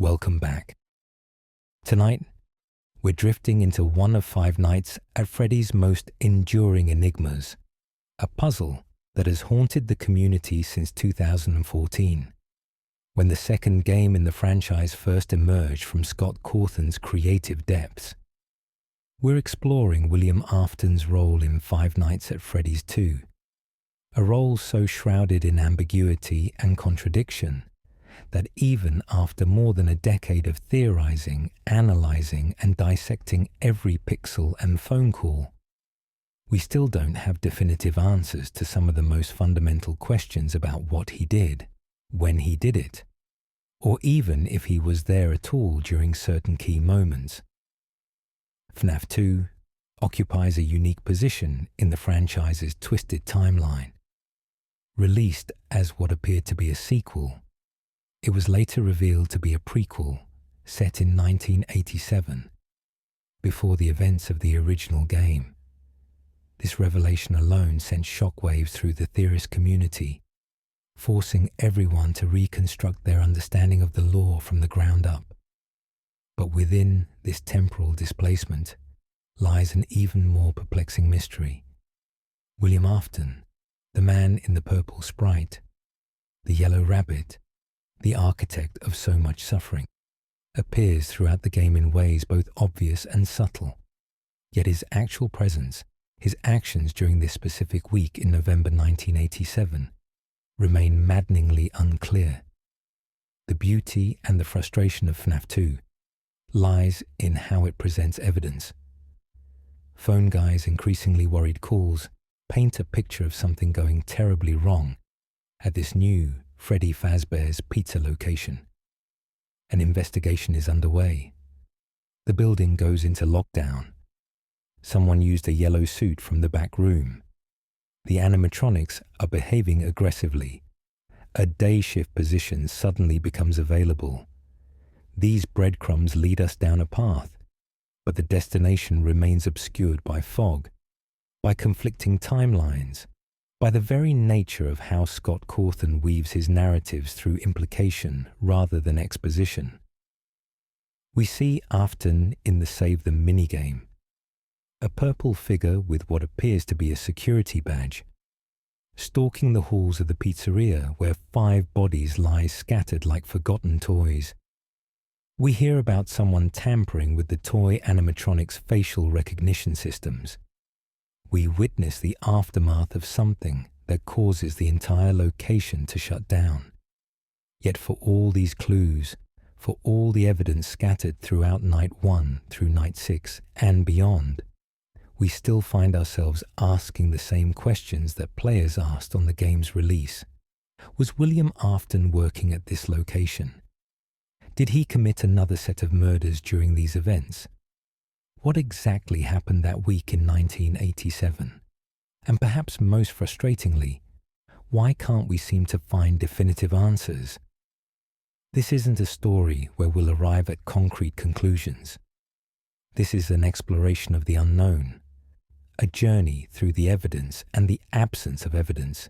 welcome back. Tonight, we're drifting into one of Five Nights at Freddy's most enduring enigmas, a puzzle that has haunted the community since 2014, when the second game in the franchise first emerged from Scott Cawthon's creative depths. We're exploring William Afton's role in Five Nights at Freddy's 2, a role so shrouded in ambiguity and contradiction that even after more than a decade of theorizing, analyzing, and dissecting every pixel and phone call, we still don't have definitive answers to some of the most fundamental questions about what he did, when he did it, or even if he was there at all during certain key moments. FNAF 2 occupies a unique position in the franchise's twisted timeline. Released as what appeared to be a sequel, it was later revealed to be a prequel set in 1987, before the events of the original game. This revelation alone sent shockwaves through the theorist community, forcing everyone to reconstruct their understanding of the lore from the ground up. But within this temporal displacement lies an even more perplexing mystery. William Afton, the man in the purple sprite, the yellow rabbit, the architect of so much suffering, appears throughout the game in ways both obvious and subtle. Yet his actual presence, his actions during this specific week in November 1987, remain maddeningly unclear. The beauty and the frustration of FNAF 2 lies in how it presents evidence. Phone Guy's increasingly worried calls paint a picture of something going terribly wrong at this new Freddy Fazbear's Pizza location. An investigation is underway. The building goes into lockdown. Someone used a yellow suit from the back room. The animatronics are behaving aggressively. A day shift position suddenly becomes available. These breadcrumbs lead us down a path, but the destination remains obscured by fog, by conflicting timelines, by the very nature of how Scott Cawthon weaves his narratives through implication rather than exposition. We see Afton in the Save Them minigame, a purple figure with what appears to be a security badge, stalking the halls of the pizzeria where 5 bodies lie scattered like forgotten toys. We hear about someone tampering with the toy animatronics' facial recognition systems. We witness the aftermath of something that causes the entire location to shut down. Yet for all these clues, for all the evidence scattered throughout Night 1 through Night 6 and beyond, we still find ourselves asking the same questions that players asked on the game's release. Was William Afton working at this location? Did he commit another set of murders during these events? What exactly happened that week in 1987? And perhaps most frustratingly, why can't we seem to find definitive answers? This isn't a story where we'll arrive at concrete conclusions. This is an exploration of the unknown, a journey through the evidence and the absence of evidence,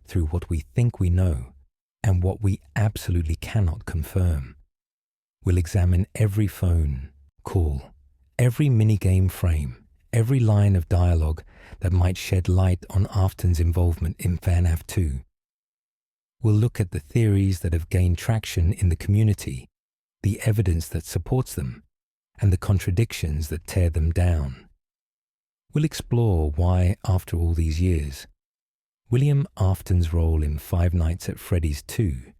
through what we think we know and what we absolutely cannot confirm. We'll examine every phone call, every minigame frame, every line of dialogue that might shed light on Afton's involvement in FNAF 2. We'll look at the theories that have gained traction in the community, the evidence that supports them, and the contradictions that tear them down. We'll explore why, after all these years, William Afton's role in Five Nights at Freddy's 2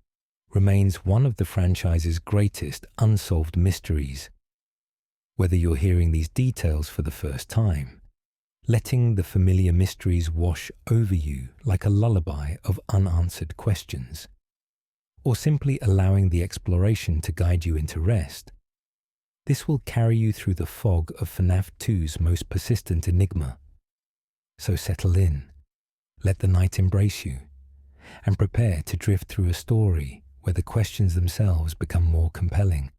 remains one of the franchise's greatest unsolved mysteries. Whether you're hearing these details for the first time, letting the familiar mysteries wash over you like a lullaby of unanswered questions, or simply allowing the exploration to guide you into rest, this will carry you through the fog of FNAF 2's most persistent enigma. So settle in. Let the night embrace you, and prepare to drift through a story where the questions themselves become more compelling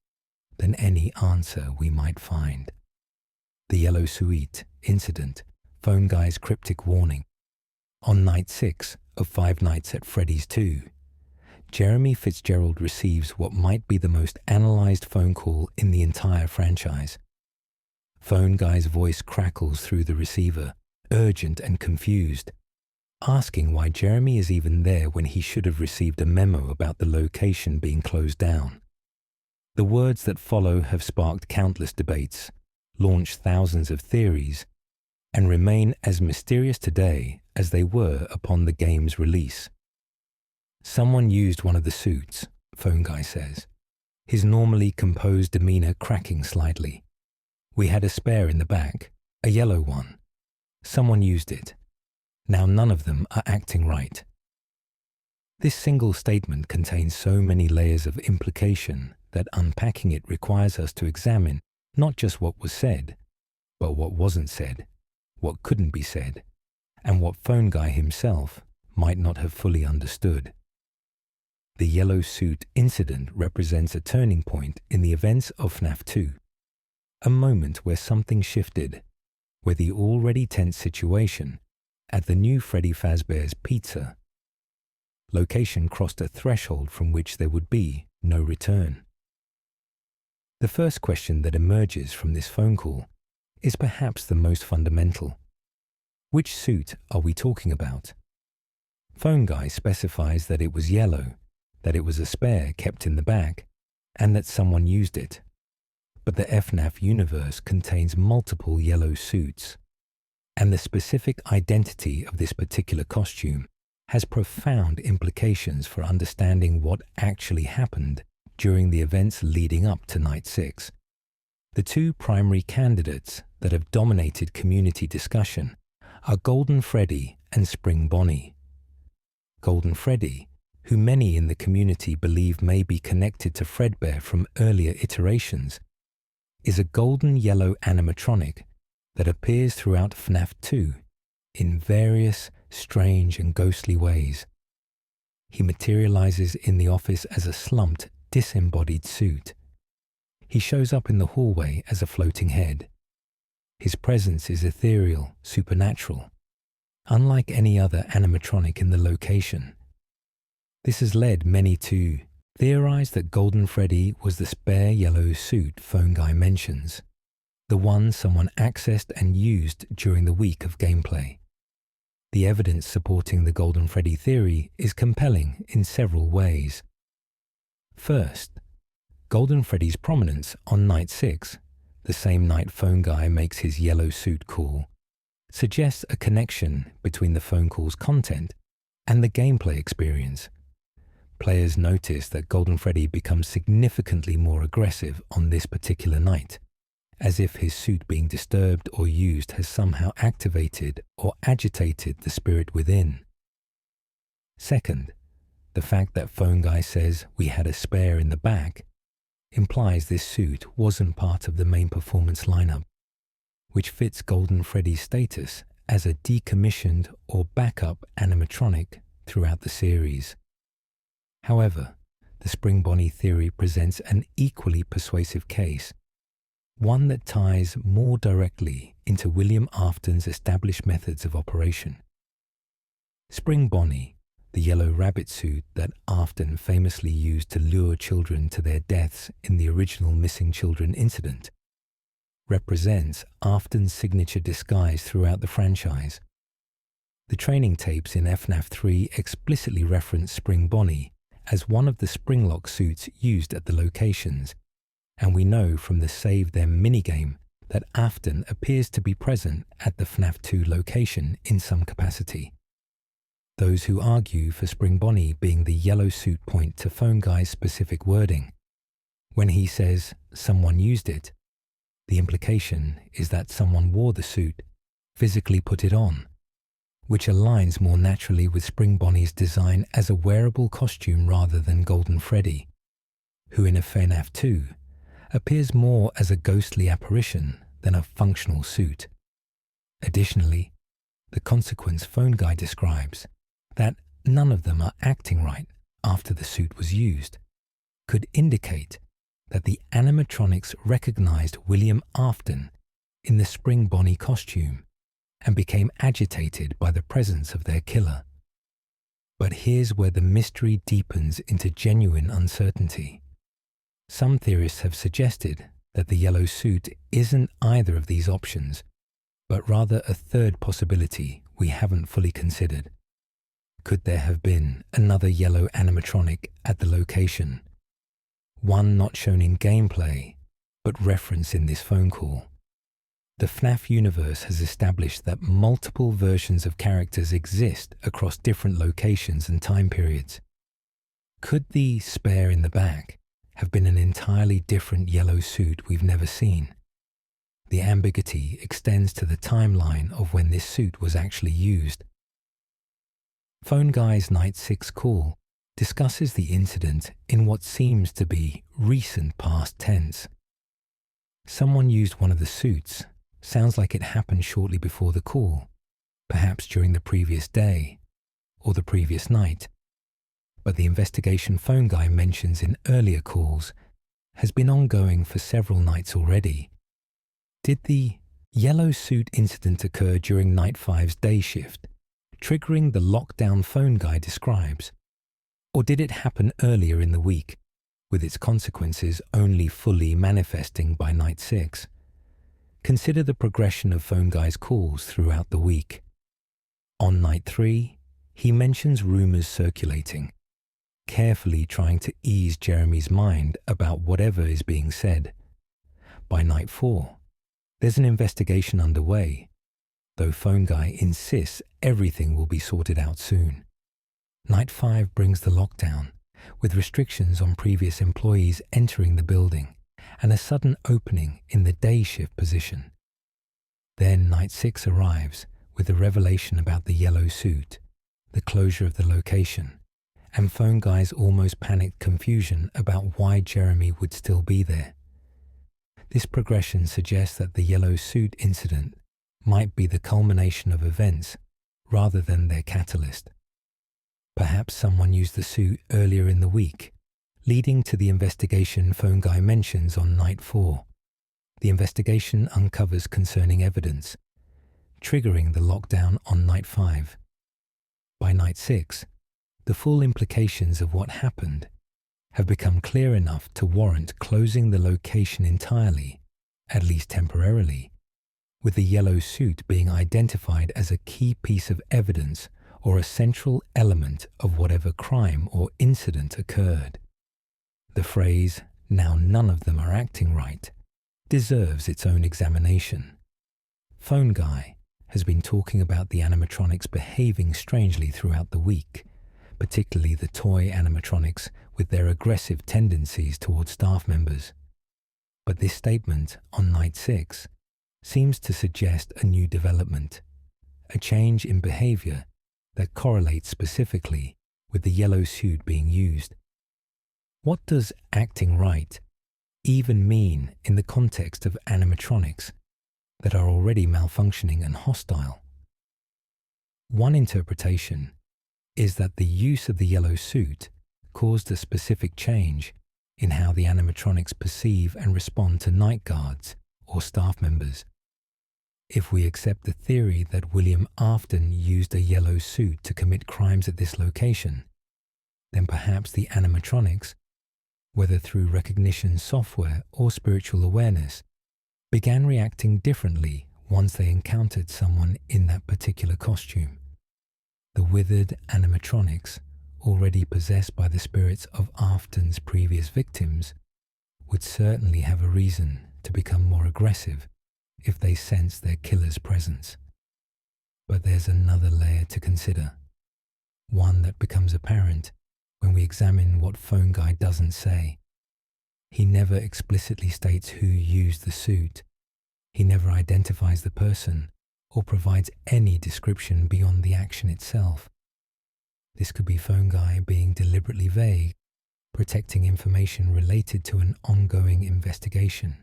than any answer we might find. The Yellow Suite incident, Phone Guy's cryptic warning. On Night 6 of Five Nights at Freddy's 2, Jeremy Fitzgerald receives what might be the most analyzed phone call in the entire franchise. Phone Guy's voice crackles through the receiver, urgent and confused, asking why Jeremy is even there when he should have received a memo about the location being closed down. The words that follow have sparked countless debates, launched thousands of theories, and remain as mysterious today as they were upon the game's release. Someone used one of the suits, Phone Guy says, his normally composed demeanor cracking slightly. We had a spare in the back, a yellow one. Someone used it. Now none of them are acting right. This single statement contains so many layers of implication that unpacking it requires us to examine not just what was said, but what wasn't said, what couldn't be said, and what Phone Guy himself might not have fully understood. The yellow suit incident represents a turning point in the events of FNAF 2, a moment where something shifted, where the already tense situation at the new Freddy Fazbear's Pizza location crossed a threshold from which there would be no return. The first question that emerges from this phone call is perhaps the most fundamental. Which suit are we talking about? Phone Guy specifies that it was yellow, that it was a spare kept in the back, and that someone used it. But the FNAF universe contains multiple yellow suits, and the specific identity of this particular costume has profound implications for understanding what actually happened during the events leading up to Night 6. The two primary candidates that have dominated community discussion are Golden Freddy and Spring Bonnie. Golden Freddy, who many in the community believe may be connected to Fredbear from earlier iterations, is a golden yellow animatronic that appears throughout FNAF 2 in various strange and ghostly ways. He materializes in the office as a slumped, disembodied suit. He shows up in the hallway as a floating head. His presence is ethereal, supernatural, unlike any other animatronic in the location. This has led many to theorize that Golden Freddy was the spare yellow suit Phone Guy mentions, the one someone accessed and used during the week of gameplay. The evidence supporting the Golden Freddy theory is compelling in several ways. First, Golden Freddy's prominence on Night 6, the same night Phone Guy makes his yellow suit call, suggests a connection between the phone call's content and the gameplay experience. Players notice that Golden Freddy becomes significantly more aggressive on this particular night, as if his suit being disturbed or used has somehow activated or agitated the spirit within. Second, the fact that Phone Guy says we had a spare in the back implies this suit wasn't part of the main performance lineup, which fits Golden Freddy's status as a decommissioned or backup animatronic throughout the series. However, the Spring Bonnie theory presents an equally persuasive case, one that ties more directly into William Afton's established methods of operation. Spring Bonnie, the yellow rabbit suit that Afton famously used to lure children to their deaths in the original Missing Children incident, represents Afton's signature disguise throughout the franchise. The training tapes in FNAF 3 explicitly reference Spring Bonnie as one of the Springlock suits used at the locations, and we know from the Save Them minigame that Afton appears to be present at the FNAF 2 location in some capacity. Those who argue for Spring Bonnie being the yellow suit point to Phone Guy's specific wording. When he says someone used it, the implication is that someone wore the suit, physically put it on, which aligns more naturally with Spring Bonnie's design as a wearable costume rather than Golden Freddy, who in FNAF 2 appears more as a ghostly apparition than a functional suit. Additionally, the consequence Phone Guy describes, that none of them are acting right after the suit was used, could indicate that the animatronics recognized William Afton in the Spring Bonnie costume and became agitated by the presence of their killer. But here's where the mystery deepens into genuine uncertainty. Some theorists have suggested that the yellow suit isn't either of these options, but rather a third possibility we haven't fully considered. Could there have been another yellow animatronic at the location? One not shown in gameplay, but referenced in this phone call. The FNAF universe has established that multiple versions of characters exist across different locations and time periods. Could the spare in the back have been an entirely different yellow suit we've never seen? The ambiguity extends to the timeline of when this suit was actually used. Phone Guy's Night 6 call discusses the incident in what seems to be recent past tense. Someone used one of the suits. Sounds like it happened shortly before the call, perhaps during the previous day or the previous night. But the investigation Phone Guy mentions in earlier calls has been ongoing for several nights already. Did the yellow suit incident occur during Night 5's day shift, triggering the lockdown Phone Guy describes? Or did it happen earlier in the week, with its consequences only fully manifesting by Night 6? Consider the progression of Phone Guy's calls throughout the week. On Night 3, he mentions rumours circulating, carefully trying to ease Jeremy's mind about whatever is being said. By Night 4, there's an investigation underway, though Phone Guy insists everything will be sorted out soon. Night 5 brings the lockdown, with restrictions on previous employees entering the building, and a sudden opening in the day shift position. Then Night 6 arrives with the revelation about the yellow suit, the closure of the location, and Phone Guy's almost panicked confusion about why Jeremy would still be there. This progression suggests that the yellow suit incident might be the culmination of events rather than their catalyst. Perhaps someone used the suit earlier in the week, leading to the investigation Phone Guy mentions on Night 4. The investigation uncovers concerning evidence, triggering the lockdown on Night 5. By Night 6, the full implications of what happened have become clear enough to warrant closing the location entirely, at least temporarily, with the yellow suit being identified as a key piece of evidence or a central element of whatever crime or incident occurred. The phrase, "now none of them are acting right," deserves its own examination. Phone Guy has been talking about the animatronics behaving strangely throughout the week, particularly the toy animatronics with their aggressive tendencies towards staff members. But this statement on Night 6 seems to suggest a new development, a change in behavior that correlates specifically with the yellow suit being used. What does acting right even mean in the context of animatronics that are already malfunctioning and hostile? One interpretation is that the use of the yellow suit caused a specific change in how the animatronics perceive and respond to night guards or staff members. If we accept the theory that William Afton used a yellow suit to commit crimes at this location, then perhaps the animatronics, whether through recognition software or spiritual awareness, began reacting differently once they encountered someone in that particular costume. The withered animatronics, already possessed by the spirits of Afton's previous victims, would certainly have a reason to become more aggressive if they sense their killer's presence. But there's another layer to consider, one that becomes apparent when we examine what Phone Guy doesn't say. He never explicitly states who used the suit. He never identifies the person or provides any description beyond the action itself. This could be Phone Guy being deliberately vague, protecting information related to an ongoing investigation.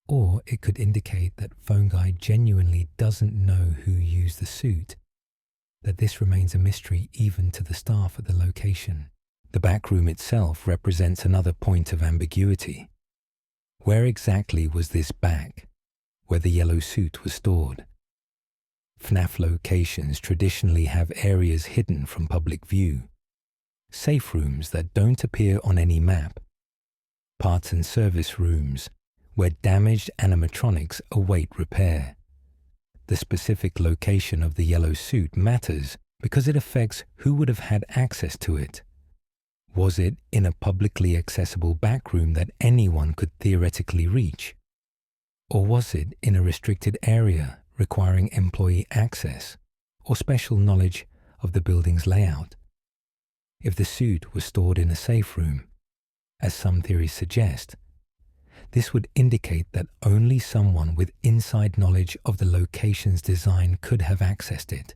Or it could indicate that Phone Guy genuinely doesn't know who used the suit, that this remains a mystery even to the staff at the location. The back room itself represents another point of ambiguity. Where exactly was this back, where the yellow suit was stored? FNAF locations traditionally have areas hidden from public view, safe rooms that don't appear on any map, parts and service rooms where damaged animatronics await repair. The specific location of the yellow suit matters because it affects who would have had access to it. Was it in a publicly accessible back room that anyone could theoretically reach? Or was it in a restricted area requiring employee access or special knowledge of the building's layout? If the suit was stored in a safe room, as some theories suggest, this would indicate that only someone with inside knowledge of the location's design could have accessed it.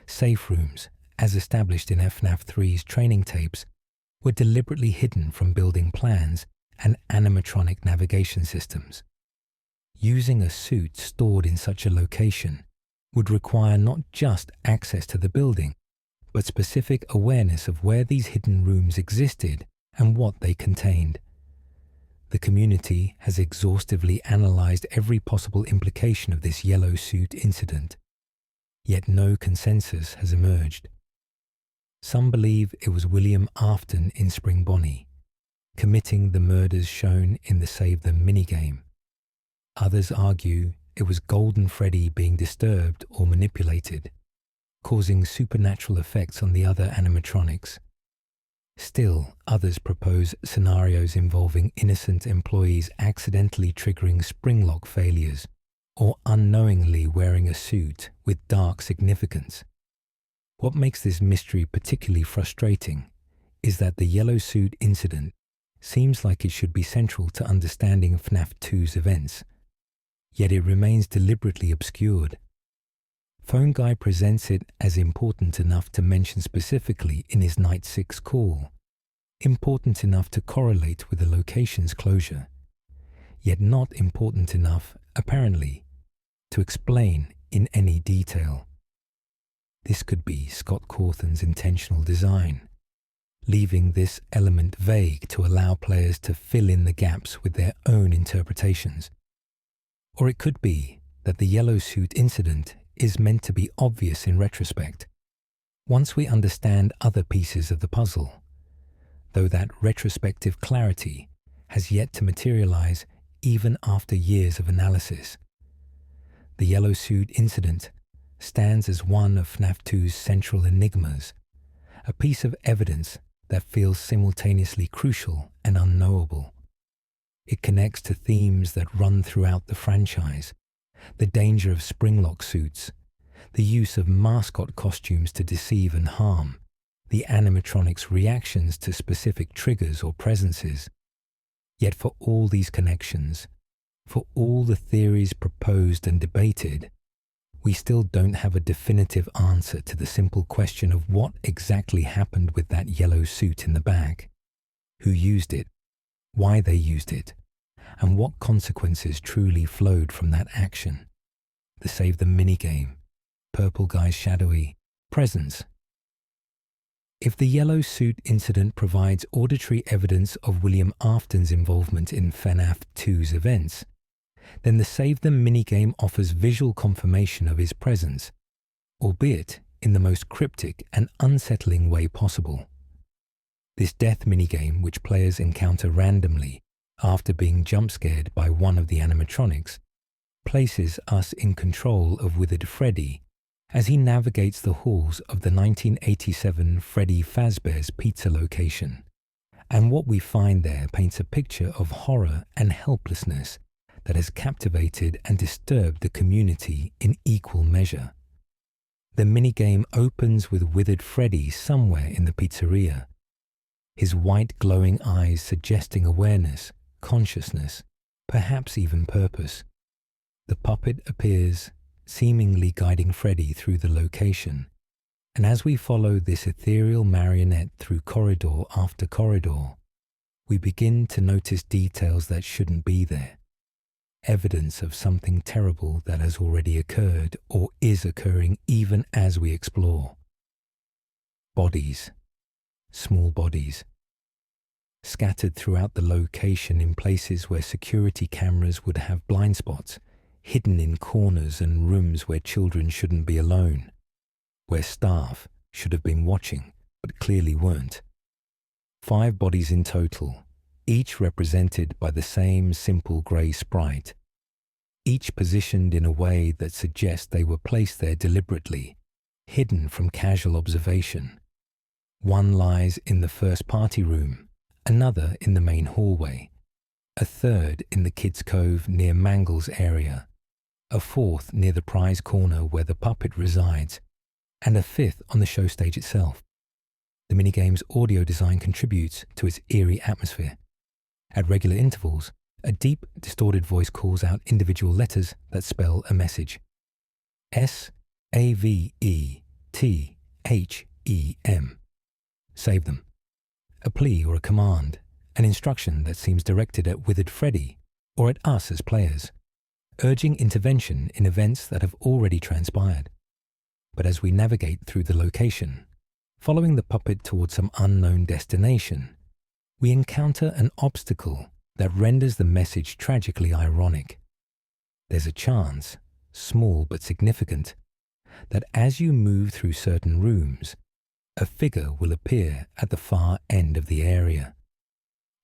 Safe rooms, as established in FNAF 3's training tapes, were deliberately hidden from building plans and animatronic navigation systems. Using a suit stored in such a location would require not just access to the building, but specific awareness of where these hidden rooms existed and what they contained. The community has exhaustively analyzed every possible implication of this yellow suit incident, yet no consensus has emerged. Some believe it was William Afton in Spring Bonnie, committing the murders shown in the Save Them minigame. Others argue it was Golden Freddy being disturbed or manipulated, causing supernatural effects on the other animatronics. Still, others propose scenarios involving innocent employees accidentally triggering spring lock failures or unknowingly wearing a suit with dark significance. What makes this mystery particularly frustrating is that the yellow suit incident seems like it should be central to understanding FNAF 2's events, yet it remains deliberately obscured. Phone Guy presents it as important enough to mention specifically in his Night 6 call, important enough to correlate with the location's closure, yet not important enough, apparently, to explain in any detail. This could be Scott Cawthon's intentional design, leaving this element vague to allow players to fill in the gaps with their own interpretations. Or it could be that the yellow suit incident is meant to be obvious in retrospect, once we understand other pieces of the puzzle, though that retrospective clarity has yet to materialize even after years of analysis. The yellow suit incident stands as one of FNAF 2's central enigmas, a piece of evidence that feels simultaneously crucial and unknowable. It connects to themes that run throughout the franchise: the danger of springlock suits, the use of mascot costumes to deceive and harm, the animatronics' reactions to specific triggers or presences. Yet for all these connections, for all the theories proposed and debated, we still don't have a definitive answer to the simple question of what exactly happened with that yellow suit in the bag, who used it, why they used it, and what consequences truly flowed from that action. The Save Them minigame, Purple Guy's shadowy presence. If the yellow suit incident provides auditory evidence of William Afton's involvement in FNAF 2's events, then the Save Them minigame offers visual confirmation of his presence, albeit in the most cryptic and unsettling way possible. This death minigame, which players encounter randomly after being jump-scared by one of the animatronics, places us in control of Withered Freddy as he navigates the halls of the 1987 Freddy Fazbear's Pizza location. And what we find there paints a picture of horror and helplessness that has captivated and disturbed the community in equal measure. The minigame opens with Withered Freddy somewhere in the pizzeria, his white glowing eyes suggesting awareness, consciousness, perhaps even purpose. The puppet appears, seemingly guiding Freddy through the location, and as we follow this ethereal marionette through corridor after corridor, we begin to notice details that shouldn't be there. Evidence of something terrible that has already occurred or is occurring even as we explore. Bodies, small bodies, scattered throughout the location in places where security cameras would have blind spots, hidden in corners and rooms where children shouldn't be alone, where staff should have been watching but clearly weren't. 5 bodies in total, each represented by the same simple grey sprite, each positioned in a way that suggests they were placed there deliberately, hidden from casual observation. One lies in the first party room, another in the main hallway, a third in the kids' cove near Mangle's area, a fourth near the prize corner where the puppet resides, and a fifth on the show stage itself. The minigame's audio design contributes to its eerie atmosphere. At regular intervals, a deep, distorted voice calls out individual letters that spell a message. SAVETHEM. Save them. A plea or a command, an instruction that seems directed at withered Freddy or at us as players, urging intervention in events that have already transpired. But as we navigate through the location, following the puppet towards some unknown destination, we encounter an obstacle that renders the message tragically ironic. There's a chance, small but significant, that as you move through certain rooms, a figure will appear at the far end of the area.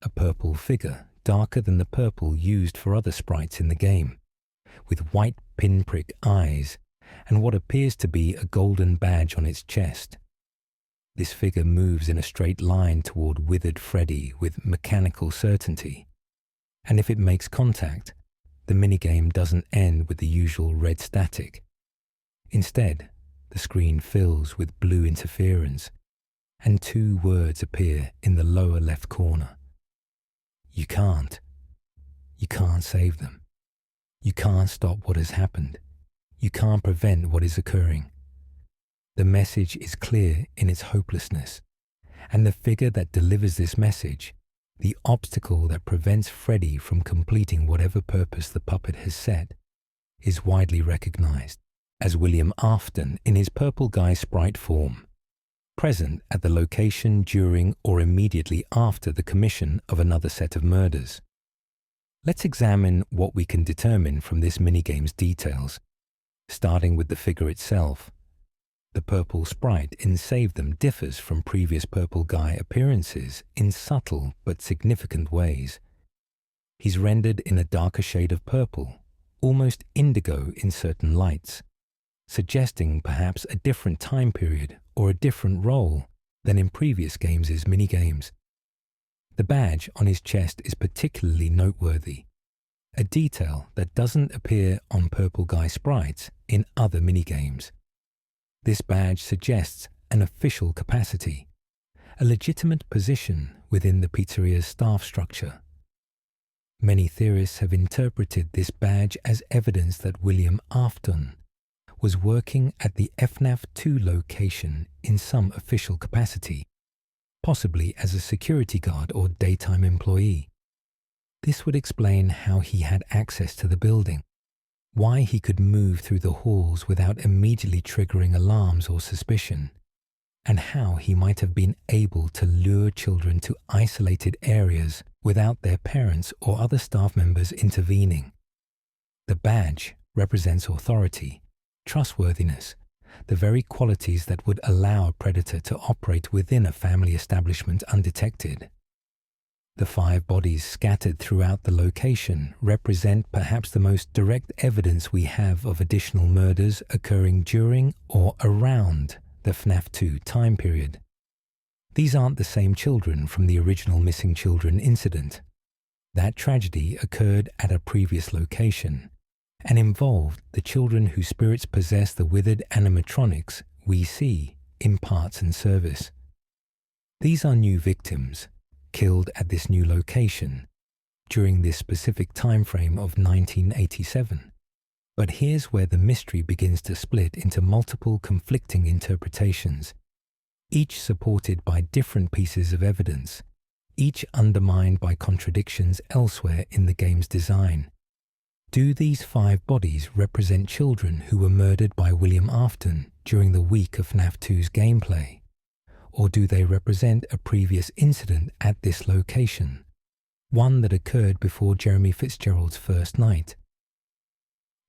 A purple figure darker than the purple used for other sprites in the game, with white pinprick eyes and what appears to be a golden badge on its chest. This figure moves in a straight line toward withered Freddy with mechanical certainty, and if it makes contact, the minigame doesn't end with the usual red static. Instead, the screen fills with blue interference, and 2 words appear in the lower left corner. You can't save them. You can't stop what has happened. You can't prevent what is occurring. The message is clear in its hopelessness, and the figure that delivers this message, the obstacle that prevents Freddy from completing whatever purpose the puppet has set, is widely recognized as William Afton in his purple guy sprite form, present at the location during or immediately after the commission of another set of murders. Let's examine what we can determine from this minigame's details, starting with the figure itself. The purple sprite in Save Them differs from previous purple guy appearances in subtle but significant ways. He's rendered in a darker shade of purple, almost indigo in certain lights, suggesting perhaps a different time period or a different role than in previous games' minigames. The badge on his chest is particularly noteworthy, a detail that doesn't appear on purple guy sprites in other minigames. This badge suggests an official capacity, a legitimate position within the pizzeria's staff structure. Many theorists have interpreted this badge as evidence that William Afton was working at the FNAF 2 location in some official capacity, possibly as a security guard or daytime employee. This would explain how he had access to the building, why he could move through the halls without immediately triggering alarms or suspicion, and how he might have been able to lure children to isolated areas without their parents or other staff members intervening. The badge represents authority, trustworthiness, the very qualities that would allow a predator to operate within a family establishment undetected. The 5 bodies scattered throughout the location represent perhaps the most direct evidence we have of additional murders occurring during or around the FNAF 2 time period. These aren't the same children from the original missing children incident. That tragedy occurred at a previous location and involved the children whose spirits possess the withered animatronics we see in parts and service. These are new victims, killed at this new location during this specific time frame of 1987. But here's where the mystery begins to split into multiple conflicting interpretations, each supported by different pieces of evidence, each undermined by contradictions elsewhere in the game's design. Do these 5 bodies represent children who were murdered by William Afton during the week of FNAF 2's gameplay? Or do they represent a previous incident at this location, one that occurred before Jeremy Fitzgerald's first night?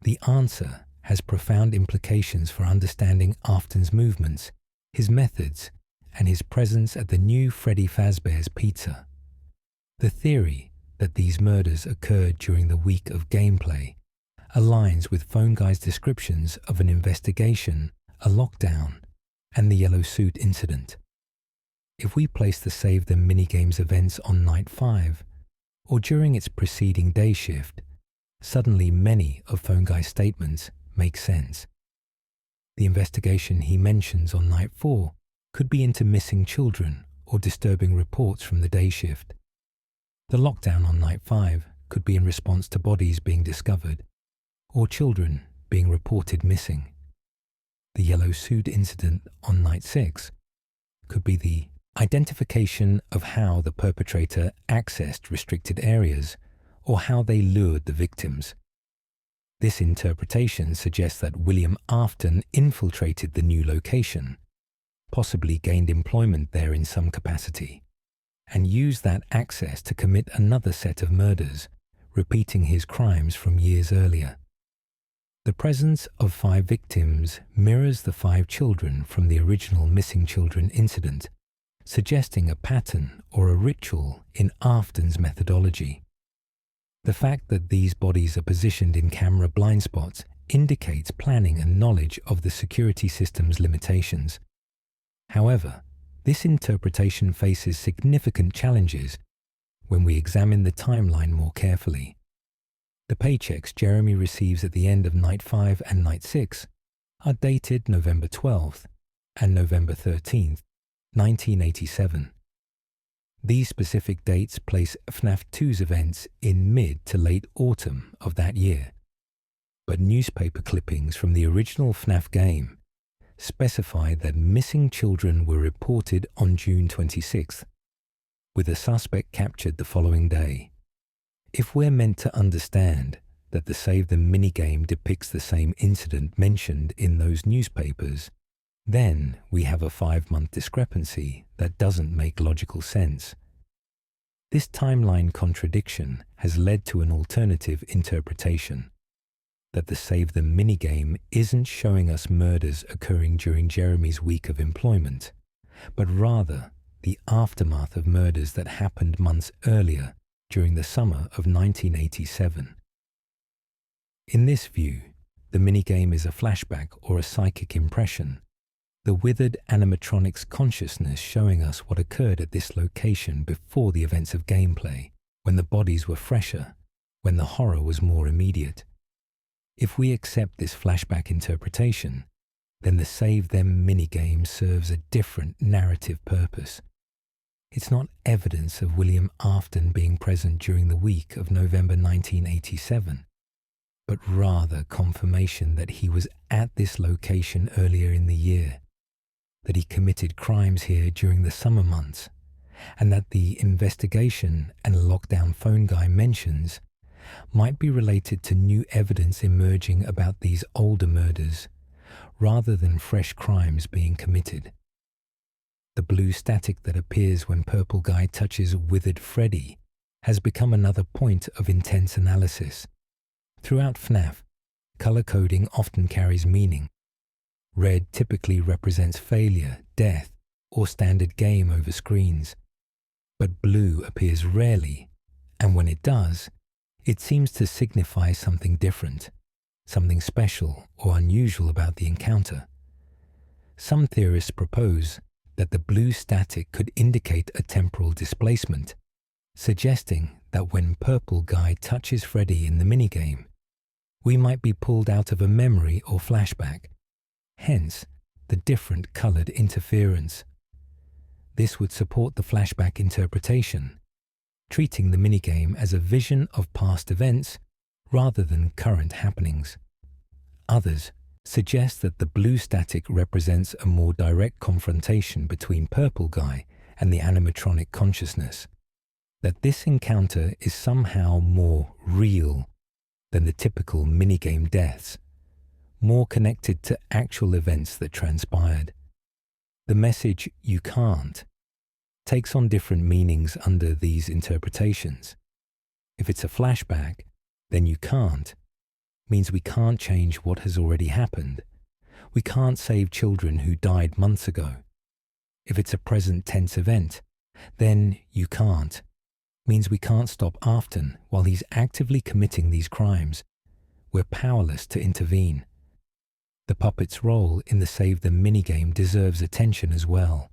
The answer has profound implications for understanding Afton's movements, his methods, and his presence at the new Freddy Fazbear's Pizza. The theory that these murders occurred during the week of gameplay aligns with Phone Guy's descriptions of an investigation, a lockdown, and the yellow suit incident. If we place the Save Them minigame's events on Night 5, or during its preceding day shift, suddenly many of Phone Guy's statements make sense. The investigation he mentions on Night 4 could be into missing children or disturbing reports from the day shift. The lockdown on Night 5 could be in response to bodies being discovered or children being reported missing. The yellow suit incident on Night 6 could be the identification of how the perpetrator accessed restricted areas or how they lured the victims. This interpretation suggests that William Afton infiltrated the new location, possibly gained employment there in some capacity, and used that access to commit another set of murders, repeating his crimes from years earlier. The presence of 5 victims mirrors the 5 children from the original missing children incident, suggesting a pattern or a ritual in Afton's methodology. The fact that these bodies are positioned in camera blind spots indicates planning and knowledge of the security system's limitations. However, this interpretation faces significant challenges when we examine the timeline more carefully. The paychecks Jeremy receives at the end of Night 5 and Night 6 are dated November 12th and November 13th, 1987. These specific dates place FNAF 2's events in mid to late autumn of that year, but newspaper clippings from the original FNAF game specify that missing children were reported on June 26th, with a suspect captured the following day. If we're meant to understand that the Save Them minigame depicts the same incident mentioned in those newspapers, then we have a 5-month discrepancy that doesn't make logical sense. This timeline contradiction has led to an alternative interpretation, that the Save Them minigame isn't showing us murders occurring during Jeremy's week of employment, but rather the aftermath of murders that happened months earlier during the summer of 1987. In this view, the minigame is a flashback or a psychic impression, the withered animatronics consciousness showing us what occurred at this location before the events of gameplay, when the bodies were fresher, when the horror was more immediate. If we accept this flashback interpretation, then the Save Them minigame serves a different narrative purpose. It's not evidence of William Afton being present during the week of November 1987, but rather confirmation that he was at this location earlier in the year, that he committed crimes here during the summer months, and that the investigation and lockdown Phone Guy mentions might be related to new evidence emerging about these older murders, rather than fresh crimes being committed. The blue static that appears when Purple Guy touches withered Freddy has become another point of intense analysis. Throughout FNAF, color coding often carries meaning. Red typically represents failure, death, or standard game over screens. But blue appears rarely, and when it does, it seems to signify something different, something special or unusual about the encounter. Some theorists propose that the blue static could indicate a temporal displacement, suggesting that when Purple Guy touches Freddy in the minigame, we might be pulled out of a memory or flashback, hence the different colored interference. This would support the flashback interpretation, treating the minigame as a vision of past events rather than current happenings. Others suggest that the blue static represents a more direct confrontation between Purple Guy and the animatronic consciousness, that this encounter is somehow more real than the typical minigame deaths, more connected to actual events that transpired. The message "you can't" takes on different meanings under these interpretations. If it's a flashback, then you can't means we can't change what has already happened. We can't save children who died months ago. If it's a present tense event, then you can't means we can't stop Afton while he's actively committing these crimes. We're powerless to intervene. The puppet's role in the Save Them minigame deserves attention as well.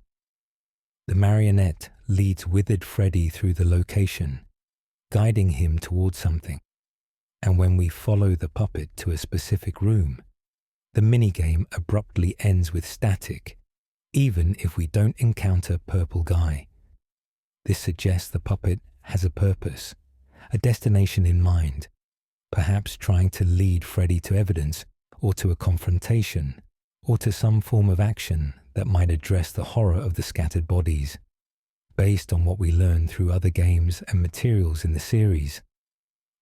The marionette leads withered Freddy through the location, guiding him towards something. And when we follow the puppet to a specific room, the minigame abruptly ends with static, even if we don't encounter Purple Guy. This suggests the puppet has a purpose, a destination in mind, perhaps trying to lead Freddy to evidence or to a confrontation or to some form of action that might address the horror of the scattered bodies. Based on what we learn through other games and materials in the series,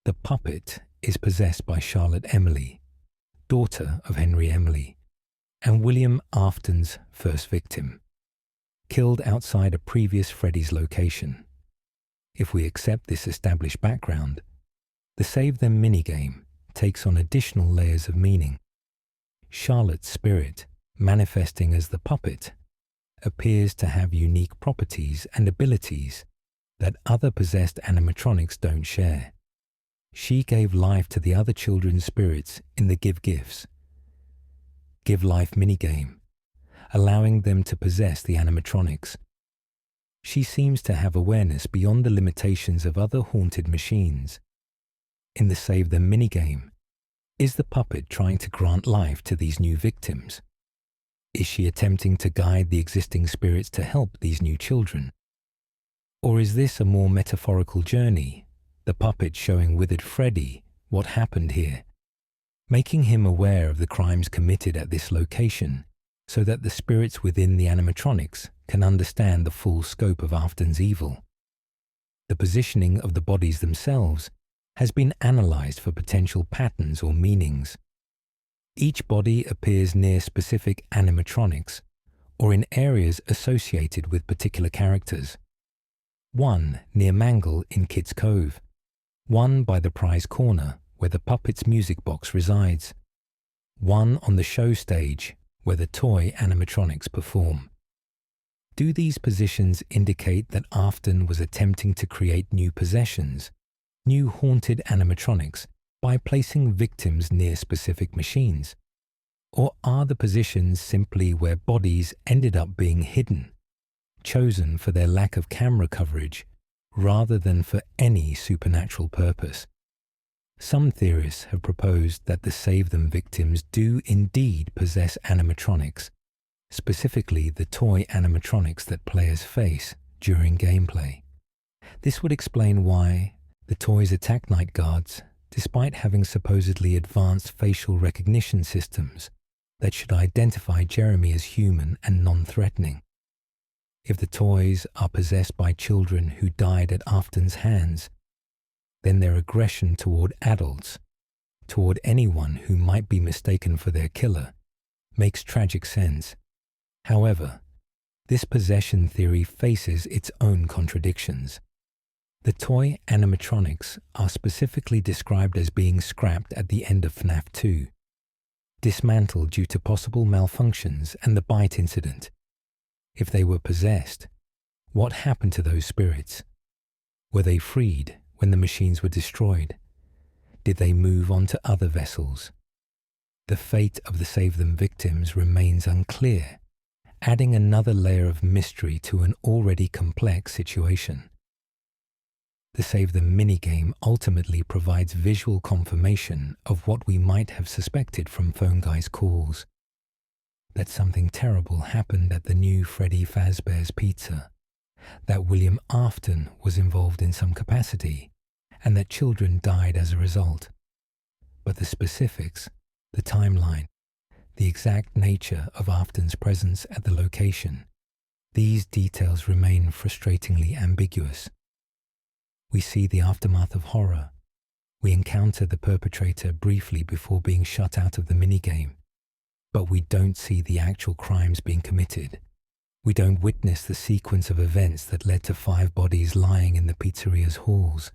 the puppet is possessed by Charlotte Emily, daughter of Henry Emily, and William Afton's first victim, killed outside a previous Freddy's location. If we accept this established background, the Save Them minigame takes on additional layers of meaning. Charlotte's spirit, manifesting as the puppet, appears to have unique properties and abilities that other possessed animatronics don't share. She gave life to the other children's spirits in the Give Gifts, Give Life minigame, allowing them to possess the animatronics. She seems to have awareness beyond the limitations of other haunted machines. In the Save Them minigame, is the puppet trying to grant life to these new victims? Is she attempting to guide the existing spirits to help these new children? Or is this a more metaphorical journey, the puppet showing withered Freddy what happened here, making him aware of the crimes committed at this location so that the spirits within the animatronics can understand the full scope of Afton's evil? The positioning of the bodies themselves has been analyzed for potential patterns or meanings. Each body appears near specific animatronics or in areas associated with particular characters. One near Mangle in Kid's Cove, one by the prize corner where the puppet's music box resides, one on the show stage where the toy animatronics perform. Do these positions indicate that Afton was attempting to create new possessions, new haunted animatronics, by placing victims near specific machines? Or are the positions simply where bodies ended up being hidden, chosen for their lack of camera coverage rather than for any supernatural purpose? Some theorists have proposed that the Save Them victims do indeed possess animatronics, specifically the toy animatronics that players face during gameplay. This would explain why the toys attack night guards despite having supposedly advanced facial recognition systems that should identify Jeremy as human and non-threatening. If the toys are possessed by children who died at Afton's hands, then their aggression toward adults, toward anyone who might be mistaken for their killer, makes tragic sense. However, this possession theory faces its own contradictions. The toy animatronics are specifically described as being scrapped at the end of FNAF 2, dismantled due to possible malfunctions and the bite incident. If they were possessed, what happened to those spirits? Were they freed when the machines were destroyed? Did they move on to other vessels? The fate of the Save Them victims remains unclear, adding another layer of mystery to an already complex situation. The Save Them minigame ultimately provides visual confirmation of what we might have suspected from Phone Guy's calls, that something terrible happened at the new Freddy Fazbear's Pizza, that William Afton was involved in some capacity, and that children died as a result. But the specifics, the timeline, the exact nature of Afton's presence at the location, these details remain frustratingly ambiguous. We see the aftermath of horror. We encounter the perpetrator briefly before being shut out of the minigame, but we don't see the actual crimes being committed. We don't witness the sequence of events that led to 5 bodies lying in the pizzeria's halls.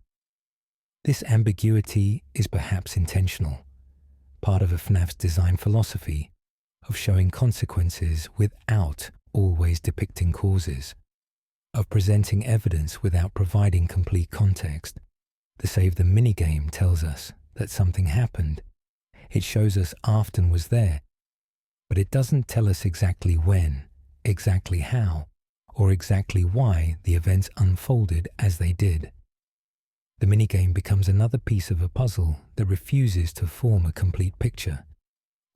This ambiguity is perhaps intentional. part of FNAF's design philosophy of showing consequences without always depicting causes, of presenting evidence without providing complete context. The Save Them minigame tells us that something happened. It shows us Afton was there, but it doesn't tell us exactly when, exactly how, or exactly why the events unfolded as they did. The minigame becomes another piece of a puzzle that refuses to form a complete picture,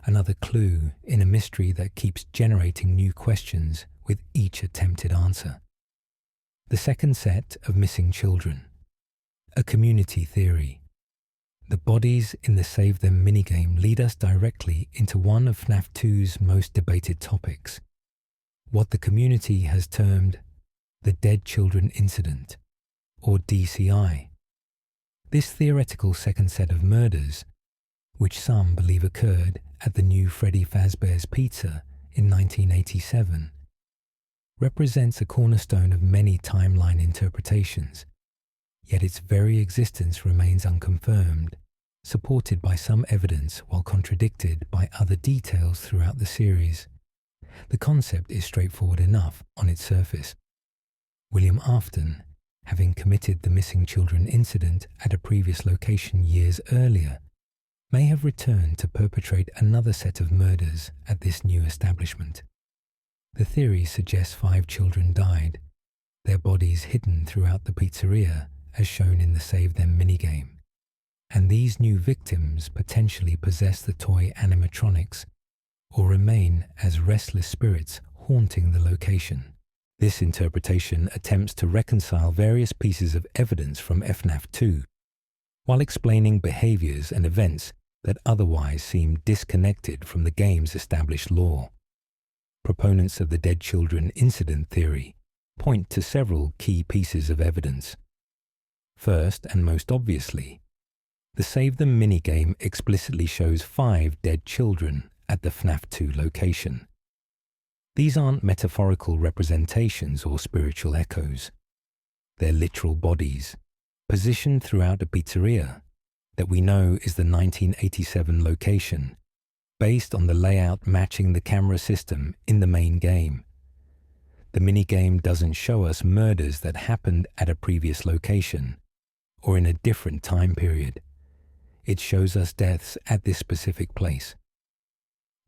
another clue in a mystery that keeps generating new questions with each attempted answer. The second set of missing children. A community theory. The bodies in the Save Them minigame lead us directly into one of FNAF 2's most debated topics, what the community has termed the Dead Children Incident, or DCI. This theoretical second set of murders, which some believe occurred at the new Freddy Fazbear's Pizza in 1987, represents a cornerstone of many timeline interpretations, yet its very existence remains unconfirmed, supported by some evidence while contradicted by other details throughout the series. The concept is straightforward enough on its surface. William Afton, having committed the missing children incident at a previous location years earlier, may have returned to perpetrate another set of murders at this new establishment. The theory suggests 5 children died, their bodies hidden throughout the pizzeria as shown in the Save Them minigame, and these new victims potentially possess the toy animatronics or remain as restless spirits haunting the location. This interpretation attempts to reconcile various pieces of evidence from FNAF 2, while explaining behaviors and events that otherwise seem disconnected from the game's established lore. Proponents of the Dead Children Incident theory point to several key pieces of evidence. First, and most obviously, the Save Them minigame explicitly shows 5 dead children at the FNAF 2 location. These aren't metaphorical representations or spiritual echoes. They're literal bodies, positioned throughout a pizzeria that we know is the 1987 location, based on the layout matching the camera system in the main game. The minigame doesn't show us murders that happened at a previous location, or in a different time period. It shows us deaths at this specific place.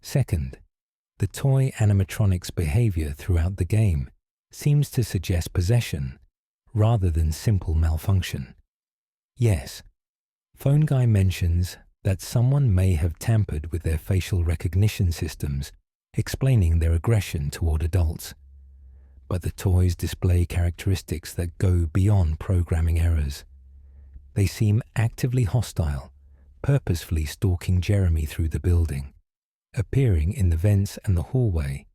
Second, the toy animatronics behavior throughout the game seems to suggest possession rather than simple malfunction. Yes, Phone Guy mentions that someone may have tampered with their facial recognition systems, explaining their aggression toward adults. But the toys display characteristics that go beyond programming errors. They seem actively hostile, purposefully stalking Jeremy through the building, appearing in the vents and the hallway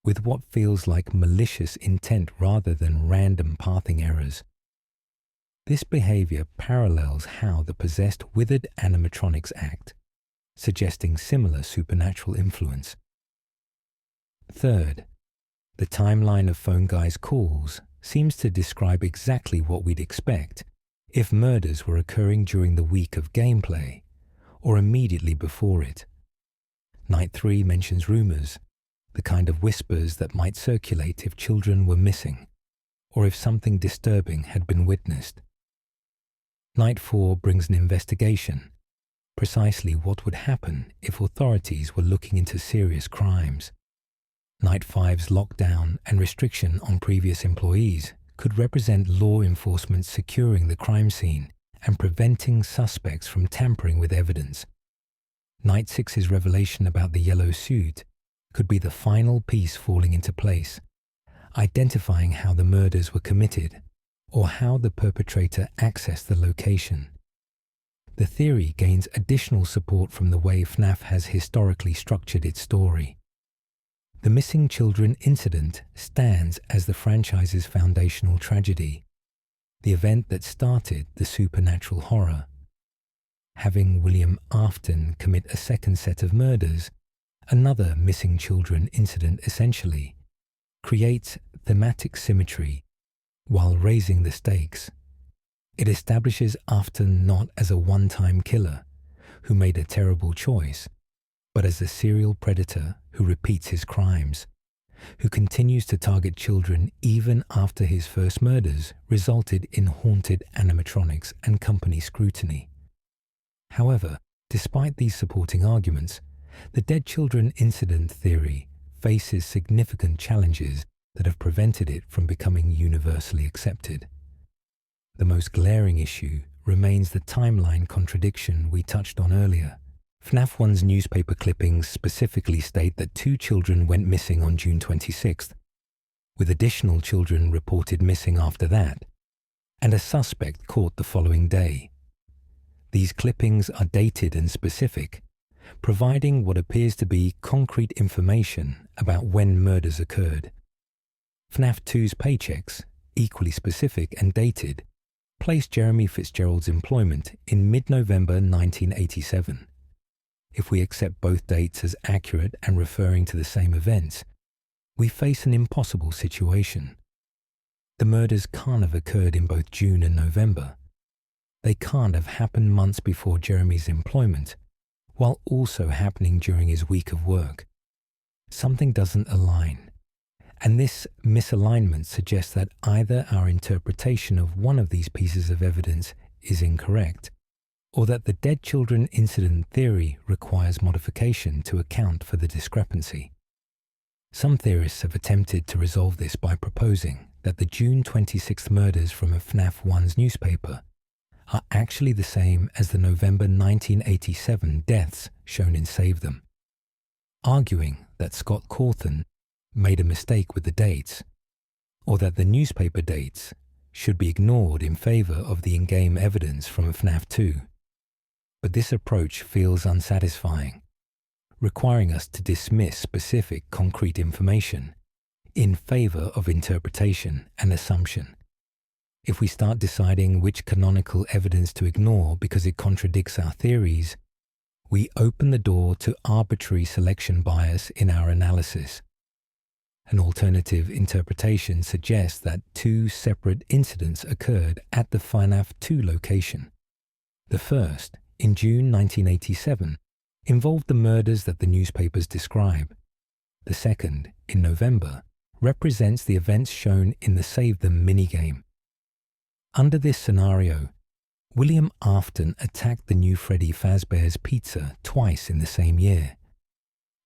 with what feels like malicious intent rather than random pathing errors. This behavior parallels how the possessed withered animatronics act, suggesting similar supernatural influence. Third, the timeline of Phone Guy's calls seems to describe exactly what we'd expect if murders were occurring during the week of gameplay or immediately before it. Night 3 mentions rumors, the kind of whispers that might circulate if children were missing or if something disturbing had been witnessed. Night 4 brings an investigation, precisely what would happen if authorities were looking into serious crimes. Night 5's lockdown and restriction on previous employees could represent law enforcement securing the crime scene and preventing suspects from tampering with evidence. Night 6's revelation about the yellow suit could be the final piece falling into place, identifying how the murders were committed or how the perpetrator accessed the location. The theory gains additional support from the way FNAF has historically structured its story. The missing children incident stands as the franchise's foundational tragedy, the event that started the supernatural horror. Having William Afton commit a second set of murders, another missing children incident essentially, creates thematic symmetry while raising the stakes. It establishes Afton not as a one-time killer, who made a terrible choice, but as a serial predator who repeats his crimes, who continues to target children even after his first murders resulted in haunted animatronics and company scrutiny. However, despite these supporting arguments, the dead children incident theory faces significant challenges that have prevented it from becoming universally accepted. The most glaring issue remains the timeline contradiction we touched on earlier. FNAF 1's newspaper clippings specifically state that 2 children went missing on June 26th, with additional children reported missing after that, and a suspect caught the following day. These clippings are dated and specific, providing what appears to be concrete information about when murders occurred. FNAF 2's paychecks, equally specific and dated, placed Jeremy Fitzgerald's employment in mid-November 1987. If we accept both dates as accurate and referring to the same events, we face an impossible situation. The murders can't have occurred in both June and November. They can't have happened months before Jeremy's employment, while also happening during his week of work. Something doesn't align, and this misalignment suggests that either our interpretation of one of these pieces of evidence is incorrect, or that the dead children incident theory requires modification to account for the discrepancy. Some theorists have attempted to resolve this by proposing that the June 26th murders from a FNAF 1's newspaper are actually the same as the November 1987 deaths shown in Save Them, arguing that Scott Cawthon made a mistake with the dates, or that the newspaper dates should be ignored in favor of the in-game evidence from FNAF 2. But this approach feels unsatisfying, requiring us to dismiss specific concrete information in favor of interpretation and assumption. If we start deciding which canonical evidence to ignore because it contradicts our theories, we open the door to arbitrary selection bias in our analysis. An alternative interpretation suggests that 2 separate incidents occurred at the FNAF 2 location. The first, in June 1987, involved the murders that the newspapers describe. The second, in November, represents the events shown in the Save Them minigame. Under this scenario, William Afton attacked the new Freddy Fazbear's Pizza twice in the same year,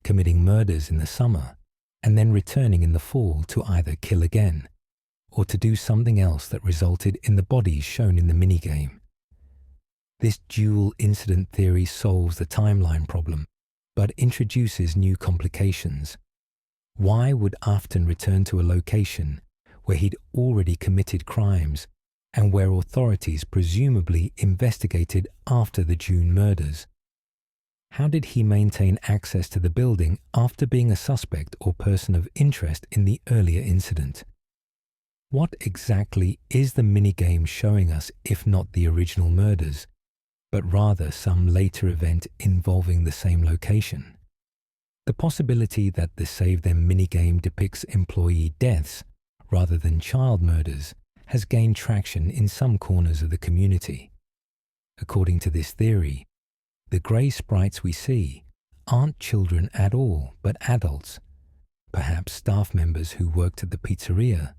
committing murders in the summer and then returning in the fall to either kill again or to do something else that resulted in the bodies shown in the minigame. This dual incident theory solves the timeline problem, but introduces new complications. Why would Afton return to a location where he'd already committed crimes and where authorities presumably investigated after the June murders? How did he maintain access to the building after being a suspect or person of interest in the earlier incident? What exactly is the minigame showing us if not the original murders, but rather some later event involving the same location? The possibility that the Save Them minigame depicts employee deaths rather than child murders has gained traction in some corners of the community. According to this theory, the grey sprites we see aren't children at all, but adults, perhaps staff members who worked at the pizzeria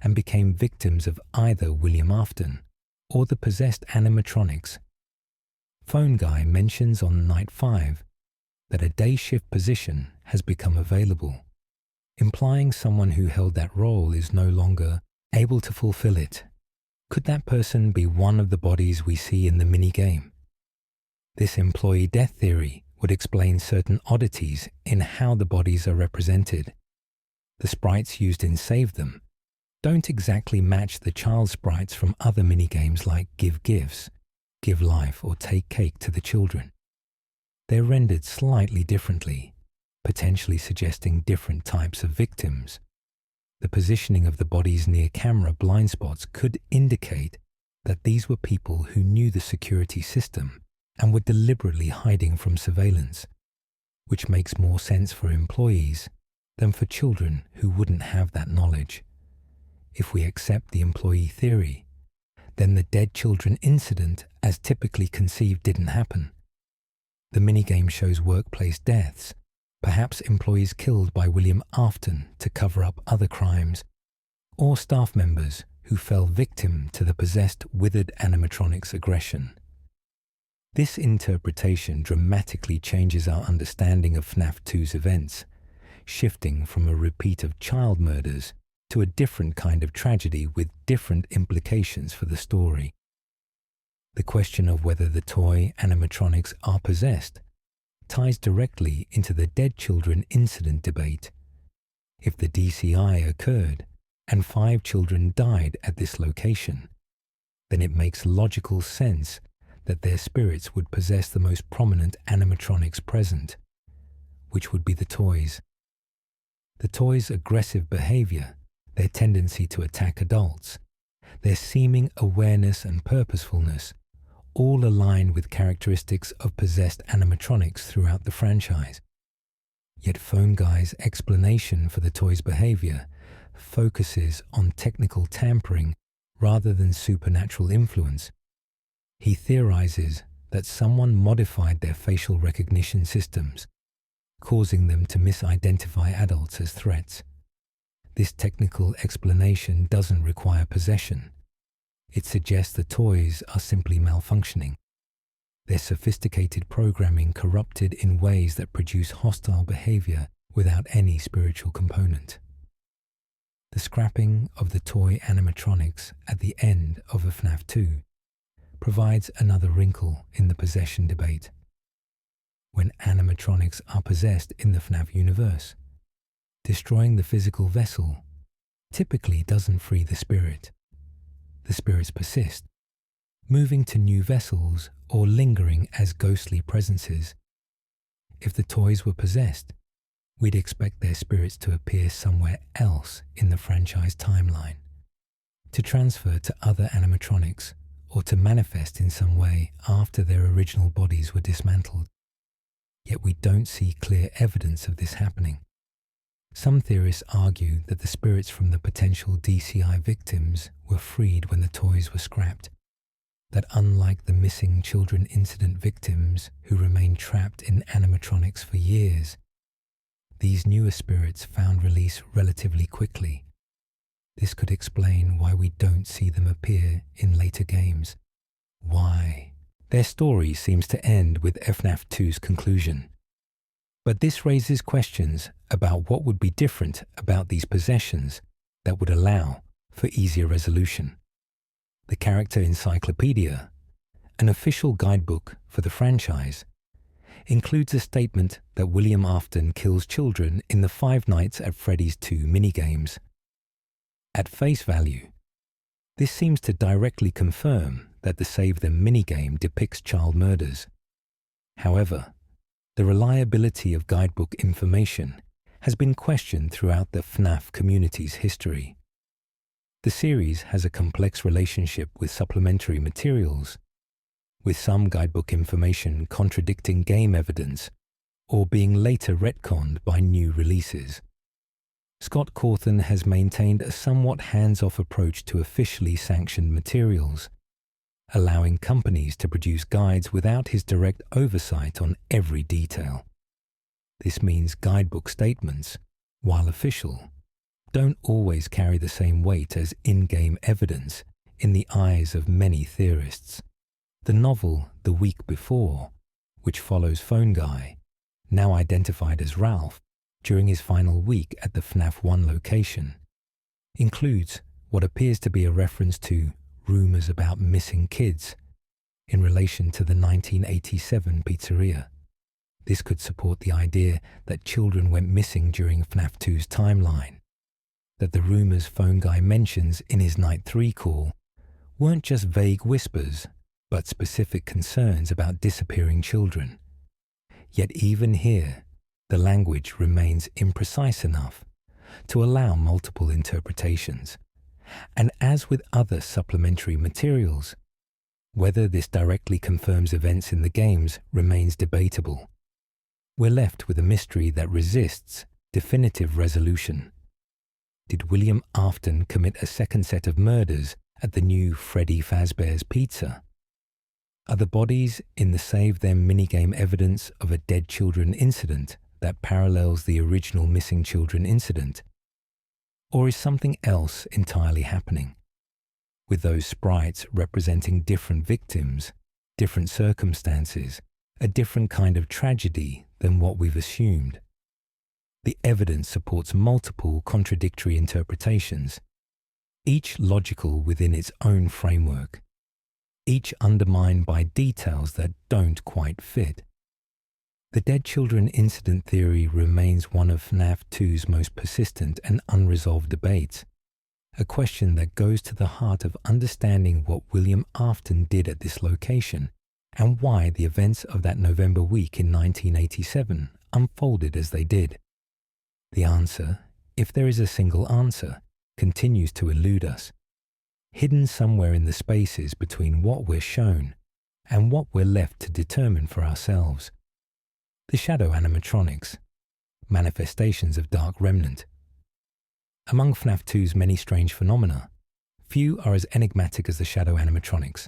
and became victims of either William Afton or the possessed animatronics. Phone Guy mentions on Night 5 that a day shift position has become available, implying someone who held that role is no longer able to fulfill it. Could that person be one of the bodies we see in the minigame? This employee death theory would explain certain oddities in how the bodies are represented. The sprites used in Save Them don't exactly match the child sprites from other minigames like Give Gifts, Give Life, or Take Cake to the Children. They're rendered slightly differently, potentially suggesting different types of victims. The positioning of the bodies near camera blind spots could indicate that these were people who knew the security system and were deliberately hiding from surveillance, which makes more sense for employees than for children who wouldn't have that knowledge. If we accept the employee theory, then the dead children incident as typically conceived didn't happen. The minigame shows workplace deaths, perhaps employees killed by William Afton to cover up other crimes, or staff members who fell victim to the possessed withered animatronics' aggression. This interpretation dramatically changes our understanding of FNAF 2's events, shifting from a repeat of child murders to a different kind of tragedy with different implications for the story. The question of whether the toy animatronics are possessed ties directly into the dead children incident debate. If the DCI occurred and 5 children died at this location, then it makes logical sense that their spirits would possess the most prominent animatronics present, which would be the toys. The toys' aggressive behavior, their tendency to attack adults, their seeming awareness and purposefulness all align with characteristics of possessed animatronics throughout the franchise. Yet Phone Guy's explanation for the toys' behavior focuses on technical tampering rather than supernatural influence. He theorizes that someone modified their facial recognition systems, causing them to misidentify adults as threats. This technical explanation doesn't require possession. It suggests the toys are simply malfunctioning, their sophisticated programming corrupted in ways that produce hostile behavior without any spiritual component. The scrapping of the toy animatronics at the end of a FNAF 2 provides another wrinkle in the possession debate. When animatronics are possessed in the FNAF universe, destroying the physical vessel typically doesn't free the spirit. The spirits persist, moving to new vessels or lingering as ghostly presences. If the toys were possessed, we'd expect their spirits to appear somewhere else in the franchise timeline, to transfer to other animatronics, or to manifest in some way after their original bodies were dismantled. Yet we don't see clear evidence of this happening. Some theorists argue that the spirits from the potential DCI victims were freed when the toys were scrapped, that unlike the missing children incident victims who remained trapped in animatronics for years, these newer spirits found release relatively quickly. This could explain why we don't see them appear in later games. Why? Their story seems to end with FNAF 2's conclusion. But this raises questions about what would be different about these possessions that would allow for easier resolution. The Character Encyclopedia, an official guidebook for the franchise, includes a statement that William Afton kills children in the 5 Nights at Freddy's 2 minigames. At face value, this seems to directly confirm that the Save Them minigame depicts child murders. However, the reliability of guidebook information has been questioned throughout the FNAF community's history. The series has a complex relationship with supplementary materials, with some guidebook information contradicting game evidence or being later retconned by new releases. Scott Cawthon has maintained a somewhat hands-off approach to officially sanctioned materials, allowing companies to produce guides without his direct oversight on every detail. This means guidebook statements, while official, don't always carry the same weight as in-game evidence in the eyes of many theorists. The novel The Week Before, which follows Phone Guy, now identified as Ralph, during his final week at the FNAF 1 location, includes what appears to be a reference to rumors about missing kids in relation to the 1987 pizzeria. This could support the idea that children went missing during FNAF 2's timeline, that the rumors Phone Guy mentions in his Night 3 call weren't just vague whispers, but specific concerns about disappearing children. Yet even here, the language remains imprecise enough to allow multiple interpretations. And as with other supplementary materials, whether this directly confirms events in the games remains debatable. We're left with a mystery that resists definitive resolution. Did William Afton commit a second set of murders at the new Freddy Fazbear's Pizza? Are the bodies in the Save Them minigame evidence of a dead children incident that parallels the original missing children incident? Or is something else entirely happening, with those sprites representing different victims, different circumstances, a different kind of tragedy than what we've assumed? The evidence supports multiple contradictory interpretations, each logical within its own framework, each undermined by details that don't quite fit. The dead children incident theory remains one of FNAF 2's most persistent and unresolved debates, a question that goes to the heart of understanding what William Afton did at this location and why the events of that November week in 1987 unfolded as they did. The answer, if there is a single answer, continues to elude us, hidden somewhere in the spaces between what we're shown and what we're left to determine for ourselves. The shadow animatronics, manifestations of Dark Remnant. Among FNAF 2's many strange phenomena, few are as enigmatic as the shadow animatronics.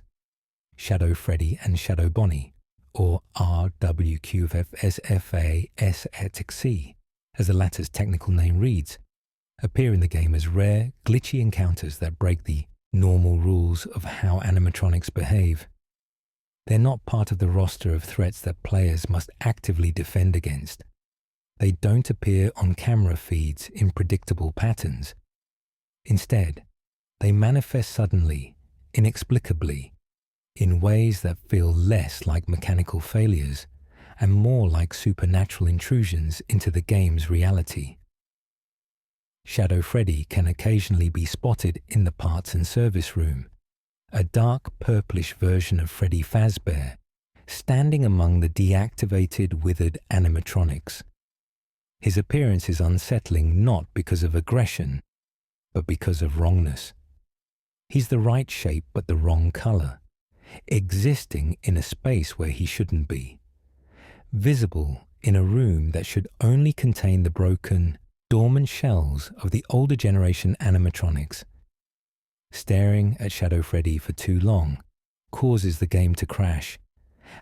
Shadow Freddy and Shadow Bonnie, or RWQFSFASXC, as the latter's technical name reads, appear in the game as rare, glitchy encounters that break the normal rules of how animatronics behave. They're not part of the roster of threats that players must actively defend against. They don't appear on camera feeds in predictable patterns. Instead, they manifest suddenly, inexplicably, in ways that feel less like mechanical failures and more like supernatural intrusions into the game's reality. Shadow Freddy can occasionally be spotted in the parts and service room, a dark purplish version of Freddy Fazbear, standing among the deactivated withered animatronics. His appearance is unsettling not because of aggression, but because of wrongness. He's the right shape but the wrong color, existing in a space where he shouldn't be, visible in a room that should only contain the broken, dormant shells of the older generation animatronics. Staring at Shadow Freddy for too long causes the game to crash,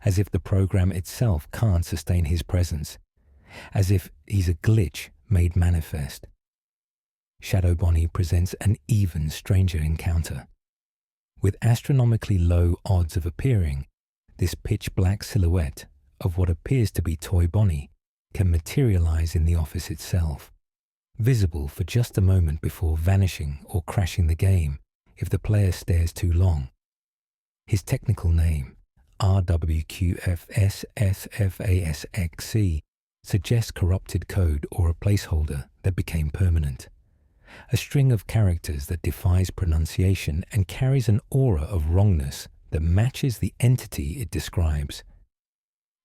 as if the program itself can't sustain his presence, as if he's a glitch made manifest. Shadow Bonnie presents an even stranger encounter. With astronomically low odds of appearing, this pitch-black silhouette of what appears to be Toy Bonnie can materialize in the office itself, visible for just a moment before vanishing or crashing the game if the player stares too long. His technical name, RWQFSFASXC, suggests corrupted code or a placeholder that became permanent, a string of characters that defies pronunciation and carries an aura of wrongness that matches the entity it describes.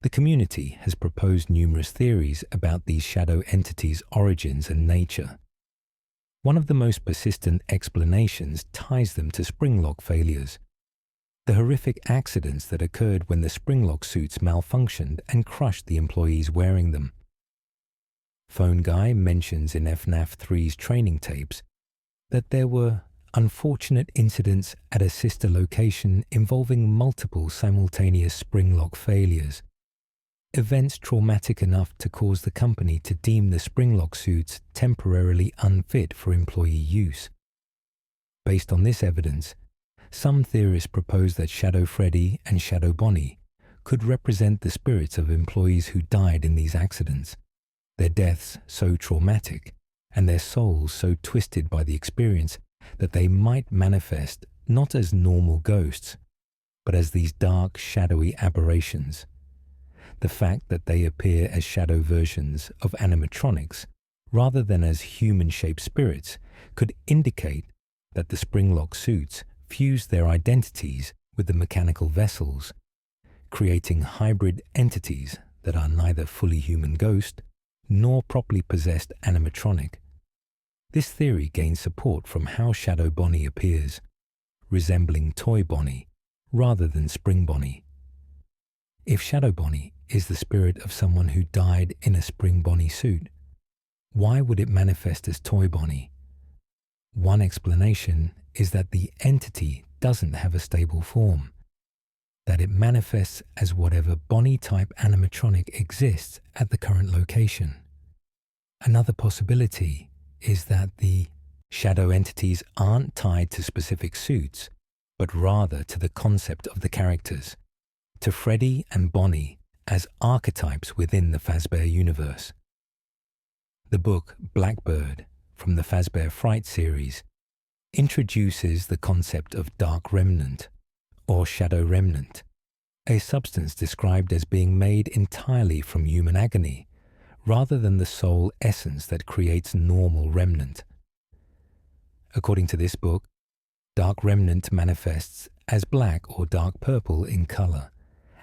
The community has proposed numerous theories about these shadow entities' origins and nature. One of the most persistent explanations ties them to springlock failures, the horrific accidents that occurred when the springlock suits malfunctioned and crushed the employees wearing them. Phone Guy mentions in FNAF 3's training tapes that there were unfortunate incidents at a sister location involving multiple simultaneous springlock failures, events traumatic enough to cause the company to deem the springlock suits temporarily unfit for employee use. Based on this evidence, some theorists propose that Shadow Freddy and Shadow Bonnie could represent the spirits of employees who died in these accidents, their deaths so traumatic and their souls so twisted by the experience that they might manifest not as normal ghosts, but as these dark, shadowy aberrations. The fact that they appear as shadow versions of animatronics rather than as human-shaped spirits could indicate that the springlock suits fuse their identities with the mechanical vessels, creating hybrid entities that are neither fully human ghost nor properly possessed animatronic. This theory gains support from how Shadow Bonnie appears, resembling Toy Bonnie rather than Spring Bonnie. If Shadow Bonnie is the spirit of someone who died in a Spring Bonnie suit, why would it manifest as Toy Bonnie? One explanation is that the entity doesn't have a stable form. that it manifests as whatever Bonnie-type animatronic exists at the current location. Another possibility is that the shadow entities aren't tied to specific suits, but rather to the concept of the characters, to Freddy and Bonnie as archetypes within the Fazbear universe. The book Blackbird from the Fazbear Fright series introduces the concept of dark remnant, or shadow remnant, a substance described as being made entirely from human agony, rather than the sole essence that creates normal remnant. According to this book, dark remnant manifests as black or dark purple in color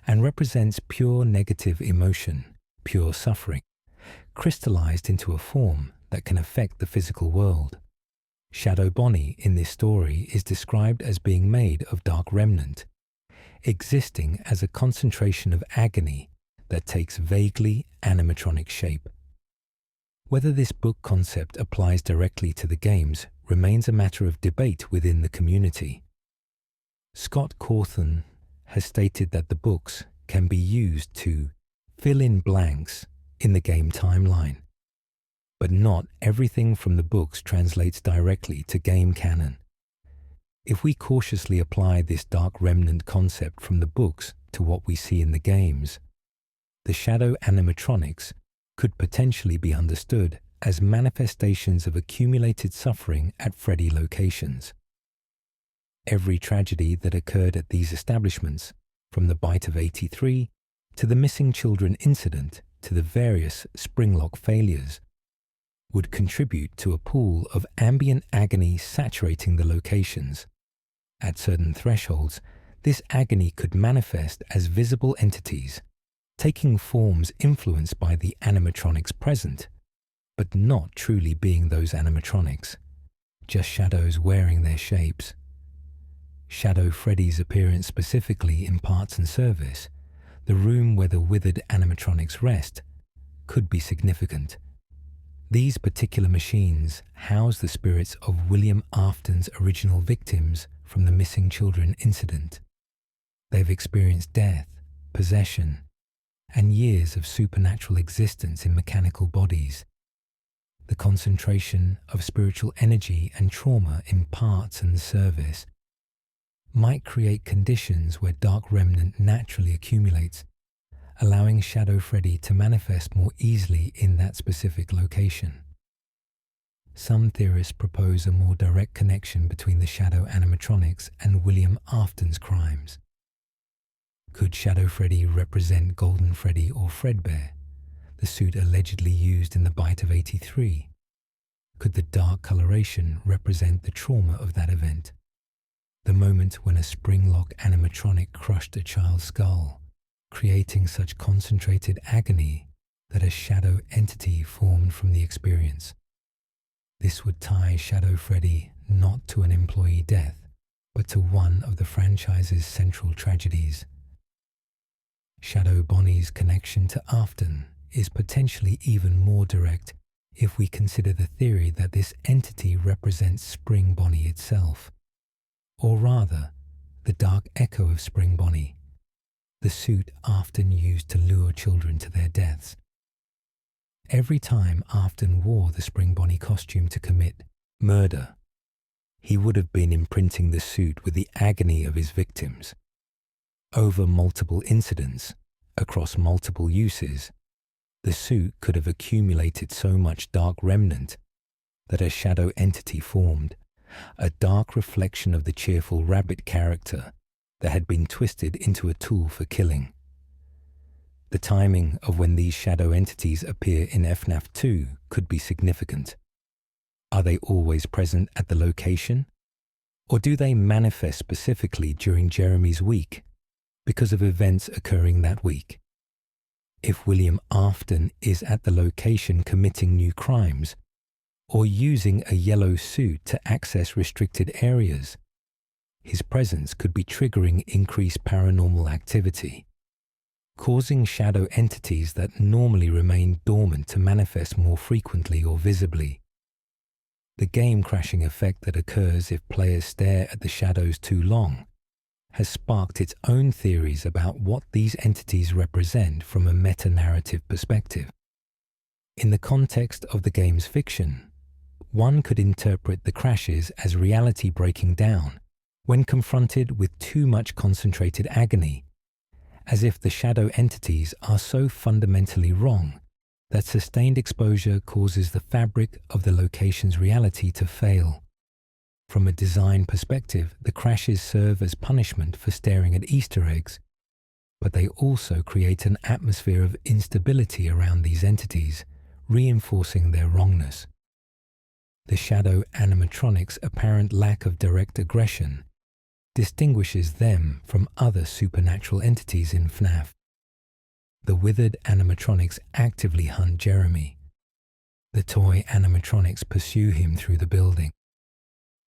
and represents pure negative emotion, pure suffering, crystallized into a form that can affect the physical world. Shadow Bonnie in this story is described as being made of dark remnant, existing as a concentration of agony that takes vaguely animatronic shape. Whether this book concept applies directly to the games remains a matter of debate within the community. Scott Cawthon has stated that the books can be used to fill in blanks in the game timeline, but not everything from the books translates directly to game canon. If we cautiously apply this dark remnant concept from the books to what we see in the games, the shadow animatronics could potentially be understood as manifestations of accumulated suffering at Freddy locations. Every tragedy that occurred at these establishments, from the bite of 83 to the missing children incident to the various Springlock failures, would contribute to a pool of ambient agony saturating the locations. At certain thresholds, this agony could manifest as visible entities, taking forms influenced by the animatronics present, but not truly being those animatronics, just shadows wearing their shapes. Shadow Freddy's appearance specifically in Parts and Service, the room where the withered animatronics rest, could be significant. These particular machines house the spirits of William Afton's original victims from the missing children incident. They've experienced death, possession, and years of supernatural existence in mechanical bodies. The concentration of spiritual energy and trauma in Parts and Service might create conditions where dark remnant naturally accumulates, allowing Shadow Freddy to manifest more easily in that specific location. Some theorists propose a more direct connection between the shadow animatronics and William Afton's crimes. Could Shadow Freddy represent Golden Freddy or Fredbear, the suit allegedly used in the bite of 83? Could the dark coloration represent the trauma of that event? The moment when a Springlock animatronic crushed a child's skull, creating such concentrated agony that a shadow entity formed from the experience. This would tie Shadow Freddy not to an employee death, but to one of the franchise's central tragedies. Shadow Bonnie's connection to Afton is potentially even more direct if we consider the theory that this entity represents Spring Bonnie itself, or rather, the dark echo of Spring Bonnie, the suit Afton used to lure children to their deaths. Every time Afton wore the Spring Bonnie costume to commit murder, he would have been imprinting the suit with the agony of his victims. Over multiple incidents, across multiple uses, the suit could have accumulated so much dark remnant that a shadow entity formed, a dark reflection of the cheerful rabbit character that had been twisted into a tool for killing. The timing of when these shadow entities appear in FNAF 2 could be significant. Are they always present at the location? Or do they manifest specifically during Jeremy's week because of events occurring that week? If William Afton is at the location committing new crimes, or using a yellow suit to access restricted areas, his presence could be triggering increased paranormal activity, causing shadow entities that normally remain dormant to manifest more frequently or visibly. The game crashing effect that occurs if players stare at the shadows too long has sparked its own theories about what these entities represent from a meta-narrative perspective. In the context of the game's fiction, one could interpret the crashes as reality breaking down when confronted with too much concentrated agony, as if the shadow entities are so fundamentally wrong that sustained exposure causes the fabric of the location's reality to fail. From a design perspective, the crashes serve as punishment for staring at Easter eggs, but they also create an atmosphere of instability around these entities, reinforcing their wrongness. The shadow animatronics' apparent lack of direct aggression distinguishes them from other supernatural entities in FNAF. The withered animatronics actively hunt Jeremy. The toy animatronics pursue him through the building.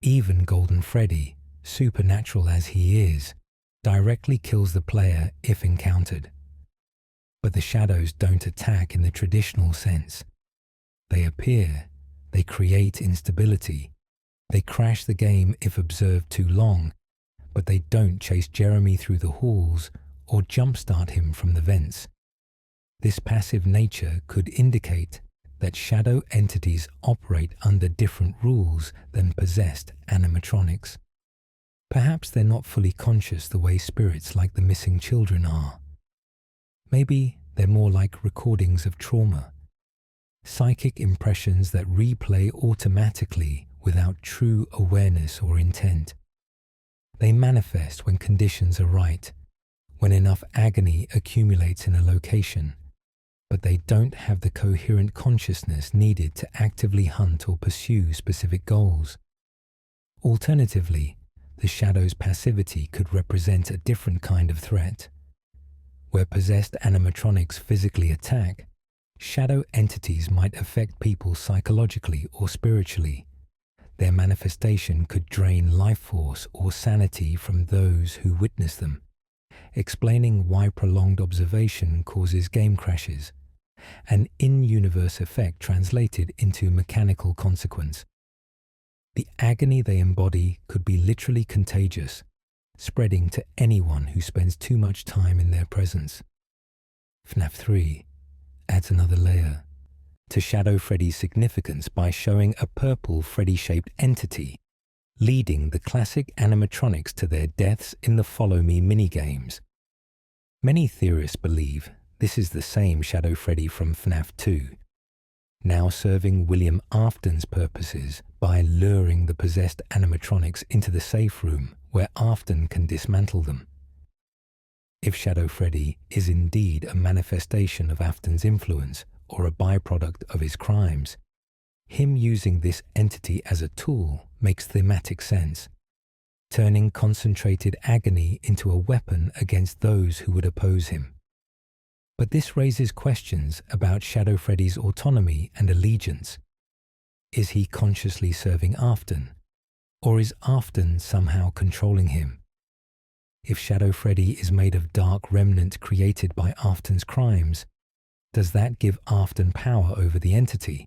Even Golden Freddy, supernatural as he is, directly kills the player if encountered. But the shadows don't attack in the traditional sense. They appear, they create instability, they crash the game if observed too long, but they don't chase Jeremy through the halls or jumpstart him from the vents. This passive nature could indicate that shadow entities operate under different rules than possessed animatronics. Perhaps they're not fully conscious the way spirits like the missing children are. Maybe they're more like recordings of trauma, psychic impressions that replay automatically without true awareness or intent. They manifest when conditions are right, when enough agony accumulates in a location, but they don't have the coherent consciousness needed to actively hunt or pursue specific goals. Alternatively, the shadow's passivity could represent a different kind of threat. Where possessed animatronics physically attack, shadow entities might affect people psychologically or spiritually. Their manifestation could drain life force or sanity from those who witness them, explaining why prolonged observation causes game crashes, an in-universe effect translated into mechanical consequence. The agony they embody could be literally contagious, spreading to anyone who spends too much time in their presence. FNAF 3 adds another layer to Shadow Freddy's significance by showing a purple Freddy-shaped entity, leading the classic animatronics to their deaths in the Follow Me minigames. Many theorists believe this is the same Shadow Freddy from FNAF 2, now serving William Afton's purposes by luring the possessed animatronics into the safe room where Afton can dismantle them. If Shadow Freddy is indeed a manifestation of Afton's influence or a byproduct of his crimes, him using this entity as a tool makes thematic sense, turning concentrated agony into a weapon against those who would oppose him. But this raises questions about Shadow Freddy's autonomy and allegiance. Is he consciously serving Afton, or is Afton somehow controlling him? If Shadow Freddy is made of dark remnant created by Afton's crimes, does that give Afton power over the entity?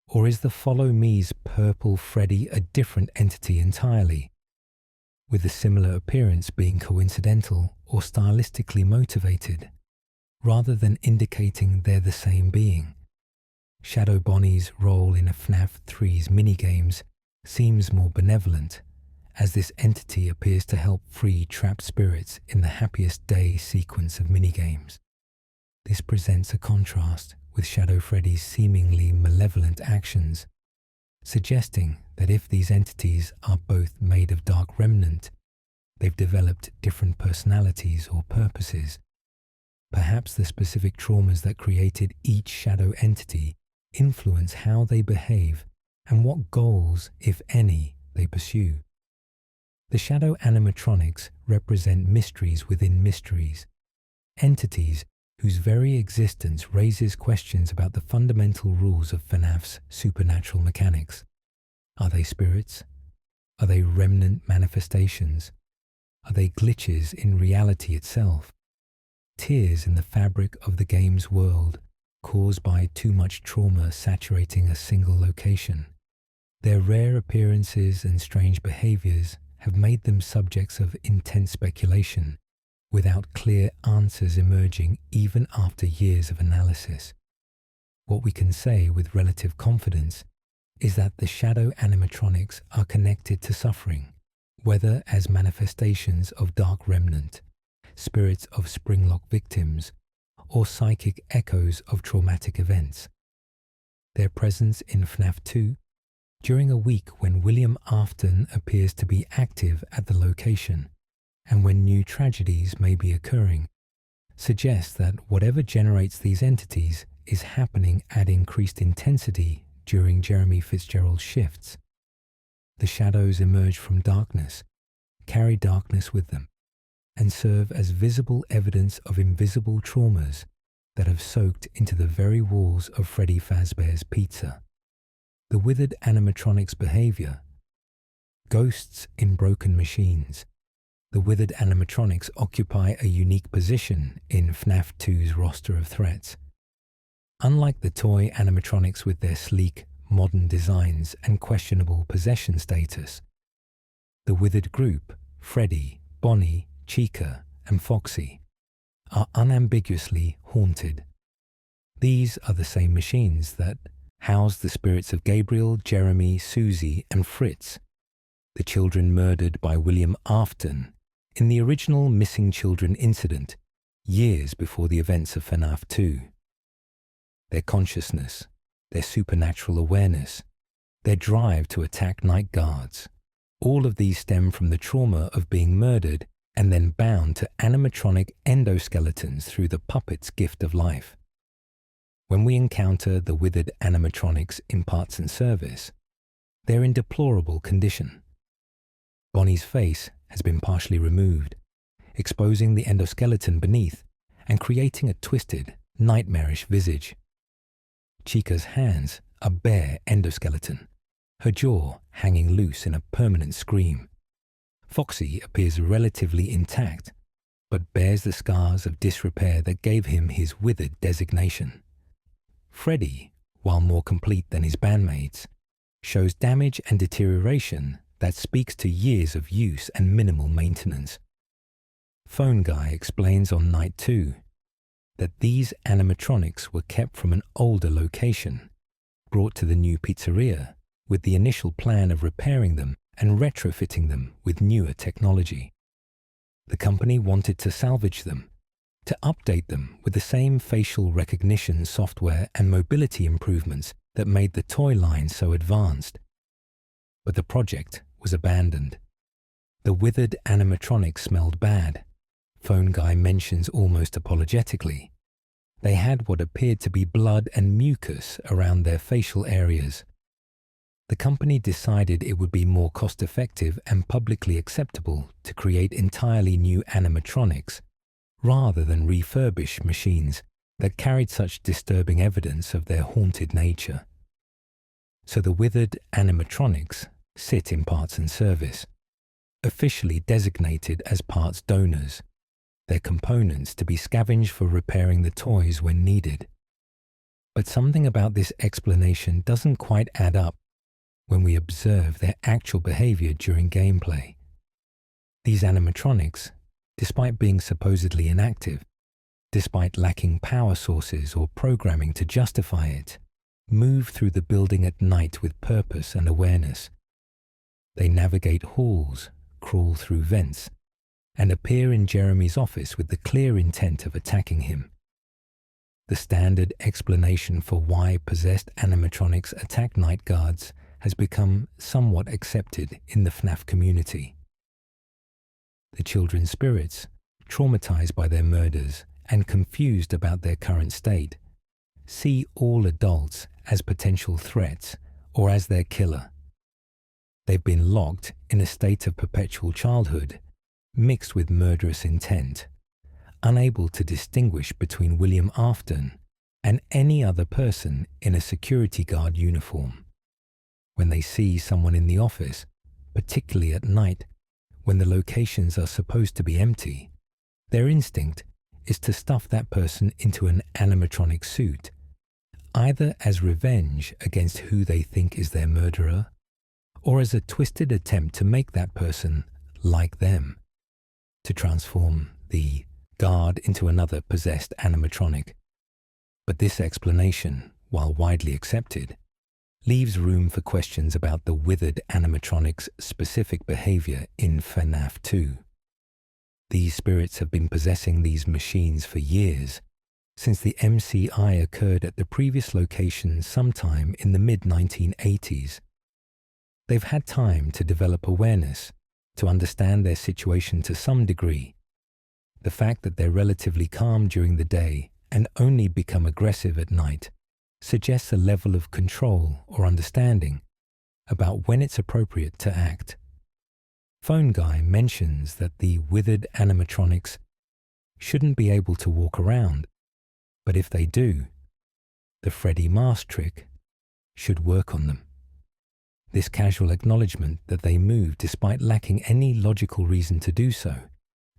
Or is the Follow Me's purple Freddy a different entity entirely, with the similar appearance being coincidental or stylistically motivated, rather than indicating they're the same being? Shadow Bonnie's role in FNAF 3's minigames seems more benevolent, as this entity appears to help free trapped spirits in the Happiest Day sequence of minigames. This presents a contrast with Shadow Freddy's seemingly malevolent actions, suggesting that if these entities are both made of dark remnant, they've developed different personalities or purposes. Perhaps the specific traumas that created each shadow entity influence how they behave and what goals, if any, they pursue. The shadow animatronics represent mysteries within mysteries, entities whose very existence raises questions about the fundamental rules of FNAF's supernatural mechanics. Are they spirits? Are they remnant manifestations? Are they glitches in reality itself? Tears in the fabric of the game's world, caused by too much trauma saturating a single location. Their rare appearances and strange behaviors have made them subjects of intense speculation, without clear answers emerging even after years of analysis. What we can say with relative confidence is that the shadow animatronics are connected to suffering, whether as manifestations of dark remnant, spirits of Springlock victims, or psychic echoes of traumatic events. Their presence in FNAF 2, during a week when William Afton appears to be active at the location, and when new tragedies may be occurring, suggests that whatever generates these entities is happening at increased intensity during Jeremy Fitzgerald's shifts. The shadows emerge from darkness, carry darkness with them, and serve as visible evidence of invisible traumas that have soaked into the very walls of Freddy Fazbear's Pizza. The withered animatronics' behavior. Ghosts in broken machines. The withered animatronics occupy a unique position in FNAF 2's roster of threats. Unlike the toy animatronics with their sleek, modern designs and questionable possession status, the withered group, Freddy, Bonnie, Chica, and Foxy, are unambiguously haunted. These are the same machines that house the spirits of Gabriel, Jeremy, Susie, and Fritz, the children murdered by William Afton in the original Missing Children incident years before the events of FNAF 2. Their consciousness, their supernatural awareness, their drive to attack night guards, all of these stem from the trauma of being murdered and then bound to animatronic endoskeletons through the puppet's gift of life. When we encounter the withered animatronics in parts and service, they're in deplorable condition. Bonnie's face has been partially removed, exposing the endoskeleton beneath and creating a twisted, nightmarish visage. Chica's hands are bare endoskeleton, her jaw hanging loose in a permanent scream. Foxy appears relatively intact, but bears the scars of disrepair that gave him his withered designation. Freddy, while more complete than his bandmates, shows damage and deterioration that speaks to years of use and minimal maintenance. Phone Guy explains on Night 2 that these animatronics were kept from an older location, brought to the new pizzeria with the initial plan of repairing them and retrofitting them with newer technology. The company wanted to salvage them, to update them with the same facial recognition software and mobility improvements that made the toy line so advanced. But the project was abandoned. The withered animatronics smelled bad. Phone Guy mentions almost apologetically. They had what appeared to be blood and mucus around their facial areas. The company decided it would be more cost-effective and publicly acceptable to create entirely new animatronics rather than refurbish machines that carried such disturbing evidence of their haunted nature. So the withered animatronics sit in parts and service, officially designated as parts donors, their components to be scavenged for repairing the toys when needed. But something about this explanation doesn't quite add up when we observe their actual behavior during gameplay. These animatronics, despite being supposedly inactive, despite lacking power sources or programming to justify it, move through the building at night with purpose and awareness. They navigate halls, crawl through vents, and appear in Jeremy's office with the clear intent of attacking him. The standard explanation for why possessed animatronics attack night guards has become somewhat accepted in the FNAF community. The children's spirits, traumatized by their murders and confused about their current state, see all adults as potential threats or as their killer. They've been locked in a state of perpetual childhood, mixed with murderous intent, unable to distinguish between William Afton and any other person in a security guard uniform. When they see someone in the office, particularly at night, when the locations are supposed to be empty, their instinct is to stuff that person into an animatronic suit, either as revenge against who they think is their murderer, or as a twisted attempt to make that person like them, to transform the guard into another possessed animatronic. But this explanation, while widely accepted, leaves room for questions about the withered animatronic's specific behavior in FNAF 2. These spirits have been possessing these machines for years, since the MCI occurred at the previous location sometime in the mid-1980s. They've had time to develop awareness, to understand their situation to some degree. The fact that they're relatively calm during the day and only become aggressive at night suggests a level of control or understanding about when it's appropriate to act. Phone Guy mentions that the withered animatronics shouldn't be able to walk around, but if they do, the Freddy mask trick should work on them. This casual acknowledgement that they move despite lacking any logical reason to do so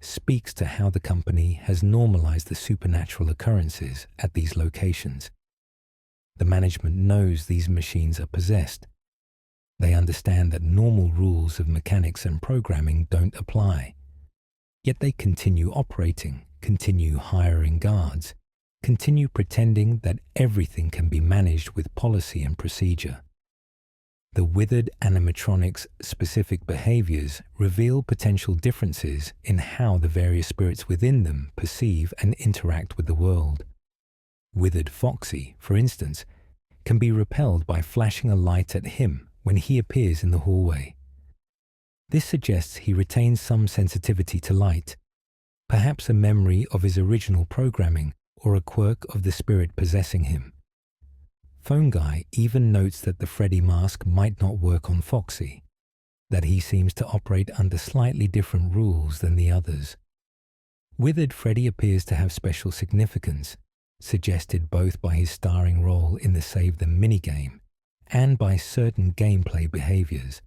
speaks to how the company has normalized the supernatural occurrences at these locations. The management knows these machines are possessed. They understand that normal rules of mechanics and programming don't apply. Yet they continue operating, continue hiring guards, continue pretending that everything can be managed with policy and procedure. The withered animatronics' specific behaviors reveal potential differences in how the various spirits within them perceive and interact with the world. Withered Foxy, for instance, can be repelled by flashing a light at him when he appears in the hallway. This suggests he retains some sensitivity to light, perhaps a memory of his original programming or a quirk of the spirit possessing him. Phone Guy even notes that the Freddy mask might not work on Foxy, that he seems to operate under slightly different rules than the others. Withered Freddy appears to have special significance, suggested both by his starring role in the Save Them minigame and by certain gameplay behaviors.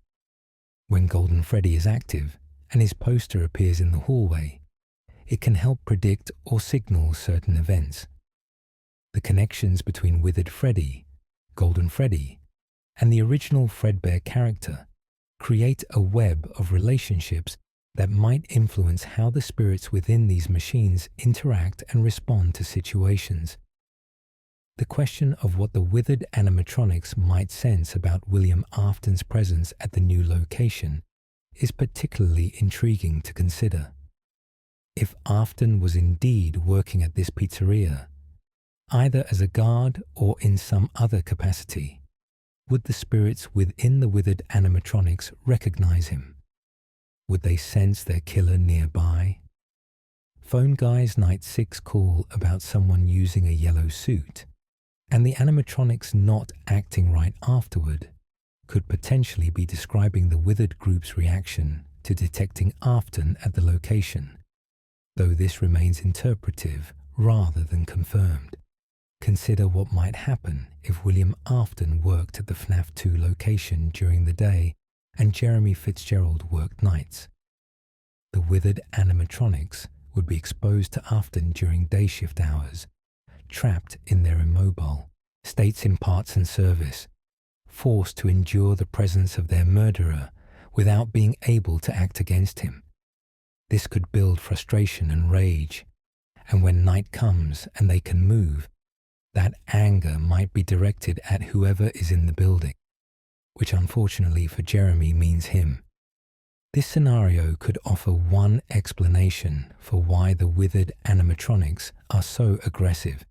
When Golden Freddy is active and his poster appears in the hallway, it can help predict or signal certain events. The connections between Withered Freddy, Golden Freddy, and the original Fredbear character create a web of relationships that might influence how the spirits within these machines interact and respond to situations. The question of what the withered animatronics might sense about William Afton's presence at the new location is particularly intriguing to consider. If Afton was indeed working at this pizzeria, either as a guard or in some other capacity, would the spirits within the withered animatronics recognize him? Would they sense their killer nearby? Phone Guy's Night 6 call about someone using a yellow suit, and the animatronics not acting right afterward, could potentially be describing the withered group's reaction to detecting Afton at the location, though this remains interpretive rather than confirmed. Consider what might happen if William Afton worked at the FNAF 2 location during the day and Jeremy Fitzgerald worked nights. The withered animatronics would be exposed to Afton during day shift hours, trapped in their immobile states in parts and service, forced to endure the presence of their murderer without being able to act against him. This could build frustration and rage, and when night comes and they can move, that anger might be directed at whoever is in the building, which unfortunately for Jeremy means him. This scenario could offer one explanation for why the withered animatronics are so aggressive.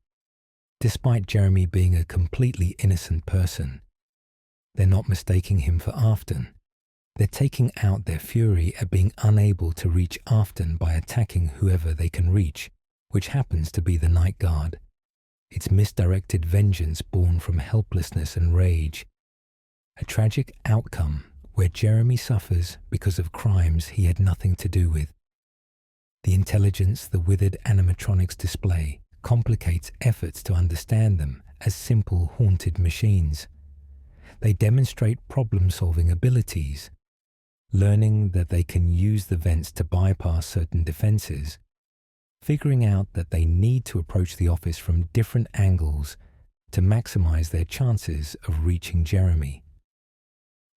Despite Jeremy being a completely innocent person, they're not mistaking him for Afton. They're taking out their fury at being unable to reach Afton by attacking whoever they can reach, which happens to be the night guard. It's misdirected vengeance born from helplessness and rage. A tragic outcome where Jeremy suffers because of crimes he had nothing to do with. The intelligence the withered animatronics display complicates efforts to understand them as simple haunted machines. They demonstrate problem-solving abilities, learning that they can use the vents to bypass certain defenses, figuring out that they need to approach the office from different angles to maximize their chances of reaching Jeremy.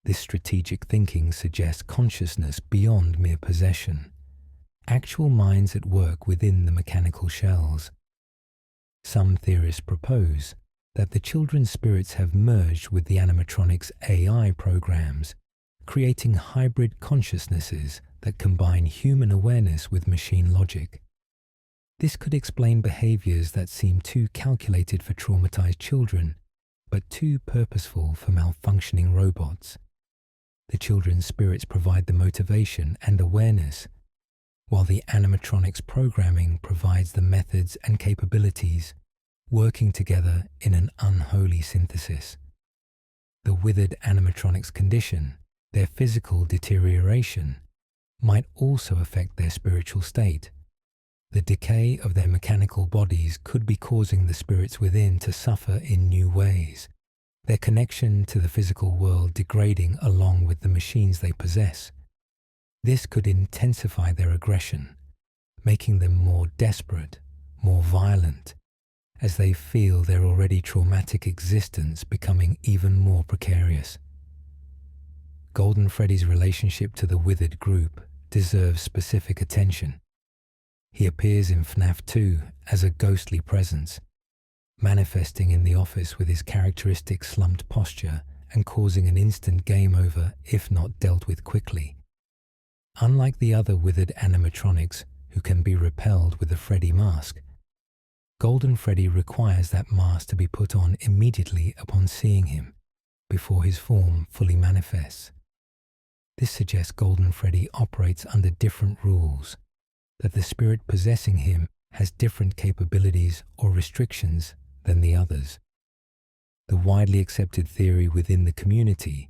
This strategic thinking suggests consciousness beyond mere possession, actual minds at work within the mechanical shells. Some theorists propose that the children's spirits have merged with the animatronics' AI programs, creating hybrid consciousnesses that combine human awareness with machine logic. This could explain behaviors that seem too calculated for traumatized children, but too purposeful for malfunctioning robots. The children's spirits provide the motivation and awareness, while the animatronics programming provides the methods and capabilities, working together in an unholy synthesis. The withered animatronics condition, their physical deterioration, might also affect their spiritual state. The decay of their mechanical bodies could be causing the spirits within to suffer in new ways, their connection to the physical world degrading along with the machines they possess. This could intensify their aggression, making them more desperate, more violent, as they feel their already traumatic existence becoming even more precarious. Golden Freddy's relationship to the withered group deserves specific attention. He appears in FNAF 2 as a ghostly presence, manifesting in the office with his characteristic slumped posture and causing an instant game over if not dealt with quickly. Unlike the other withered animatronics who can be repelled with the Freddy mask, Golden Freddy requires that mask to be put on immediately upon seeing him, before his form fully manifests. This suggests Golden Freddy operates under different rules, that the spirit possessing him has different capabilities or restrictions than the others. The widely accepted theory within the community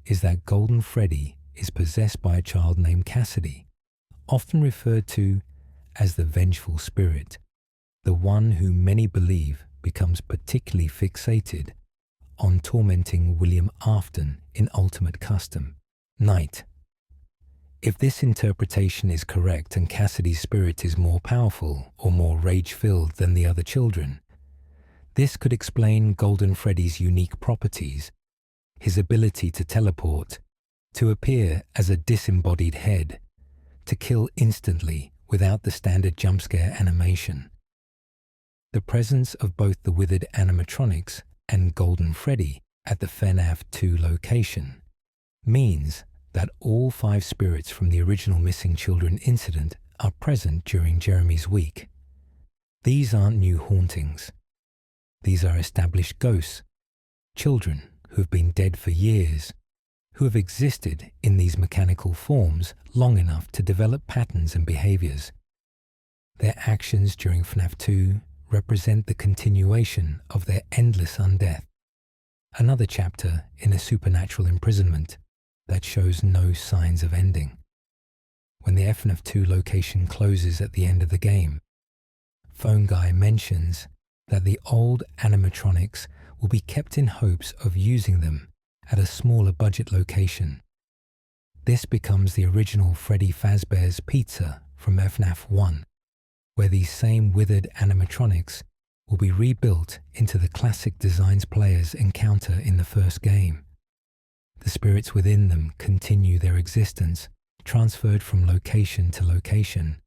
is that Golden Freddy is possessed by a child named Cassidy, often referred to as the vengeful spirit, the one who many believe becomes particularly fixated on tormenting William Afton in Ultimate Custom Night. If this interpretation is correct and Cassidy's spirit is more powerful or more rage-filled than the other children, this could explain Golden Freddy's unique properties, his ability to teleport, to appear as a disembodied head, to kill instantly without the standard jump-scare animation. The presence of both the withered animatronics and Golden Freddy at the FNAF 2 location means that all 5 spirits from the original missing children incident are present during Jeremy's week. These aren't new hauntings. These are established ghosts, children who have been dead for years, who have existed in these mechanical forms long enough to develop patterns and behaviors. Their actions during FNAF 2 represent the continuation of their endless undeath, another chapter in a supernatural imprisonment that shows no signs of ending. When the FNAF 2 location closes at the end of the game, Phone Guy mentions that the old animatronics will be kept in hopes of using them at a smaller budget location. This becomes the original Freddy Fazbear's Pizza from FNAF 1, where these same withered animatronics will be rebuilt into the classic designs players encounter in the first game. The spirits within them continue their existence, transferred from location to location,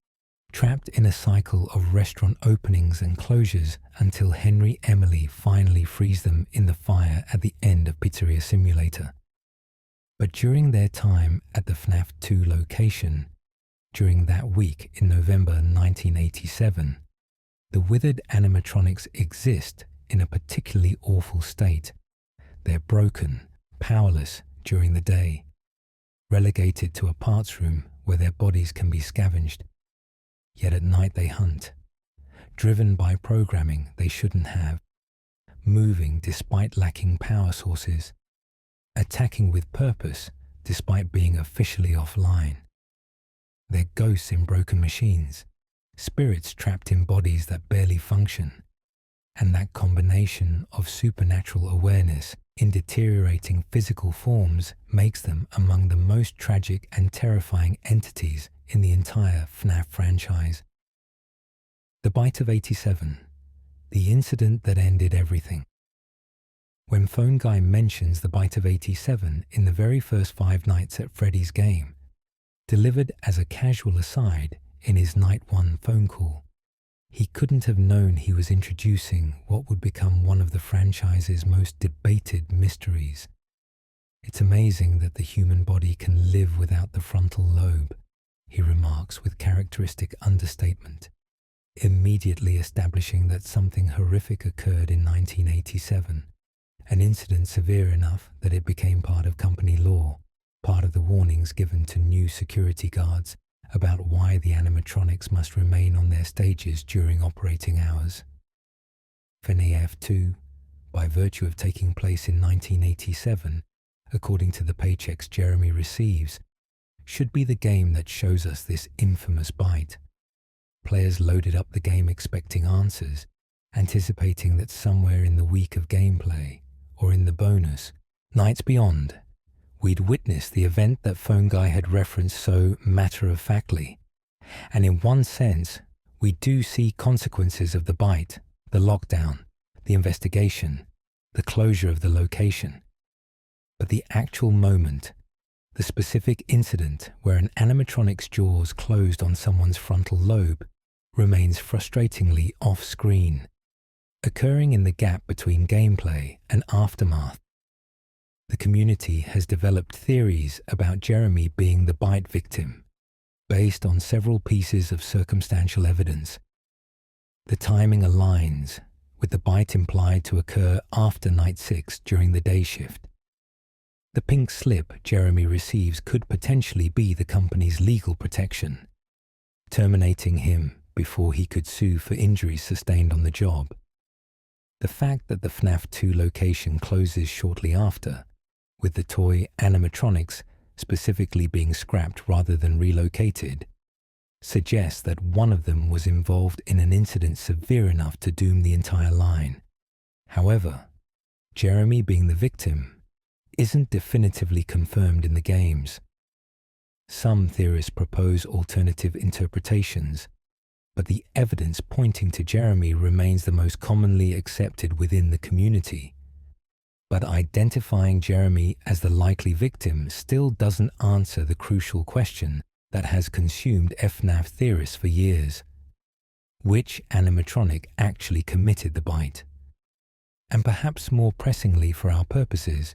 trapped in a cycle of restaurant openings and closures until Henry Emily finally frees them in the fire at the end of Pizzeria Simulator. But during their time at the FNAF 2 location, during that week in November 1987, the withered animatronics exist in a particularly awful state. They're broken, powerless during the day, relegated to a parts room where their bodies can be scavenged. Yet at night they hunt, driven by programming they shouldn't have, moving despite lacking power sources, attacking with purpose despite being officially offline. They're ghosts in broken machines, spirits trapped in bodies that barely function, and that combination of supernatural awareness in deteriorating physical forms makes them among the most tragic and terrifying entities in the entire FNAF franchise. The Bite of 87, the incident that ended everything. When Phone Guy mentions the bite of 87 in the very first 5 nights at Freddy's game, delivered as a casual aside in his Night 1 phone call, he couldn't have known he was introducing what would become one of the franchise's most debated mysteries. It's amazing that the human body can live without the frontal lobe, he remarks with characteristic understatement, immediately establishing that something horrific occurred in 1987, an incident severe enough that it became part of company law, part of the warnings given to new security guards about why the animatronics must remain on their stages during operating hours. FNAF 2, by virtue of taking place in 1987, according to the paychecks Jeremy receives, should be the game that shows us this infamous bite. Players loaded up the game expecting answers, anticipating that somewhere in the week of gameplay, or in the bonus, Nights Beyond, we'd witness the event that Phone Guy had referenced so matter-of-factly. And in one sense, we do see consequences of the bite, the lockdown, the investigation, the closure of the location. But the actual moment, the specific incident where an animatronic's jaws closed on someone's frontal lobe, remains frustratingly off-screen, occurring in the gap between gameplay and aftermath. The community has developed theories about Jeremy being the bite victim, based on several pieces of circumstantial evidence. The timing aligns, with the bite implied to occur after Night 6 during the day shift. The pink slip Jeremy receives could potentially be the company's legal protection, terminating him before he could sue for injuries sustained on the job. The fact that the FNAF 2 location closes shortly after, with the toy animatronics specifically being scrapped rather than relocated, suggests that one of them was involved in an incident severe enough to doom the entire line. However, Jeremy being the victim isn't definitively confirmed in the games. Some theorists propose alternative interpretations, but the evidence pointing to Jeremy remains the most commonly accepted within the community. But identifying Jeremy as the likely victim still doesn't answer the crucial question that has consumed FNAF theorists for years. Which animatronic actually committed the bite? And perhaps more pressingly for our purposes,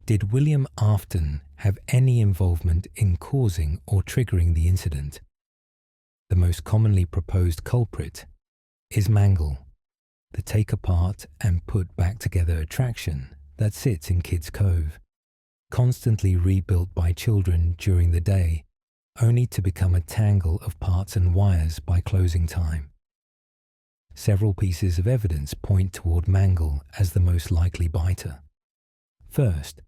did William Afton have any involvement in causing or triggering the incident? The most commonly proposed culprit is Mangle, the take apart and put back together attraction that sits in Kids Cove, constantly rebuilt by children during the day, only to become a tangle of parts and wires by closing time. Several pieces of evidence point toward Mangle as the most likely biter. First,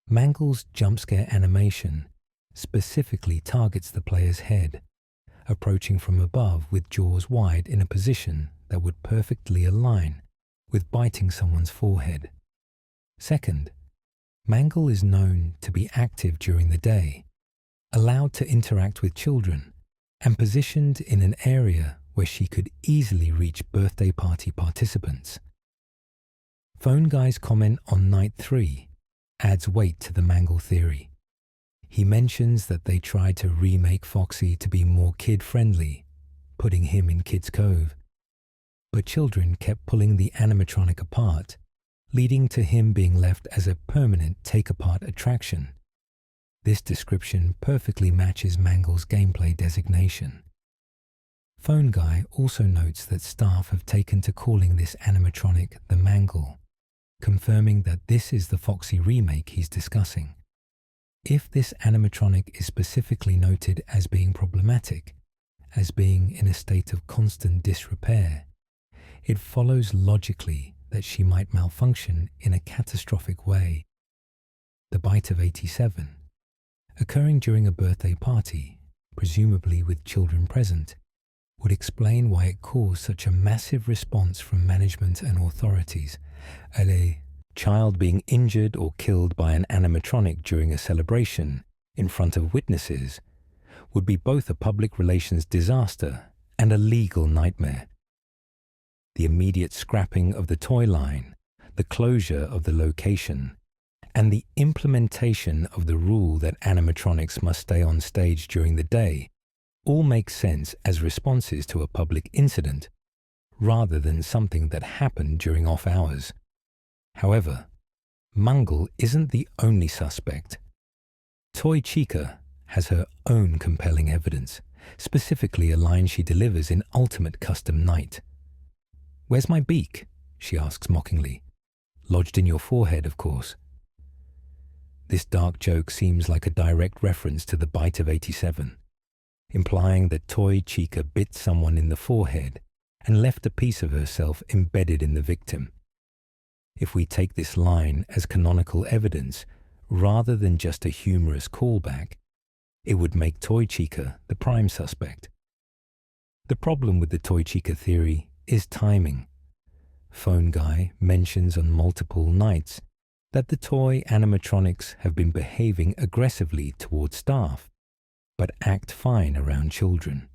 Mangle's jump-scare animation specifically targets the player's head, approaching from above with jaws wide in a position that would perfectly align with biting someone's forehead. Second, Mangle is known to be active during the day, allowed to interact with children, and positioned in an area where she could easily reach birthday party participants. Phone Guy's comment on Night 3 adds weight to the Mangle theory. He mentions that they tried to remake Foxy to be more kid-friendly, putting him in Kids Cove. But children kept pulling the animatronic apart, leading to him being left as a permanent take-apart attraction. This description perfectly matches Mangle's gameplay designation. Phone Guy also notes that staff have taken to calling this animatronic the Mangle, confirming that this is the Foxy remake he's discussing. If this animatronic is specifically noted as being problematic, as being in a state of constant disrepair, it follows logically that she might malfunction in a catastrophic way. The bite of 87, occurring during a birthday party, presumably with children present, would explain why it caused such a massive response from management and authorities. A child being injured or killed by an animatronic during a celebration in front of witnesses would be both a public relations disaster and a legal nightmare. The immediate scrapping of the toy line, the closure of the location, and the implementation of the rule that animatronics must stay on stage during the day all make sense as responses to a public incident, rather than something that happened during off hours. However, Mungle isn't the only suspect. Toy Chica has her own compelling evidence, specifically a line she delivers in Ultimate Custom Night. "Where's my beak?" she asks mockingly. "Lodged in your forehead, of course." This dark joke seems like a direct reference to the bite of '87, implying that Toy Chica bit someone in the forehead and left a piece of herself embedded in the victim. If we take this line as canonical evidence, rather than just a humorous callback, it would make Toy Chica the prime suspect. The problem with the Toy Chica theory is timing. Phone Guy mentions on multiple nights that the toy animatronics have been behaving aggressively toward staff, but act fine around children.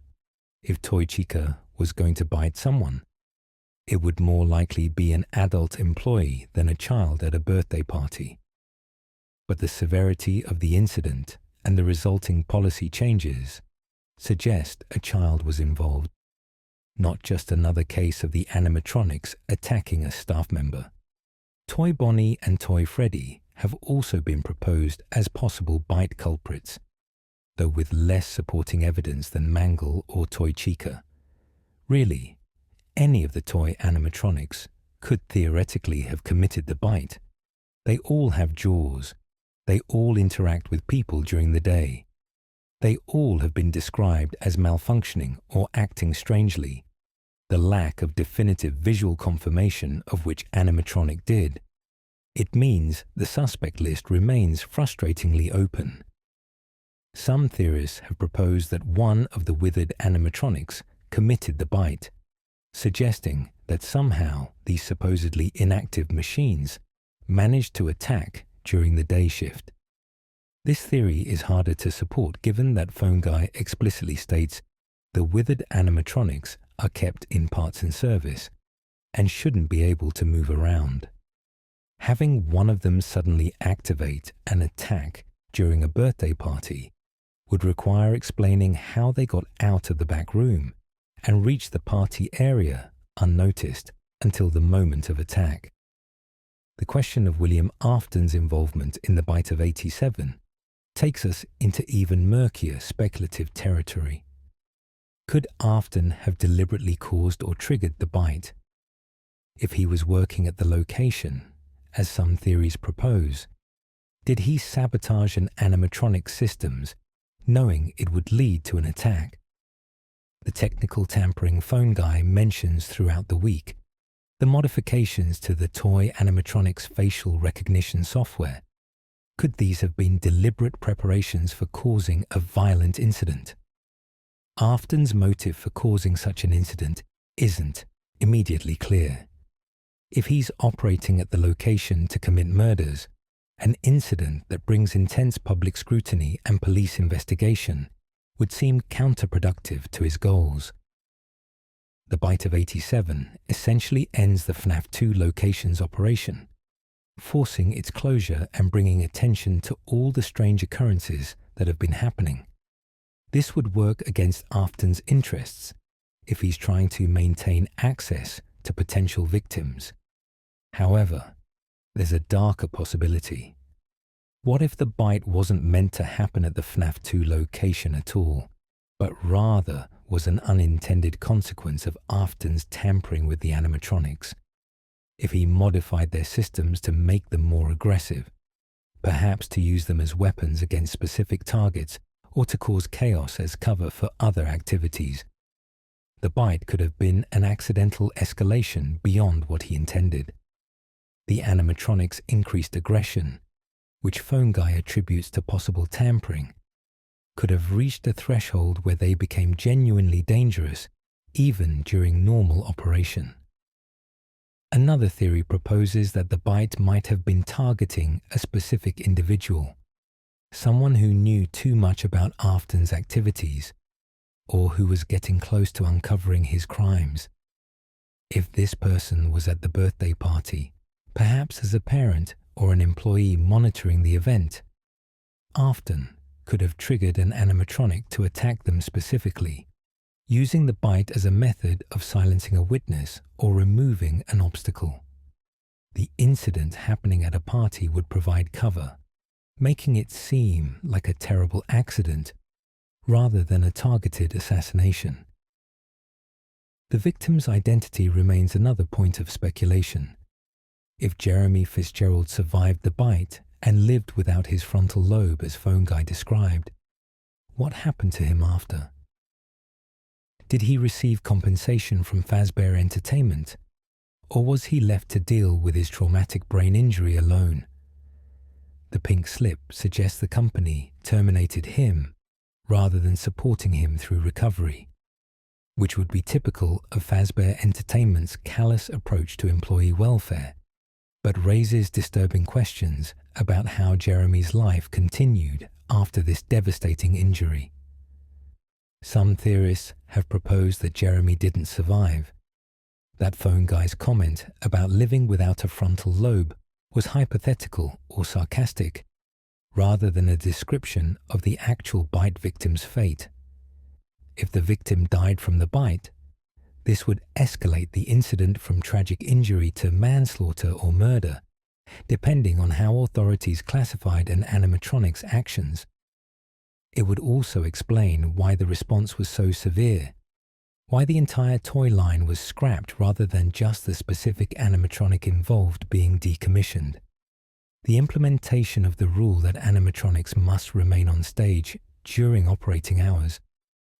If Toy Chica was going to bite someone, it would more likely be an adult employee than a child at a birthday party. But the severity of the incident and the resulting policy changes suggest a child was involved, not just another case of the animatronics attacking a staff member. Toy Bonnie and Toy Freddy have also been proposed as possible bite culprits, though with less supporting evidence than Mangle or Toy Chica. Really, any of the toy animatronics could theoretically have committed the bite. They all have jaws. They all interact with people during the day. They all have been described as malfunctioning or acting strangely. The lack of definitive visual confirmation of which animatronic did. It means the suspect list remains frustratingly open. Some theorists have proposed that one of the withered animatronics committed the bite, suggesting that somehow these supposedly inactive machines managed to attack during the day shift. This theory is harder to support given that Phone Guy explicitly states the withered animatronics are kept in parts and service and shouldn't be able to move around. Having one of them suddenly activate and attack during a birthday party would require explaining how they got out of the back room and reached the party area unnoticed until the moment of attack. The question of William Afton's involvement in the bite of '87 takes us into even murkier speculative territory. Could Afton have deliberately caused or triggered the bite? If he was working at the location, as some theories propose, did he sabotage an animatronic systems knowing it would lead to an attack? The technical tampering Phone Guy mentions throughout the week the modifications to the toy animatronics facial recognition software. Could these have been deliberate preparations for causing a violent incident? Afton's motive for causing such an incident isn't immediately clear. If he's operating at the location to commit murders, an incident that brings intense public scrutiny and police investigation would seem counterproductive to his goals. The bite of '87 essentially ends the FNAF 2 location's operation, forcing its closure and bringing attention to all the strange occurrences that have been happening. This would work against Afton's interests if he's trying to maintain access to potential victims. However, there's a darker possibility. What if the bite wasn't meant to happen at the FNAF 2 location at all, but rather was an unintended consequence of Afton's tampering with the animatronics? If he modified their systems to make them more aggressive, perhaps to use them as weapons against specific targets or to cause chaos as cover for other activities, the bite could have been an accidental escalation beyond what he intended. The animatronics' increased aggression, which Phone Guy attributes to possible tampering, could have reached a threshold where they became genuinely dangerous even during normal operation. Another theory proposes that the bite might have been targeting a specific individual, someone who knew too much about Afton's activities, or who was getting close to uncovering his crimes. If this person was at the birthday party, perhaps as a parent or an employee monitoring the event. Afton could have triggered an animatronic to attack them specifically, using the bite as a method of silencing a witness or removing an obstacle. The incident happening at a party would provide cover, making it seem like a terrible accident rather than a targeted assassination. The victim's identity remains another point of speculation. If Jeremy Fitzgerald survived the bite and lived without his frontal lobe as Phone Guy described, what happened to him after? Did he receive compensation from Fazbear Entertainment, or was he left to deal with his traumatic brain injury alone? The pink slip suggests the company terminated him rather than supporting him through recovery, which would be typical of Fazbear Entertainment's callous approach to employee welfare, but raises disturbing questions about how Jeremy's life continued after this devastating injury. Some theorists have proposed that Jeremy didn't survive, that Phone Guy's comment about living without a frontal lobe was hypothetical or sarcastic, rather than a description of the actual bite victim's fate. If the victim died from the bite, this would escalate the incident from tragic injury to manslaughter or murder, depending on how authorities classified an animatronic's actions. It would also explain why the response was so severe, why the entire toy line was scrapped rather than just the specific animatronic involved being decommissioned. The implementation of the rule that animatronics must remain on stage during operating hours,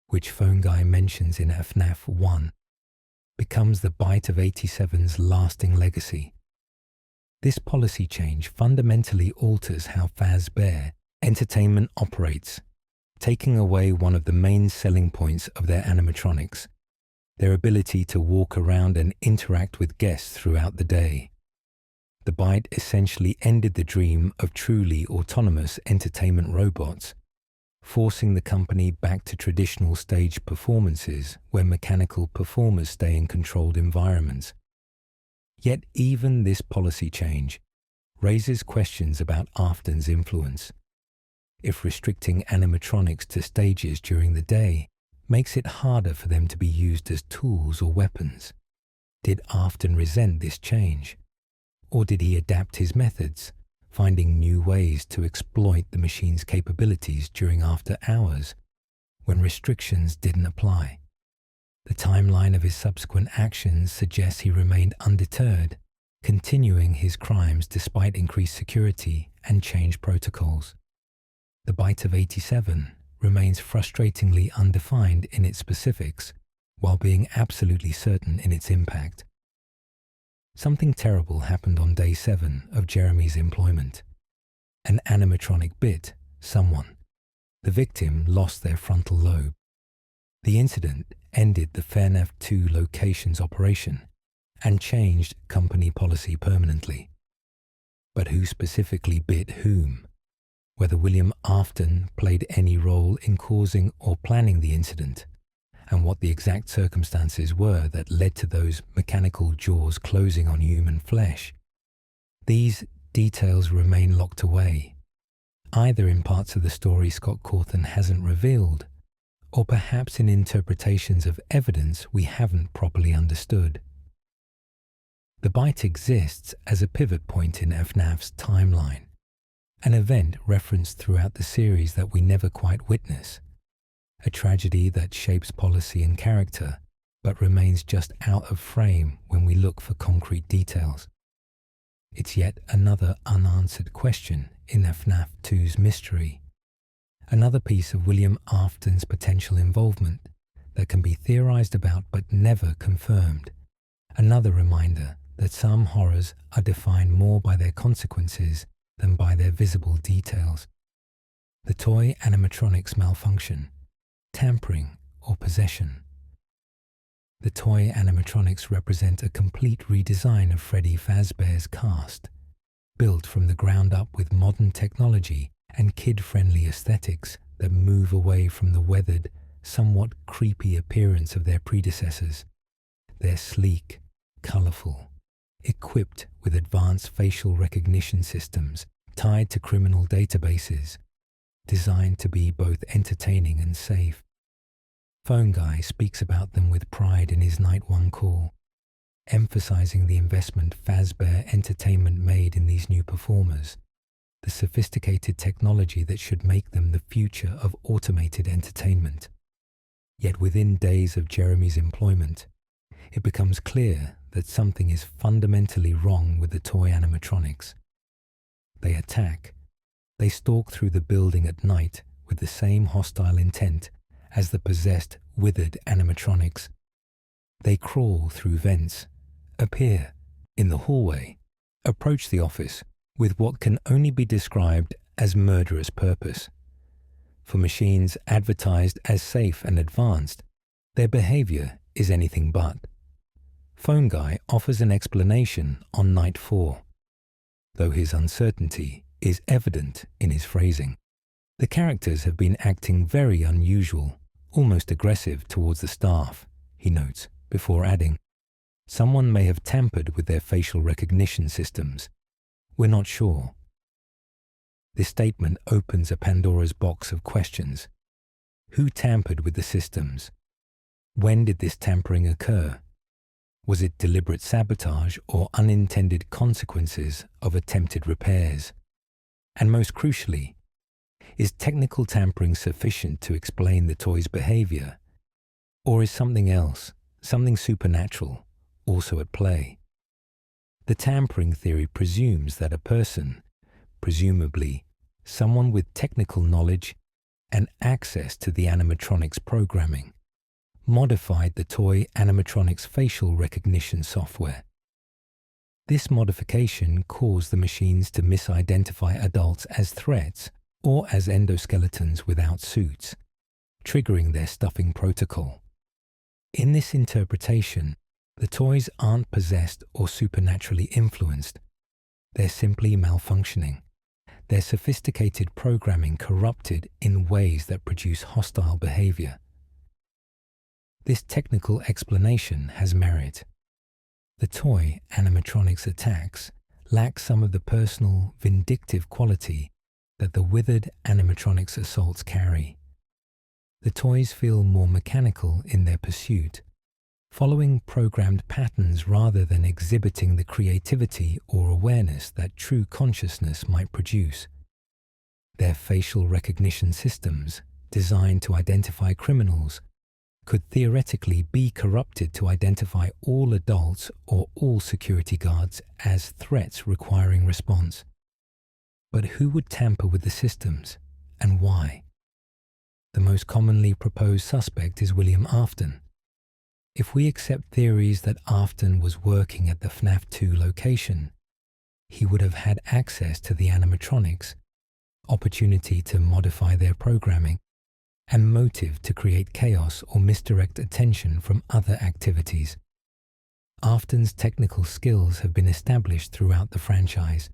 which Phone Guy mentions in FNAF 1, becomes the Bite of 87's lasting legacy. This policy change fundamentally alters how Fazbear Entertainment operates, taking away one of the main selling points of their animatronics, their ability to walk around and interact with guests throughout the day. The bite essentially ended the dream of truly autonomous entertainment robots, forcing the company back to traditional stage performances where mechanical performers stay in controlled environments. Yet even this policy change raises questions about Afton's influence. If restricting animatronics to stages during the day makes it harder for them to be used as tools or weapons, did Afton resent this change? Or did he adapt his methods, finding new ways to exploit the machine's capabilities during after hours, when restrictions didn't apply? The timeline of his subsequent actions suggests he remained undeterred, continuing his crimes despite increased security and changed protocols. The Bite of 87 remains frustratingly undefined in its specifics, while being absolutely certain in its impact. Something terrible happened on day 7 of Jeremy's employment. An animatronic bit someone. The victim lost their frontal lobe. The incident ended the FNAF 2 location's operation and changed company policy permanently. But who specifically bit whom? Whether William Afton played any role in causing or planning the incident, and what the exact circumstances were that led to those mechanical jaws closing on human flesh. These details remain locked away, either in parts of the story Scott Cawthon hasn't revealed, or perhaps in interpretations of evidence we haven't properly understood. The bite exists as a pivot point in FNAF's timeline, an event referenced throughout the series that we never quite witness, a tragedy that shapes policy and character, but remains just out of frame when we look for concrete details. It's yet another unanswered question in FNAF 2's mystery, another piece of William Afton's potential involvement that can be theorized about but never confirmed, another reminder that some horrors are defined more by their consequences than by their visible details. The toy animatronics malfunction, tampering or possession. The toy animatronics represent a complete redesign of Freddy Fazbear's cast, built from the ground up with modern technology and kid-friendly aesthetics that move away from the weathered, somewhat creepy appearance of their predecessors. They're sleek, colorful, equipped with advanced facial recognition systems tied to criminal databases, designed to be both entertaining and safe. Phone Guy speaks about them with pride in his Night One call, emphasizing the investment Fazbear Entertainment made in these new performers, the sophisticated technology that should make them the future of automated entertainment. Yet within days of Jeremy's employment, it becomes clear that something is fundamentally wrong with the toy animatronics. They attack. They stalk through the building at night with the same hostile intent as the possessed, withered animatronics. They crawl through vents, appear in the hallway, approach the office with what can only be described as murderous purpose. For machines advertised as safe and advanced, their behavior is anything but. Phone Guy offers an explanation on Night 4, though his uncertainty is evident in his phrasing. The characters have been acting very unusual, almost aggressive towards the staff, he notes, before adding, someone may have tampered with their facial recognition systems. We're not sure. This statement opens a Pandora's box of questions. Who tampered with the systems? When did this tampering occur? Was it deliberate sabotage or unintended consequences of attempted repairs? And most crucially, is technical tampering sufficient to explain the toy's behavior? Or is something else, something supernatural, also at play? The tampering theory presumes that a person, presumably someone with technical knowledge and access to the animatronics programming, modified the toy animatronics facial recognition software. This modification caused the machines to misidentify adults as threats or as endoskeletons without suits, triggering their stuffing protocol. In this interpretation, the toys aren't possessed or supernaturally influenced. They're simply malfunctioning. Their sophisticated programming corrupted in ways that produce hostile behavior. This technical explanation has merit. The toy animatronics attacks lack some of the personal, vindictive quality that the withered animatronics assaults carry. The toys feel more mechanical in their pursuit, following programmed patterns rather than exhibiting the creativity or awareness that true consciousness might produce. Their facial recognition systems, designed to identify criminals, could theoretically be corrupted to identify all adults or all security guards as threats requiring response. But who would tamper with the systems, and why? The most commonly proposed suspect is William Afton. If we accept theories that Afton was working at the FNAF 2 location, he would have had access to the animatronics, opportunity to modify their programming, and motive to create chaos or misdirect attention from other activities. Afton's technical skills have been established throughout the franchise.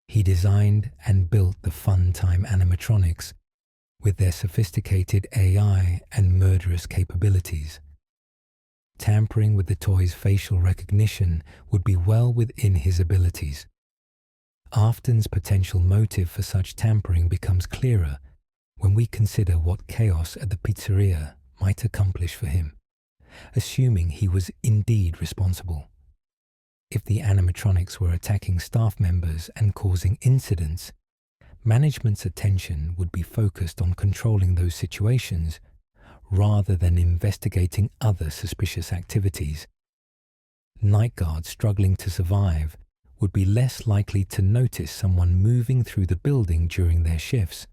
He designed and built the fun-time animatronics with their sophisticated AI and murderous capabilities. Tampering with the toy's facial recognition would be well within his abilities. Afton's potential motive for such tampering becomes clearer when we consider what chaos at the pizzeria might accomplish for him, assuming he was indeed responsible. If the animatronics were attacking staff members and causing incidents, management's attention would be focused on controlling those situations rather than investigating other suspicious activities. Night guards struggling to survive would be less likely to notice someone moving through the building during their shifts,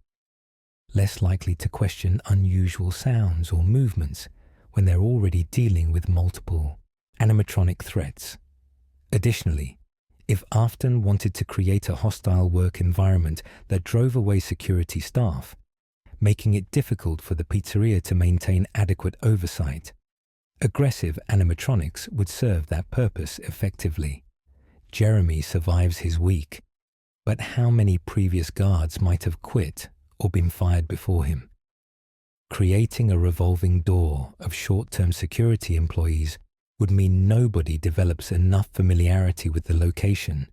less likely to question unusual sounds or movements when they're already dealing with multiple animatronic threats. Additionally, if Afton wanted to create a hostile work environment that drove away security staff, making it difficult for the pizzeria to maintain adequate oversight, aggressive animatronics would serve that purpose effectively. Jeremy survives his week, but how many previous guards might have quit or been fired before him? Creating a revolving door of short-term security employees would mean nobody develops enough familiarity with the location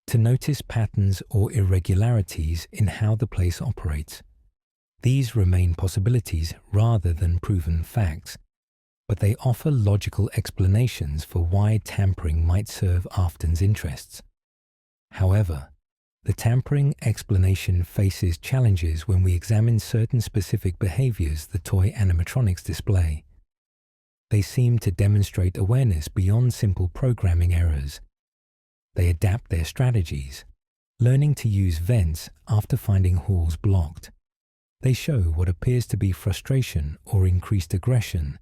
to notice patterns or irregularities in how the place operates. These remain possibilities rather than proven facts, but they offer logical explanations for why tampering might serve Afton's interests. However, the tampering explanation faces challenges when we examine certain specific behaviors the toy animatronics display. They seem to demonstrate awareness beyond simple programming errors. They adapt their strategies, learning to use vents after finding halls blocked. They show what appears to be frustration or increased aggression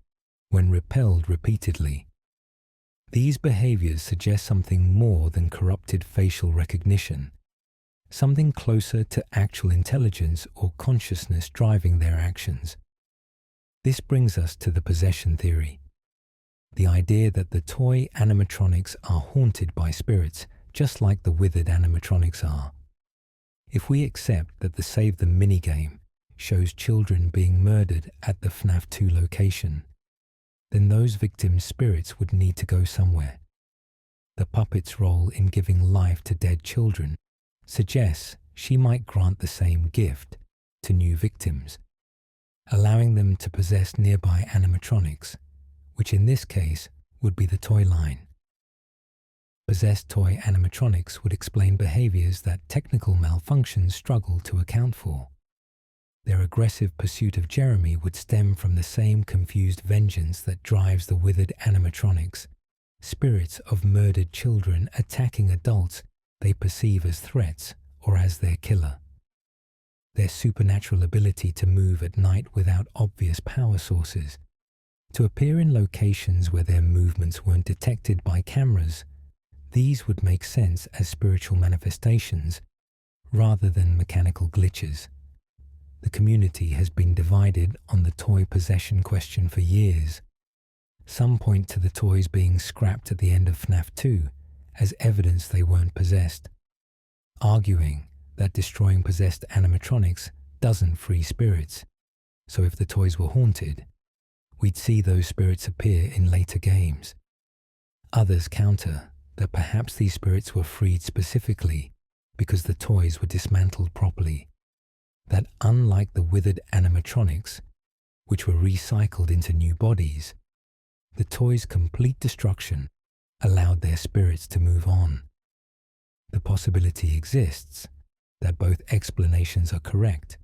when repelled repeatedly. These behaviors suggest something more than corrupted facial recognition, something closer to actual intelligence or consciousness driving their actions. This brings us to the possession theory, the idea that the toy animatronics are haunted by spirits, just like the withered animatronics are. If we accept that the Save Them minigame shows children being murdered at the FNAF 2 location, then those victims' spirits would need to go somewhere. The puppet's role in giving life to dead children suggests she might grant the same gift to new victims, allowing them to possess nearby animatronics, which in this case would be the toy line. Possessed toy animatronics would explain behaviors that technical malfunctions struggle to account for. Their aggressive pursuit of Jeremy would stem from the same confused vengeance that drives the withered animatronics, spirits of murdered children attacking adults they perceive as threats or as their killer. Their supernatural ability to move at night without obvious power sources, to appear in locations where their movements weren't detected by cameras, these would make sense as spiritual manifestations rather than mechanical glitches. The community has been divided on the toy possession question for years. Some point to the toys being scrapped at the end of FNAF 2 as evidence they weren't possessed, arguing that destroying possessed animatronics doesn't free spirits, so if the toys were haunted, we'd see those spirits appear in later games. Others counter that perhaps these spirits were freed specifically because the toys were dismantled properly, that unlike the withered animatronics, which were recycled into new bodies, the toys' complete destruction allowed their spirits to move on. The possibility exists that both explanations are correct,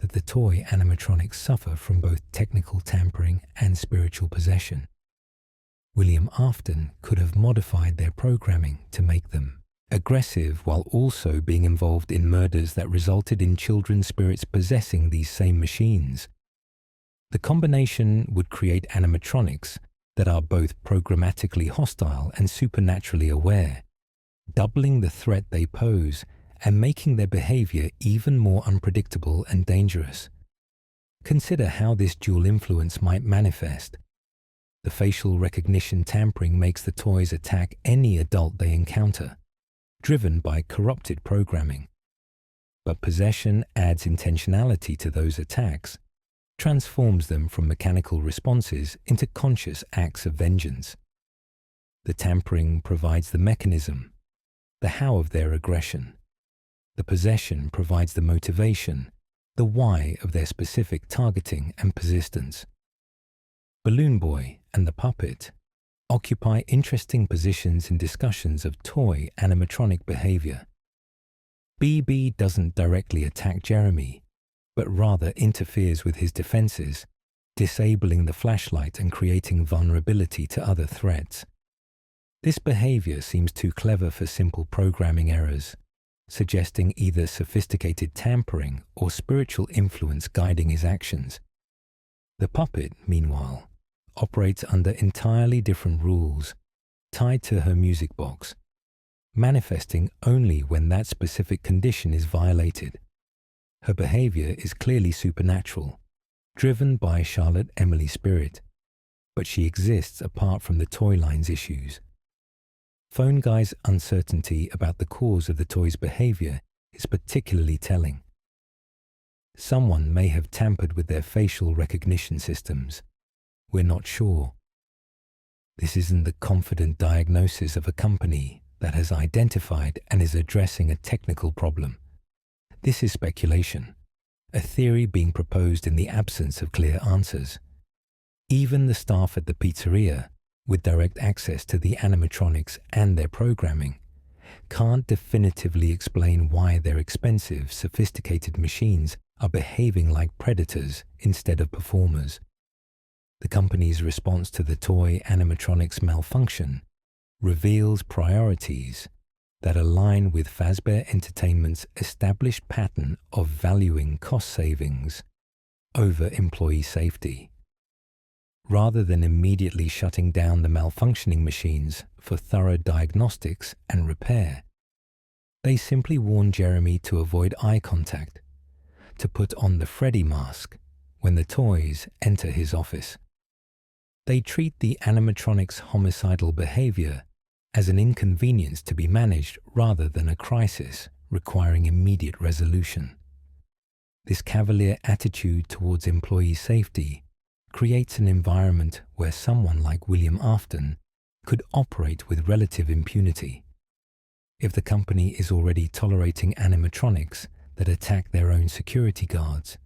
that the toy animatronics suffer from both technical tampering and spiritual possession. William Afton could have modified their programming to make them aggressive while also being involved in murders that resulted in children's spirits possessing these same machines. The combination would create animatronics that are both programmatically hostile and supernaturally aware, doubling the threat they pose and making their behavior even more unpredictable and dangerous. Consider how this dual influence might manifest. The facial recognition tampering makes the toys attack any adult they encounter, driven by corrupted programming. But possession adds intentionality to those attacks, transforms them from mechanical responses into conscious acts of vengeance. The tampering provides the mechanism, the how of their aggression. The possession provides the motivation, the why of their specific targeting and persistence. Balloon Boy and the puppet occupy interesting positions in discussions of toy animatronic behavior. BB doesn't directly attack Jeremy, but rather interferes with his defenses, disabling the flashlight and creating vulnerability to other threats. This behavior seems too clever for simple programming errors, suggesting either sophisticated tampering or spiritual influence guiding his actions. The puppet, meanwhile, operates under entirely different rules, tied to her music box, manifesting only when that specific condition is violated. Her behavior is clearly supernatural, driven by Charlotte Emily's spirit, but she exists apart from the toy line's issues. Phone Guy's uncertainty about the cause of the toy's behavior is particularly telling. Someone may have tampered with their facial recognition systems. We're not sure. This isn't the confident diagnosis of a company that has identified and is addressing a technical problem. This is speculation, a theory being proposed in the absence of clear answers. Even the staff at the pizzeria, with direct access to the animatronics and their programming, can't definitively explain why their expensive, sophisticated machines are behaving like predators instead of performers. The company's response to the toy animatronics malfunction reveals priorities that align with Fazbear Entertainment's established pattern of valuing cost savings over employee safety. Rather than immediately shutting down the malfunctioning machines for thorough diagnostics and repair, they simply warn Jeremy to avoid eye contact, to put on the Freddy mask when the toys enter his office. They treat the animatronics' homicidal behavior as an inconvenience to be managed rather than a crisis requiring immediate resolution. This cavalier attitude towards employee safety creates an environment where someone like William Afton could operate with relative impunity. If the company is already tolerating animatronics that attack their own security guards,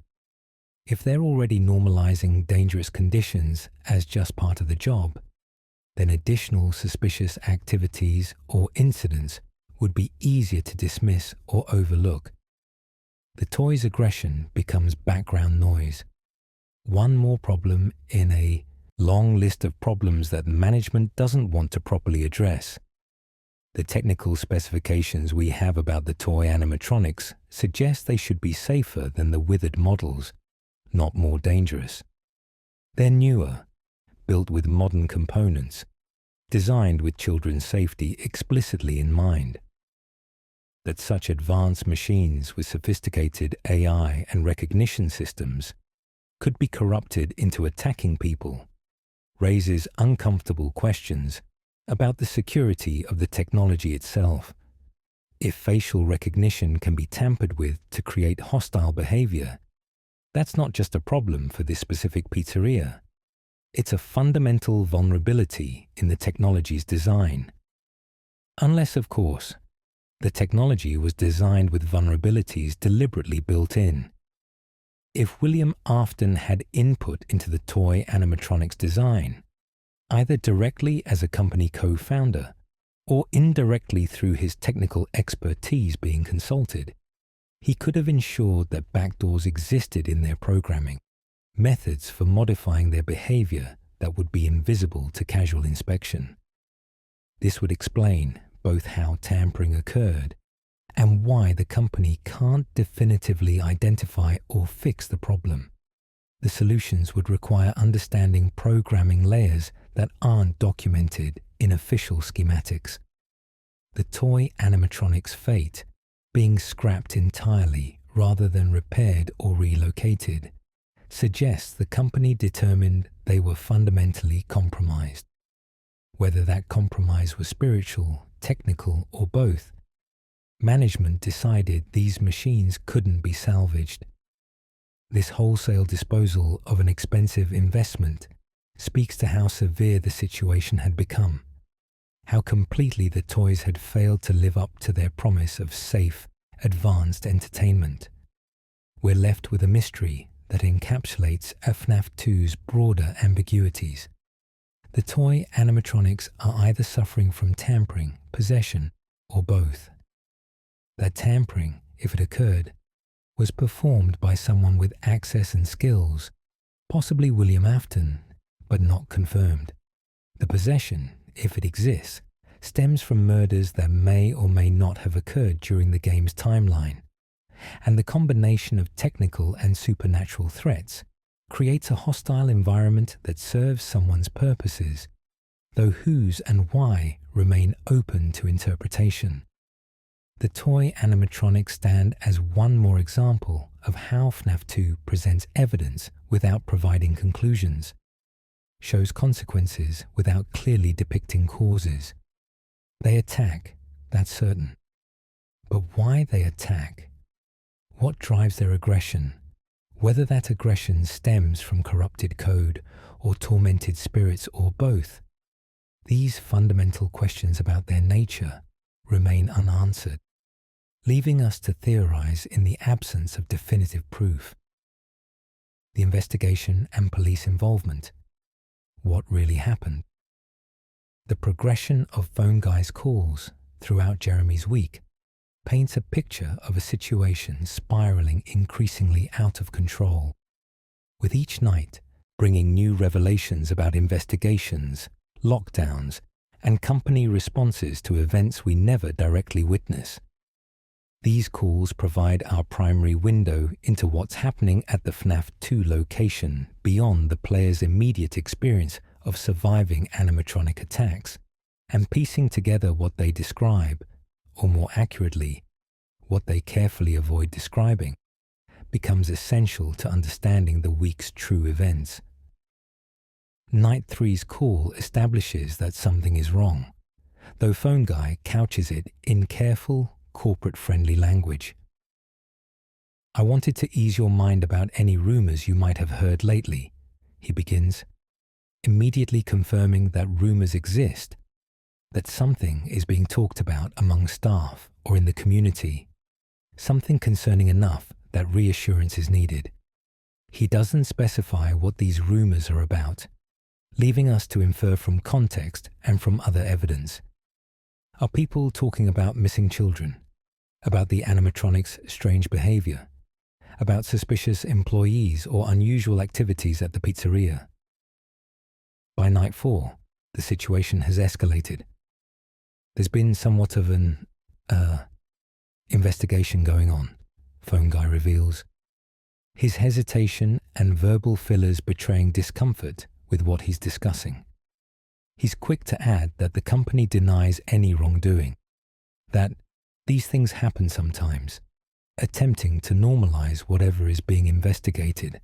if they're already normalizing dangerous conditions as just part of the job, then additional suspicious activities or incidents would be easier to dismiss or overlook. The toy's aggression becomes background noise, one more problem in a long list of problems that management doesn't want to properly address. The technical specifications we have about the toy animatronics suggest they should be safer than the withered models, not more dangerous. They're newer, built with modern components, designed with children's safety explicitly in mind. That such advanced machines with sophisticated AI and recognition systems could be corrupted into attacking people raises uncomfortable questions about the security of the technology itself. If facial recognition can be tampered with to create hostile behavior, that's not just a problem for this specific pizzeria. It's a fundamental vulnerability in the technology's design. Unless, of course, the technology was designed with vulnerabilities deliberately built in. If William Afton had input into the toy animatronics design, either directly as a company co-founder or indirectly through his technical expertise being consulted, he could have ensured that backdoors existed in their programming, methods for modifying their behavior that would be invisible to casual inspection. This would explain both how tampering occurred and why the company can't definitively identify or fix the problem. The solutions would require understanding programming layers that aren't documented in official schematics. The toy animatronics' fate, being scrapped entirely rather than repaired or relocated, suggests the company determined they were fundamentally compromised. Whether that compromise was spiritual, technical, or both, management decided these machines couldn't be salvaged. This wholesale disposal of an expensive investment speaks to how severe the situation had become, how completely the toys had failed to live up to their promise of safe, advanced entertainment. We're left with a mystery that encapsulates FNAF 2's broader ambiguities. The toy animatronics are either suffering from tampering, possession, or both. That tampering, if it occurred, was performed by someone with access and skills, possibly William Afton, but not confirmed. The possession, if it exists, stems from murders that may or may not have occurred during the game's timeline, and the combination of technical and supernatural threats creates a hostile environment that serves someone's purposes, though whose and why remain open to interpretation. The toy animatronics stand as one more example of how FNAF 2 presents evidence without providing conclusions, shows consequences without clearly depicting causes. They attack, that's certain. But why they attack? What drives their aggression? Whether that aggression stems from corrupted code or tormented spirits or both, These fundamental questions about their nature remain unanswered, leaving us to theorize in the absence of definitive proof. The investigation and police involvement. What really happened? The progression of phone guy's calls throughout Jeremy's week paints a picture of a situation spiraling increasingly out of control, with each night bringing new revelations about investigations, lockdowns, and company responses to events we never directly witness. These calls provide our primary window into what's happening at the FNAF 2 location beyond the player's immediate experience of surviving animatronic attacks and piecing together what they describe, or more accurately, what they carefully avoid describing, becomes essential to understanding the week's true events. Night 3's call establishes that something is wrong, though Phone Guy couches it in careful, corporate-friendly language. "I wanted to ease your mind about any rumors you might have heard lately," he begins, immediately confirming that rumors exist, that something is being talked about among staff or in the community, something concerning enough that reassurance is needed. He doesn't specify what these rumors are about, leaving us to infer from context and from other evidence. Are people talking about missing children? About the animatronics' strange behavior? About suspicious employees or unusual activities at the pizzeria? By night 4, the situation has escalated. There's been somewhat of an, investigation going on, Phone Guy reveals, his hesitation and verbal fillers betraying discomfort with what he's discussing. He's quick to add that the company denies any wrongdoing, that these things happen sometimes, attempting to normalize whatever is being investigated.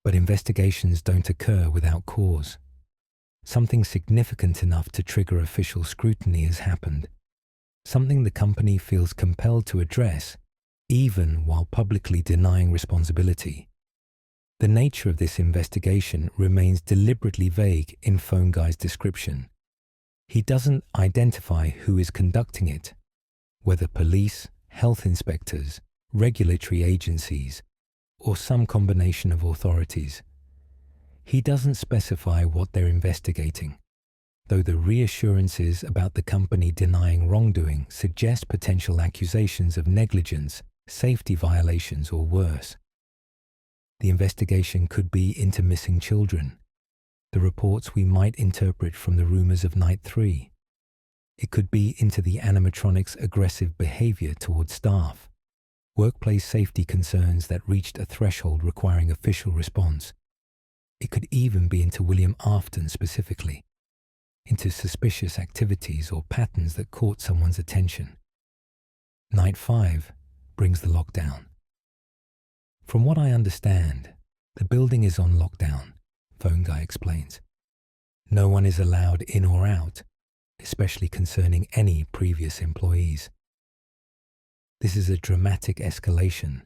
But investigations don't occur without cause. Something significant enough to trigger official scrutiny has happened, something the company feels compelled to address, even while publicly denying responsibility. The nature of this investigation remains deliberately vague in Phone Guy's description. He doesn't identify who is conducting it, whether police, health inspectors, regulatory agencies, or some combination of authorities. He doesn't specify what they're investigating, though the reassurances about the company denying wrongdoing suggest potential accusations of negligence, safety violations, or worse. The investigation could be into missing children, the reports we might interpret from the rumors of Night 3. It could be into the animatronics' aggressive behavior towards staff, workplace safety concerns that reached a threshold requiring official response. It could even be into William Afton specifically, into suspicious activities or patterns that caught someone's attention. Night 5 brings the lockdown. From what I understand, the building is on lockdown, Phone Guy explains. No one is allowed in or out, especially concerning any previous employees. This is a dramatic escalation,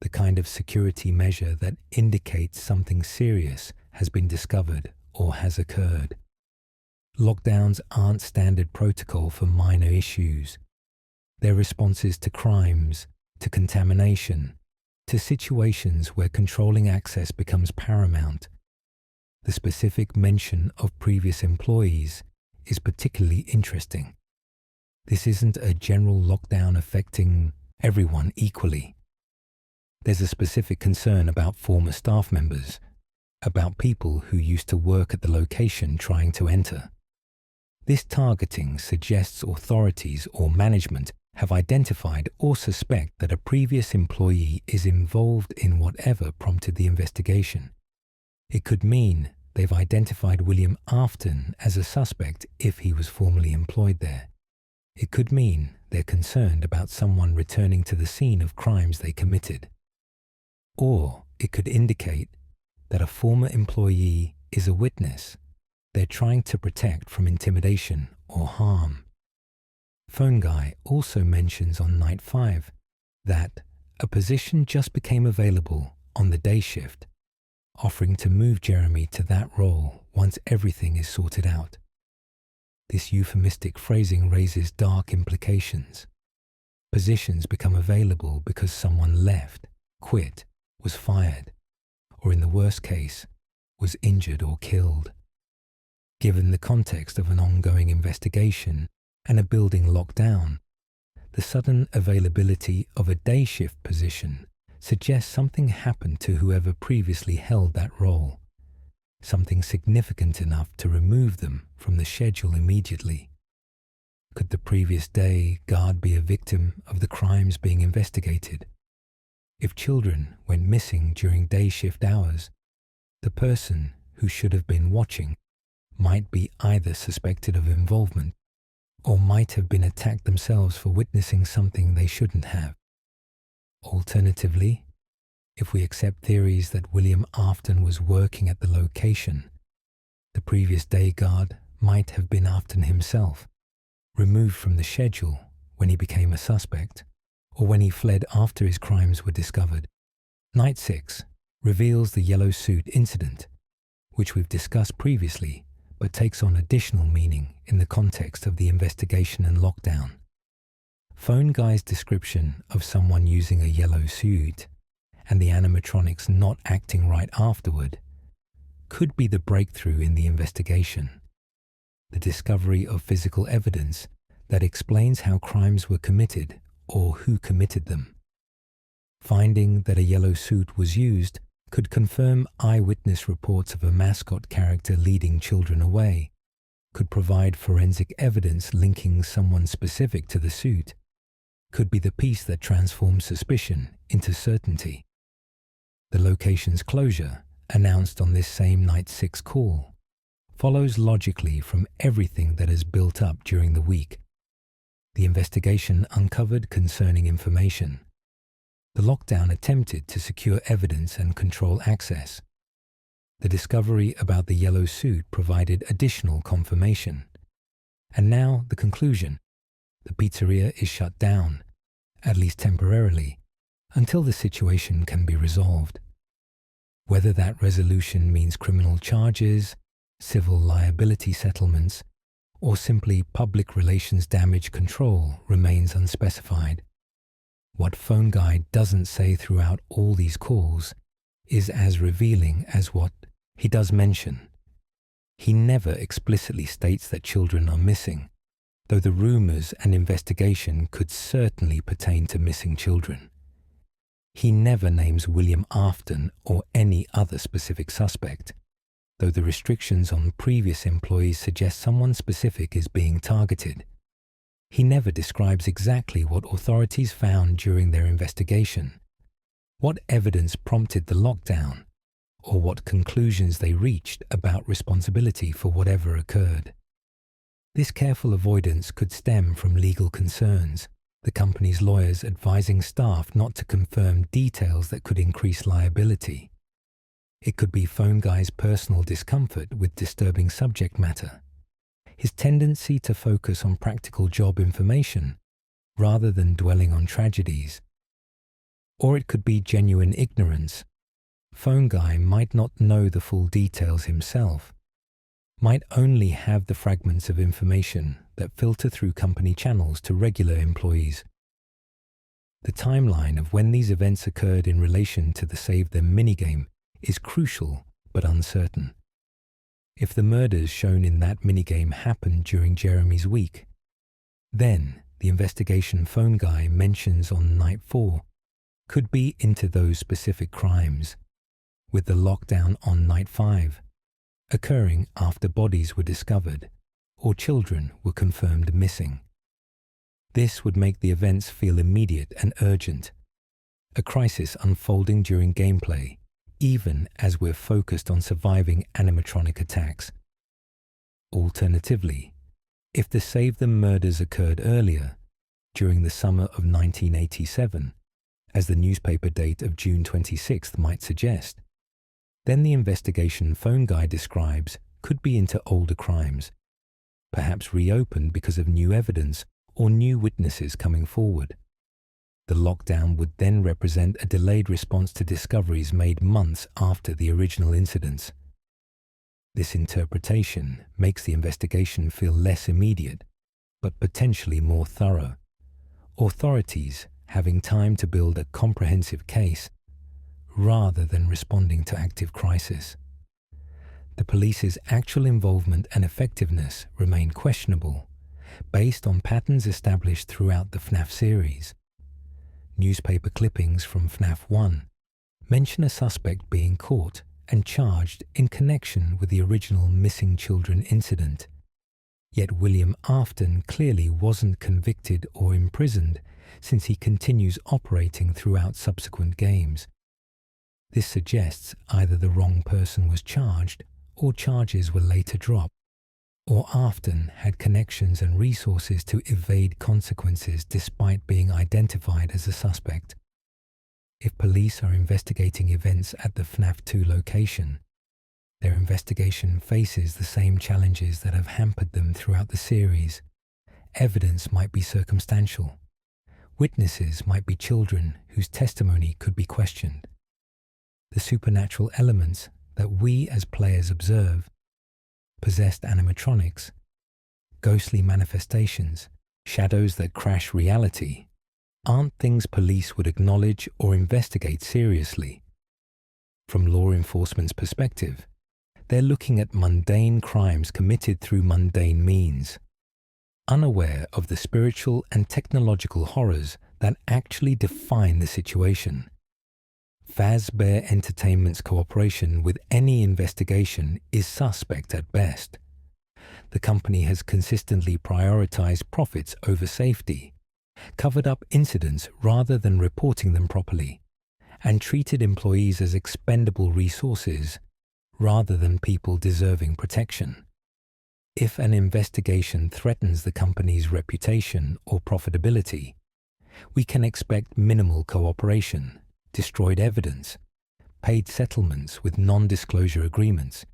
the kind of security measure that indicates something serious has been discovered or has occurred. Lockdowns aren't standard protocol for minor issues. They're responses to crimes, to contamination, to situations where controlling access becomes paramount. The specific mention of previous employees is particularly interesting. This isn't a general lockdown affecting everyone equally. There's a specific concern about former staff members, about people who used to work at the location trying to enter. This targeting suggests authorities or management have identified or suspect that a previous employee is involved in whatever prompted the investigation. It could mean they've identified William Afton as a suspect if he was formerly employed there. It could mean they're concerned about someone returning to the scene of crimes they committed. Or it could indicate that a former employee is a witness they're trying to protect from intimidation or harm. Phone Guy also mentions on Night 5 that a position just became available on the day shift, offering to move Jeremy to that role once everything is sorted out. This euphemistic phrasing raises dark implications. Positions become available because someone left, quit, was fired, or in the worst case, was injured or killed. Given the context of an ongoing investigation and a building lockdown, the sudden availability of a day shift position suggests something happened to whoever previously held that role, something significant enough to remove them from the schedule immediately. Could the previous day guard be a victim of the crimes being investigated? If children went missing during day shift hours, the person who should have been watching might be either suspected of involvement or might have been attacked themselves for witnessing something they shouldn't have. Alternatively, if we accept theories that William Afton was working at the location, the previous day guard might have been Afton himself, removed from the schedule when he became a suspect, or when he fled after his crimes were discovered. Night 6 reveals the yellow suit incident, which we've discussed previously, but takes on additional meaning in the context of the investigation and lockdown. Phone Guy's description of someone using a yellow suit and the animatronics not acting right afterward could be the breakthrough in the investigation, the discovery of physical evidence that explains how crimes were committed or who committed them. Finding that a yellow suit was used could confirm eyewitness reports of a mascot character leading children away, could provide forensic evidence linking someone specific to the suit, could be the piece that transforms suspicion into certainty. The location's closure, announced on this same Night 6 call, follows logically from everything that has built up during the week. The investigation uncovered concerning information. The lockdown attempted to secure evidence and control access. The discovery about the yellow suit provided additional confirmation. And now the conclusion. The pizzeria is shut down, at least temporarily, until the situation can be resolved. Whether that resolution means criminal charges, civil liability settlements, or simply public relations damage control remains unspecified. What Phone Guy doesn't say throughout all these calls is as revealing as what he does mention. He never explicitly states that children are missing, though the rumors and investigation could certainly pertain to missing children. He never names William Afton or any other specific suspect, though the restrictions on previous employees suggest someone specific is being targeted. He never describes exactly what authorities found during their investigation, what evidence prompted the lockdown, or what conclusions they reached about responsibility for whatever occurred. This careful avoidance could stem from legal concerns, the company's lawyers advising staff not to confirm details that could increase liability. It could be Phone Guy's personal discomfort with disturbing subject matter, his tendency to focus on practical job information rather than dwelling on tragedies. Or it could be genuine ignorance. Phone Guy might not know the full details himself, might only have the fragments of information that filter through company channels to regular employees. The timeline of when these events occurred in relation to the Save Them minigame is crucial but uncertain. If the murders shown in that minigame happened during Jeremy's week, then the investigation Phone Guy mentions on Night 4 could be into those specific crimes, with the lockdown on Night 5 occurring after bodies were discovered or children were confirmed missing. This would make the events feel immediate and urgent, a crisis unfolding during gameplay, even as we're focused on surviving animatronic attacks. Alternatively, if the Save Them murders occurred earlier, during the summer of 1987, as the newspaper date of June 26th might suggest, then the investigation Phone Guy describes could be into older crimes, perhaps reopened because of new evidence or new witnesses coming forward. The lockdown would then represent a delayed response to discoveries made months after the original incidents. This interpretation makes the investigation feel less immediate, but potentially more thorough. Authorities having time to build a comprehensive case rather than responding to active crisis. The police's actual involvement and effectiveness remain questionable, based on patterns established throughout the FNAF series. Newspaper clippings from FNAF 1 mention a suspect being caught and charged in connection with the original missing children incident. Yet William Afton clearly wasn't convicted or imprisoned, since he continues operating throughout subsequent games. This suggests either the wrong person was charged, or charges were later dropped, or Afton had connections and resources to evade consequences despite being identified as a suspect. If police are investigating events at the FNAF 2 location, their investigation faces the same challenges that have hampered them throughout the series. Evidence might be circumstantial. Witnesses might be children whose testimony could be questioned. The supernatural elements that we as players observe, possessed animatronics, ghostly manifestations, shadows that crash reality, aren't things police would acknowledge or investigate seriously. From law enforcement's perspective, they're looking at mundane crimes committed through mundane means, unaware of the spiritual and technological horrors that actually define the situation. Fazbear Entertainment's cooperation with any investigation is suspect at best. The company has consistently prioritized profits over safety, covered up incidents rather than reporting them properly, and treated employees as expendable resources rather than people deserving protection. If an investigation threatens the company's reputation or profitability, we can expect minimal cooperation, destroyed evidence, paid settlements with non-disclosure agreements,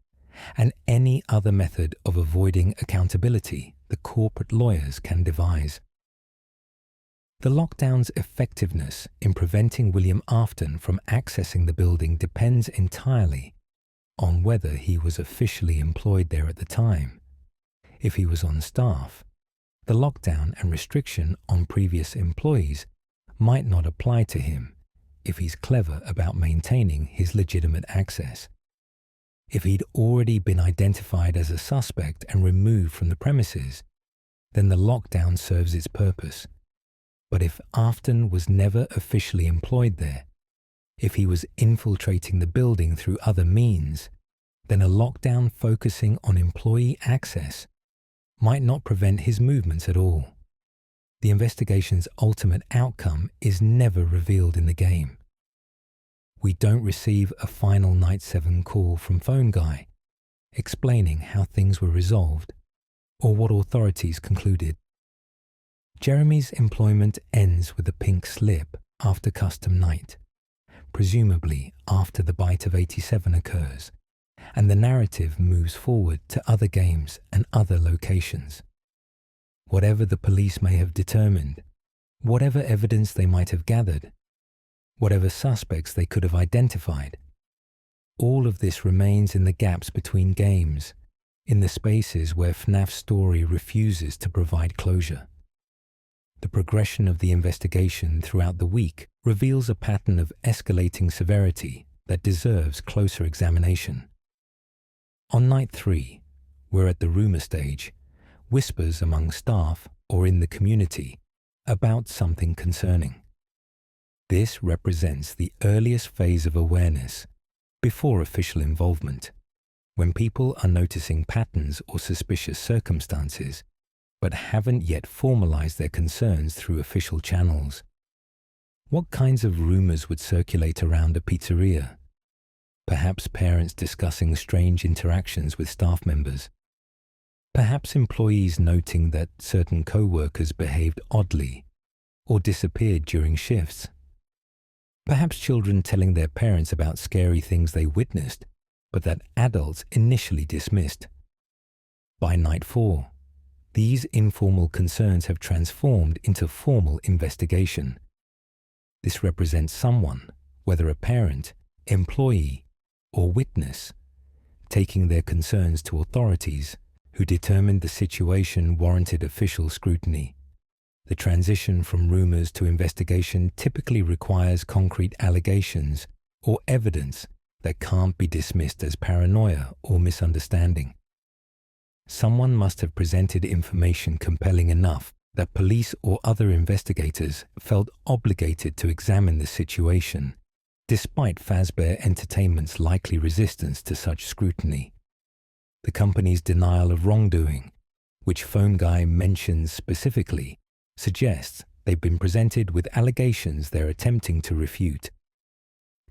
and any other method of avoiding accountability the corporate lawyers can devise. The lockdown's effectiveness in preventing William Afton from accessing the building depends entirely on whether he was officially employed there at the time. If he was on staff, the lockdown and restriction on previous employees might not apply to him if he's clever about maintaining his legitimate access. If he'd already been identified as a suspect and removed from the premises, then the lockdown serves its purpose. But if Afton was never officially employed there, if he was infiltrating the building through other means, then a lockdown focusing on employee access might not prevent his movements at all. The investigation's ultimate outcome is never revealed in the game. We don't receive a final Night 7 call from Phone Guy explaining how things were resolved or what authorities concluded. Jeremy's employment ends with a pink slip after custom night, presumably after the bite of 87 occurs, and the narrative moves forward to other games and other locations. Whatever the police may have determined, whatever evidence they might have gathered, whatever suspects they could have identified, all of this remains in the gaps between games, in the spaces where FNAF's story refuses to provide closure. The progression of the investigation throughout the week reveals a pattern of escalating severity that deserves closer examination. On night 3, we're at the rumor stage, whispers among staff or in the community about something concerning. This represents the earliest phase of awareness, before official involvement, when people are noticing patterns or suspicious circumstances, but haven't yet formalized their concerns through official channels. What kinds of rumors would circulate around a pizzeria? Perhaps parents discussing strange interactions with staff members. Perhaps employees noting that certain co-workers behaved oddly or disappeared during shifts. Perhaps children telling their parents about scary things they witnessed, but that adults initially dismissed. By night 4, these informal concerns have transformed into formal investigation. This represents someone, whether a parent, employee, or witness, taking their concerns to authorities, who determined the situation warranted official scrutiny. The transition from rumors to investigation typically requires concrete allegations or evidence that can't be dismissed as paranoia or misunderstanding. Someone must have presented information compelling enough that police or other investigators felt obligated to examine the situation, despite Fazbear Entertainment's likely resistance to such scrutiny. The company's denial of wrongdoing, which Phone Guy mentions specifically, suggests they've been presented with allegations they're attempting to refute.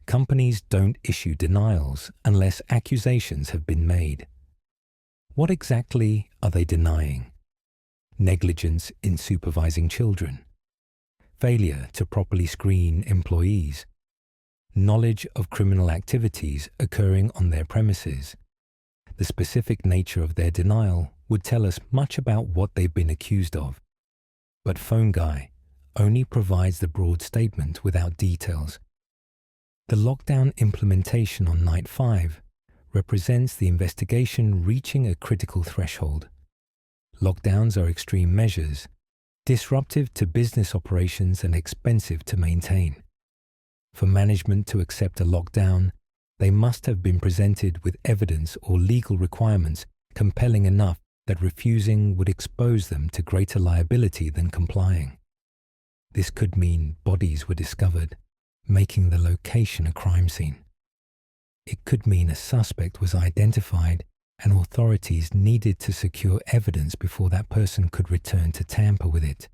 Companies don't issue denials unless accusations have been made. What exactly are they denying? Negligence in supervising children, failure to properly screen employees, knowledge of criminal activities occurring on their premises. The specific nature of their denial would tell us much about what they've been accused of. But Phone Guy only provides the broad statement without details. The lockdown implementation on Night 5 represents the investigation reaching a critical threshold. Lockdowns are extreme measures, disruptive to business operations and expensive to maintain. For management to accept a lockdown, they must have been presented with evidence or legal requirements compelling enough that refusing would expose them to greater liability than complying. This could mean bodies were discovered, making the location a crime scene. It could mean a suspect was identified and authorities needed to secure evidence before that person could return to tamper with it.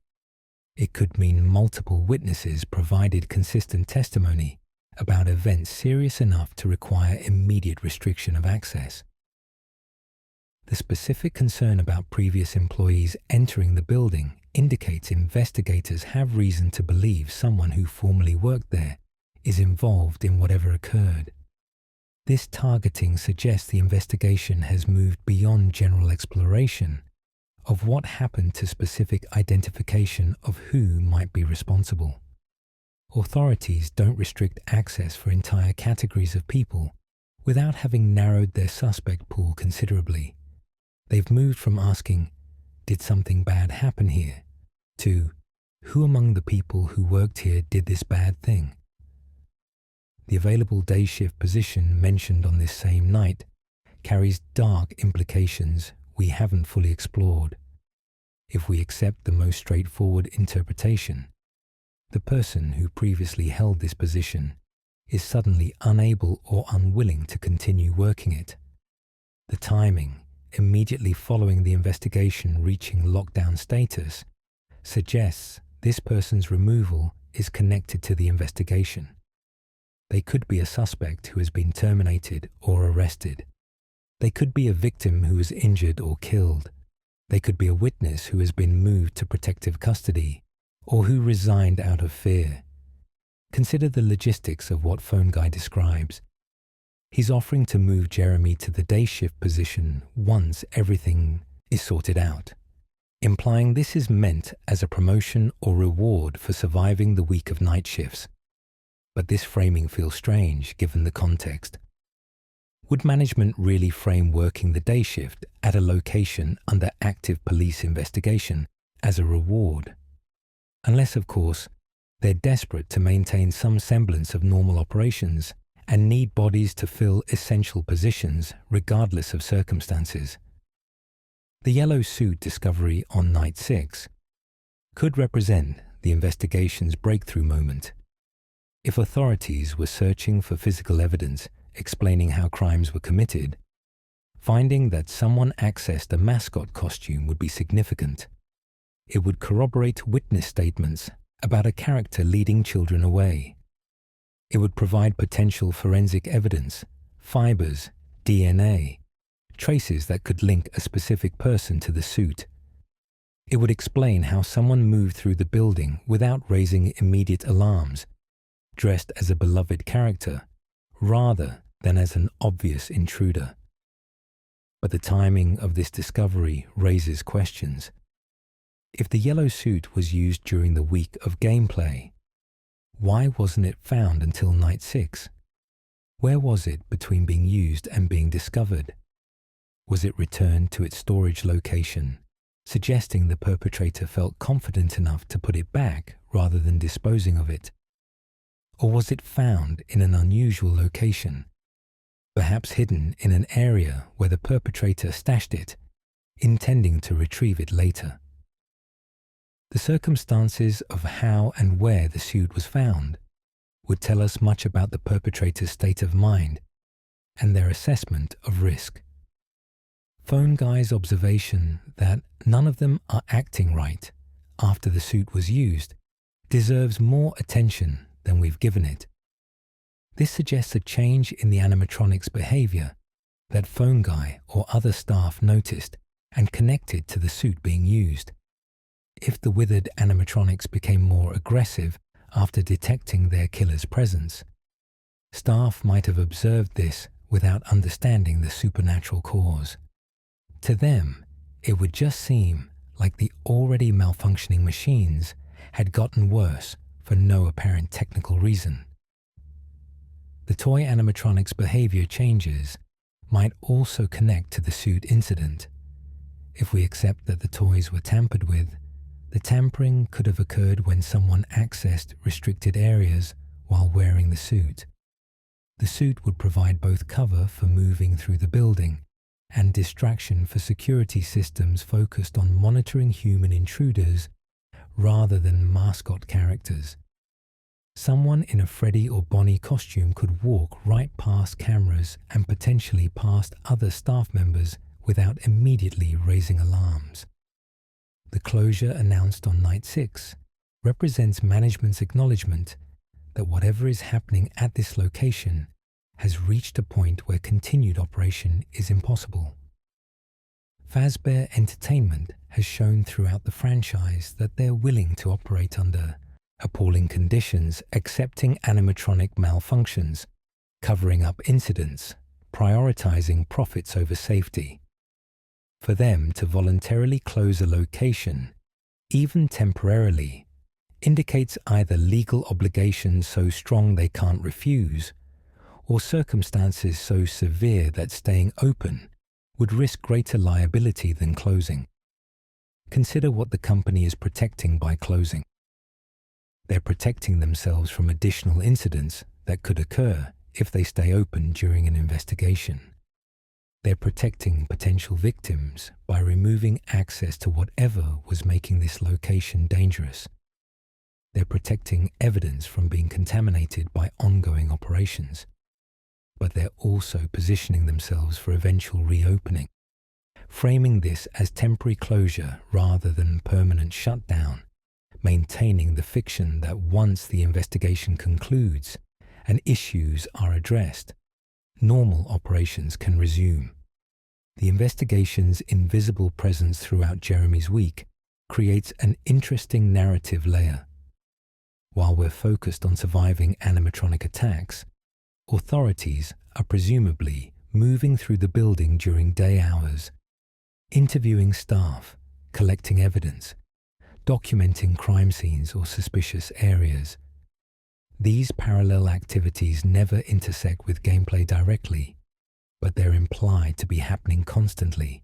It could mean multiple witnesses provided consistent testimony about events serious enough to require immediate restriction of access. The specific concern about previous employees entering the building indicates investigators have reason to believe someone who formerly worked there is involved in whatever occurred. This targeting suggests the investigation has moved beyond general exploration of what happened to specific identification of who might be responsible. Authorities don't restrict access for entire categories of people without having narrowed their suspect pool considerably. They've moved from asking, "Did something bad happen here?" to, "Who among the people who worked here did this bad thing?" The available day shift position mentioned on this same night carries dark implications we haven't fully explored. If we accept the most straightforward interpretation, the person who previously held this position is suddenly unable or unwilling to continue working it. The timing, immediately following the investigation reaching lockdown status, suggests this person's removal is connected to the investigation. They could be a suspect who has been terminated or arrested. They could be a victim who was injured or killed. They could be a witness who has been moved to protective custody or who resigned out of fear. Consider the logistics of what Phone Guy describes. He's offering to move Jeremy to the day shift position once everything is sorted out, implying this is meant as a promotion or reward for surviving the week of night shifts. But this framing feels strange given the context. Would management really frame working the day shift at a location under active police investigation as a reward? Unless, of course, they're desperate to maintain some semblance of normal operations and need bodies to fill essential positions regardless of circumstances. The yellow suit discovery on Night 6 could represent the investigation's breakthrough moment. If authorities were searching for physical evidence explaining how crimes were committed, finding that someone accessed a mascot costume would be significant. It would corroborate witness statements about a character leading children away. It would provide potential forensic evidence, fibers, DNA, traces that could link a specific person to the suit. It would explain how someone moved through the building without raising immediate alarms, dressed as a beloved character, rather than as an obvious intruder. But the timing of this discovery raises questions. If the yellow suit was used during the week of gameplay, why wasn't it found until Night 6? Where was it between being used and being discovered? Was it returned to its storage location, suggesting the perpetrator felt confident enough to put it back rather than disposing of it? Or was it found in an unusual location, perhaps hidden in an area where the perpetrator stashed it, intending to retrieve it later? The circumstances of how and where the suit was found would tell us much about the perpetrator's state of mind and their assessment of risk. Phone Guy's observation that none of them are acting right after the suit was used deserves more attention than we've given it. This suggests a change in the animatronics behavior that Phone Guy or other staff noticed and connected to the suit being used. If the withered animatronics became more aggressive after detecting their killer's presence, staff might have observed this without understanding the supernatural cause. To them, it would just seem like the already malfunctioning machines had gotten worse for no apparent technical reason. The toy animatronics' behavior changes might also connect to the suit incident. If we accept that the toys were tampered with, the tampering could have occurred when someone accessed restricted areas while wearing the suit. The suit would provide both cover for moving through the building and distraction for security systems focused on monitoring human intruders rather than mascot characters. Someone in a Freddy or Bonnie costume could walk right past cameras and potentially past other staff members without immediately raising alarms. The closure announced on Night 6 represents management's acknowledgement that whatever is happening at this location has reached a point where continued operation is impossible. Fazbear Entertainment has shown throughout the franchise that they're willing to operate under appalling conditions, accepting animatronic malfunctions, covering up incidents, prioritizing profits over safety. For them to voluntarily close a location, even temporarily, indicates either legal obligations so strong they can't refuse, or circumstances so severe that staying open would risk greater liability than closing. Consider what the company is protecting by closing. They're protecting themselves from additional incidents that could occur if they stay open during an investigation. They're protecting potential victims by removing access to whatever was making this location dangerous. They're protecting evidence from being contaminated by ongoing operations. But they're also positioning themselves for eventual reopening, framing this as temporary closure rather than permanent shutdown, maintaining the fiction that once the investigation concludes and issues are addressed, normal operations can resume. The investigation's invisible presence throughout Jeremy's week creates an interesting narrative layer. While we're focused on surviving animatronic attacks, authorities are presumably moving through the building during day hours, interviewing staff, collecting evidence, documenting crime scenes or suspicious areas. These parallel activities never intersect with gameplay directly, but they're implied to be happening constantly,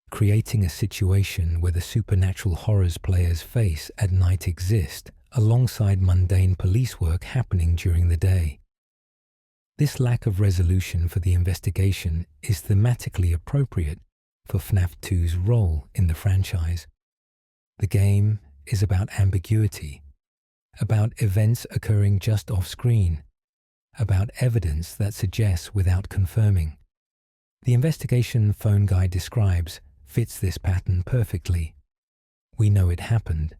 creating a situation where the supernatural horrors players face at night exist alongside mundane police work happening during the day. This lack of resolution for the investigation is thematically appropriate for FNAF 2's role in the franchise. The game is about ambiguity, about events occurring just off-screen, about evidence that suggests without confirming. The investigation Phone Guy describes fits this pattern perfectly. We know it happened.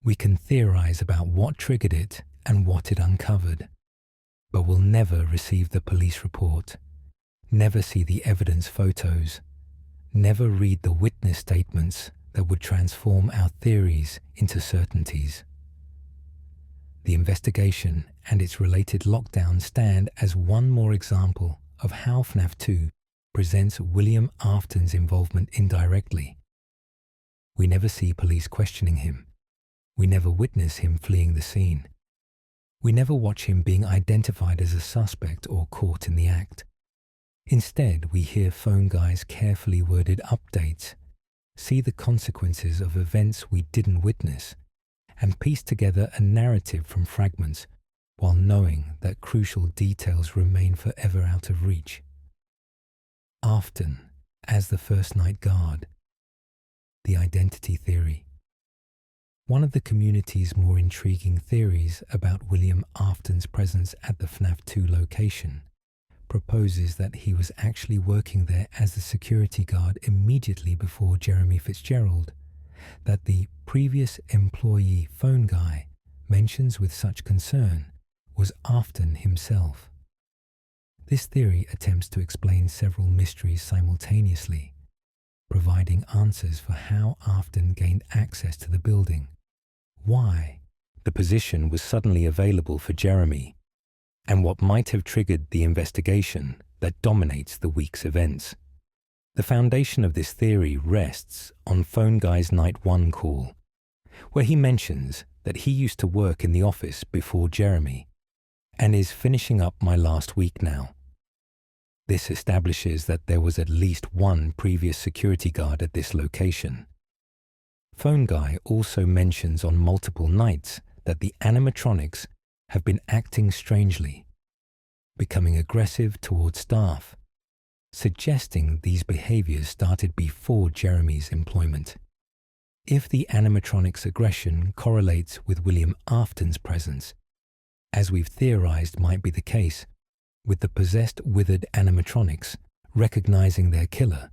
We can theorize about what triggered it and what it uncovered, but we'll never receive the police report, never see the evidence photos, never read the witness statements that would transform our theories into certainties. The investigation and its related lockdown stand as one more example of how FNAF 2 presents William Afton's involvement indirectly. We never see police questioning him. We never witness him fleeing the scene. We never watch him being identified as a suspect or caught in the act. Instead, we hear phone guy's carefully worded updates, see the consequences of events we didn't witness, and piece together a narrative from fragments while knowing that crucial details remain forever out of reach. Afton, as the first night guard. The identity theory. One of the community's more intriguing theories about William Afton's presence at the FNAF 2 location proposes that he was actually working there as the security guard immediately before Jeremy Fitzgerald, that the previous employee phone guy mentions with such concern was Afton himself. This theory attempts to explain several mysteries simultaneously, providing answers for how Afton gained access to the building, why the position was suddenly available for Jeremy, and what might have triggered the investigation that dominates the week's events. The foundation of this theory rests on Phone Guy's Night 1 call, where he mentions that he used to work in the office before Jeremy and is finishing up my last week now. This establishes that there was at least one previous security guard at this location. Phone Guy also mentions on multiple nights that the animatronics have been acting strangely, becoming aggressive towards staff, suggesting these behaviors started before Jeremy's employment. If the animatronics' aggression correlates with William Afton's presence, as we've theorized might be the case, with the possessed withered animatronics recognizing their killer,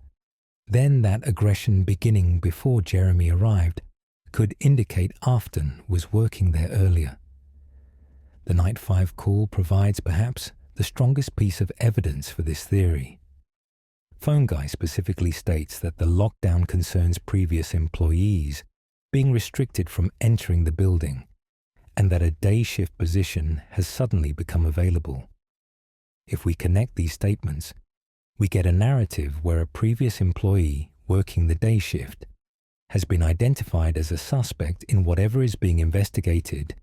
then that aggression beginning before Jeremy arrived could indicate Afton was working there earlier. The Night 5 call provides perhaps the strongest piece of evidence for this theory. Phone Guy specifically states that the lockdown concerns previous employees being restricted from entering the building, and that a day shift position has suddenly become available. If we connect these statements, we get a narrative where a previous employee working the day shift has been identified as a suspect in whatever is being investigated,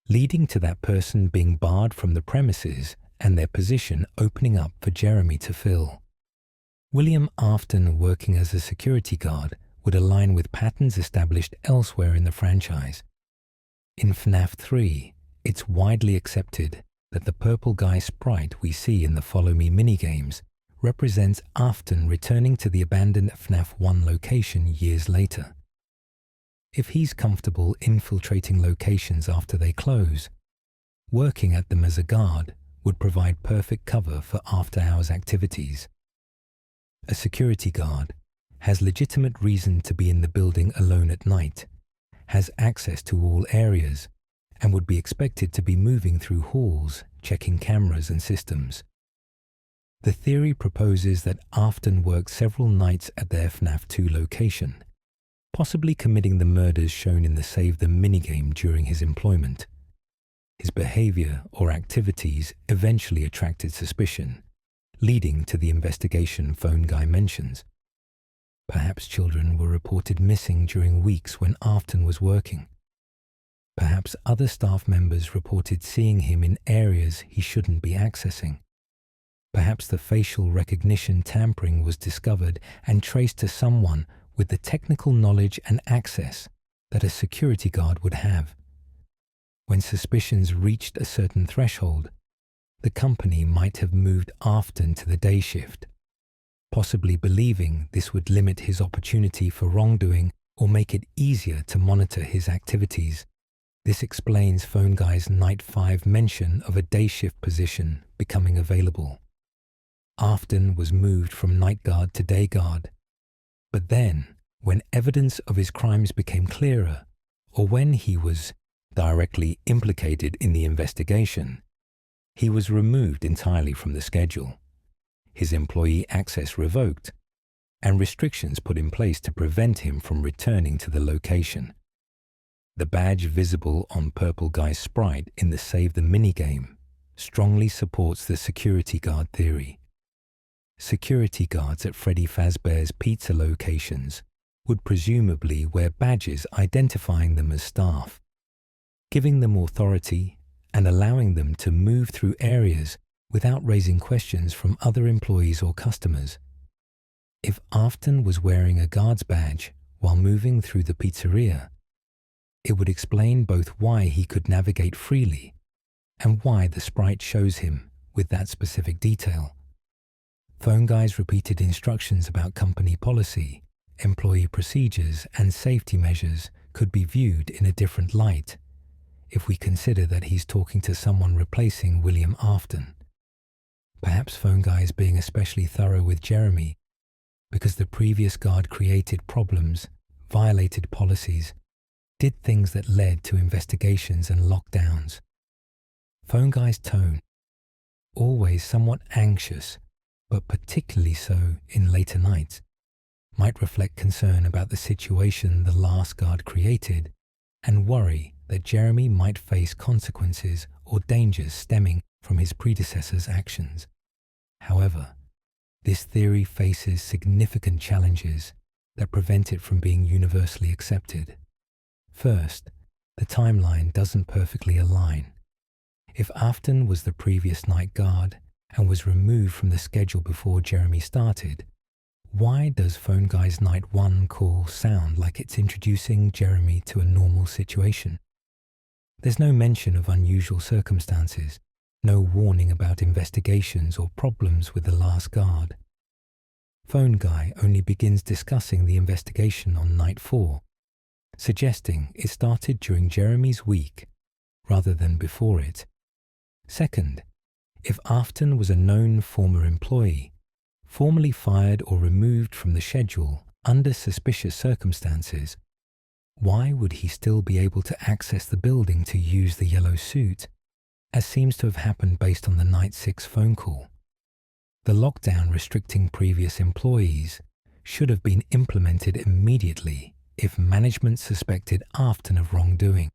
leading to that person being barred from the premises and their position opening up for Jeremy to fill. William Afton working as a security guard would align with patterns established elsewhere in the franchise. In FNAF 3, it's widely accepted that the purple guy sprite we see in the Follow Me minigames represents Afton returning to the abandoned FNAF 1 location years later. If he's comfortable infiltrating locations after they close, working at them as a guard would provide perfect cover for after-hours activities. A security guard has legitimate reason to be in the building alone at night, has access to all areas, and would be expected to be moving through halls, checking cameras and systems. The theory proposes that Afton worked several nights at their FNAF 2 location, possibly committing the murders shown in the Save Them minigame during his employment. His behavior or activities eventually attracted suspicion, leading to the investigation Phone Guy mentions. Perhaps children were reported missing during weeks when Afton was working. Perhaps other staff members reported seeing him in areas he shouldn't be accessing. Perhaps the facial recognition tampering was discovered and traced to someone with the technical knowledge and access that a security guard would have. When suspicions reached a certain threshold, the company might have moved Afton to the day shift, possibly believing this would limit his opportunity for wrongdoing or make it easier to monitor his activities. This explains Phone Guy's Night 5 mention of a day shift position becoming available. Afton was moved from night guard to day guard, but then, when evidence of his crimes became clearer, or when he was directly implicated in the investigation, he was removed entirely from the schedule, his employee access revoked, and restrictions put in place to prevent him from returning to the location. The badge visible on Purple Guy's sprite in the Save the minigame strongly supports the security guard theory. Security guards at Freddy Fazbear's pizza locations would presumably wear badges identifying them as staff, giving them authority and allowing them to move through areas without raising questions from other employees or customers. If Afton was wearing a guard's badge while moving through the pizzeria, it would explain both why he could navigate freely and why the sprite shows him with that specific detail. Phone Guy's repeated instructions about company policy, employee procedures, and safety measures could be viewed in a different light if we consider that he's talking to someone replacing William Afton. Perhaps Phone Guy is being especially thorough with Jeremy because the previous guard created problems, violated policies, did things that led to investigations and lockdowns. Phone Guy's tone, always somewhat anxious, but particularly so in later nights, might reflect concern about the situation the last guard created and worry that Jeremy might face consequences or dangers stemming from his predecessor's actions. However, this theory faces significant challenges that prevent it from being universally accepted. First, the timeline doesn't perfectly align. If Afton was the previous night guard and was removed from the schedule before Jeremy started, why does Phone Guy's Night 1 call sound like it's introducing Jeremy to a normal situation? There's no mention of unusual circumstances, no warning about investigations or problems with the last guard. Phone Guy only begins discussing the investigation on Night 4, suggesting it started during Jeremy's week rather than before it. Second, if Afton was a known former employee, formally fired or removed from the schedule under suspicious circumstances, why would he still be able to access the building to use the yellow suit, as seems to have happened based on the Night 6 phone call? The lockdown restricting previous employees should have been implemented immediately if management suspected Afton of wrongdoing.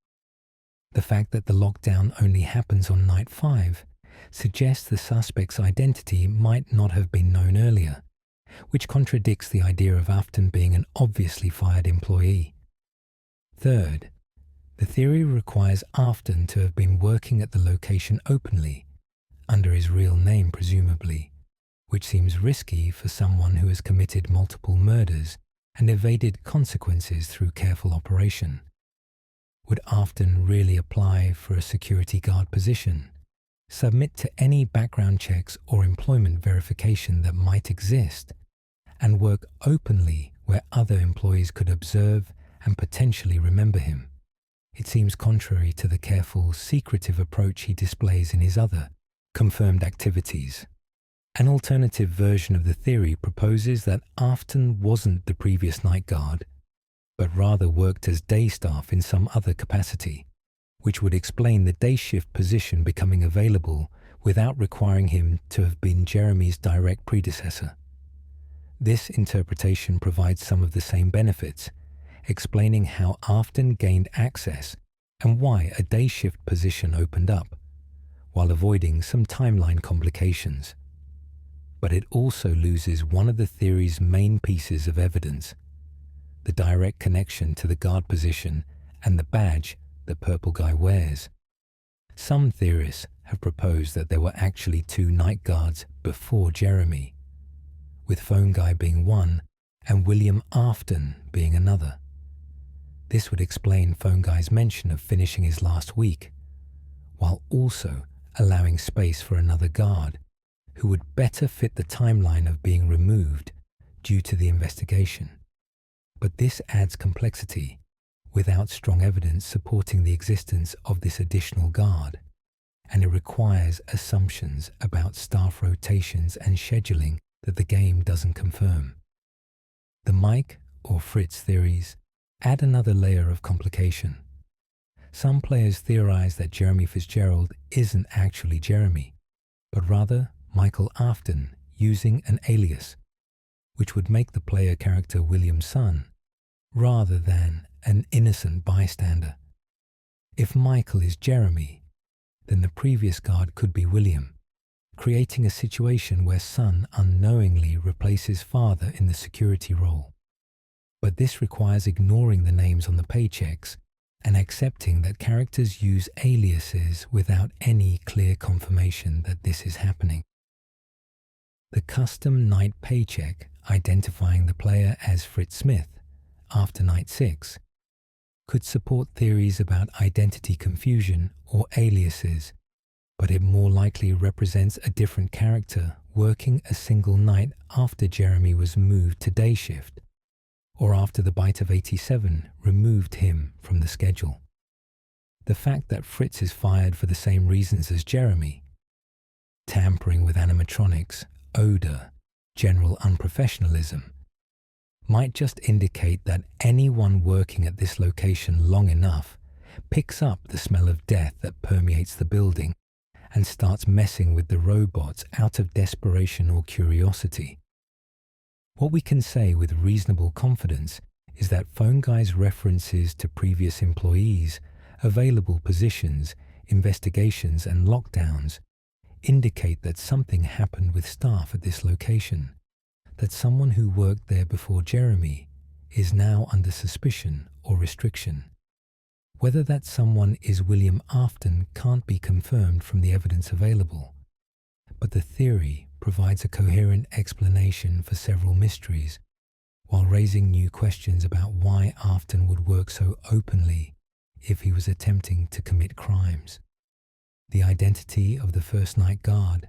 The fact that the lockdown only happens on Night 5 suggests the suspect's identity might not have been known earlier, which contradicts the idea of Afton being an obviously fired employee. Third, the theory requires Afton to have been working at the location openly, under his real name presumably, which seems risky for someone who has committed multiple murders and evaded consequences through careful operation. Would Afton really apply for a security guard position, submit to any background checks or employment verification that might exist, and work openly where other employees could observe and potentially remember him? It seems contrary to the careful, secretive approach he displays in his other confirmed activities. An alternative version of the theory proposes that Afton wasn't the previous night guard, but rather worked as day staff in some other capacity, which would explain the day shift position becoming available without requiring him to have been Jeremy's direct predecessor. This interpretation provides some of the same benefits, explaining how Afton gained access and why a day shift position opened up, while avoiding some timeline complications. But it also loses one of the theory's main pieces of evidence, the direct connection to the guard position and the badge that Purple Guy wears. Some theorists have proposed that there were actually 2 night guards before Jeremy, with Phone Guy being one and William Afton being another. This would explain Phone Guy's mention of finishing his last week, while also allowing space for another guard who would better fit the timeline of being removed due to the investigation. But this adds complexity without strong evidence supporting the existence of this additional guard, and it requires assumptions about staff rotations and scheduling that the game doesn't confirm. The Mike or Fritz theories add another layer of complication. Some players theorize that Jeremy Fitzgerald isn't actually Jeremy, but rather Michael Afton using an alias, which would make the player character William's son, rather than an innocent bystander. If Michael is Jeremy, then the previous guard could be William, creating a situation where son unknowingly replaces father in the security role. But this requires ignoring the names on the paychecks and accepting that characters use aliases without any clear confirmation that this is happening. The custom night paycheck identifying the player as Fritz Smith after night 6 could support theories about identity confusion or aliases, but it more likely represents a different character working a single night after Jeremy was moved to day shift, or after the Bite of 87 removed him from the schedule. The fact that Fritz is fired for the same reasons as Jeremy, tampering with animatronics, odor, general unprofessionalism, might just indicate that anyone working at this location long enough picks up the smell of death that permeates the building and starts messing with the robots out of desperation or curiosity. What we can say with reasonable confidence is that Phone Guy's references to previous employees, available positions, investigations and lockdowns indicate that something happened with staff at this location, that someone who worked there before Jeremy is now under suspicion or restriction. Whether that someone is William Afton can't be confirmed from the evidence available, but the theory provides a coherent explanation for several mysteries, while raising new questions about why Afton would work so openly if he was attempting to commit crimes. The identity of the first night guard,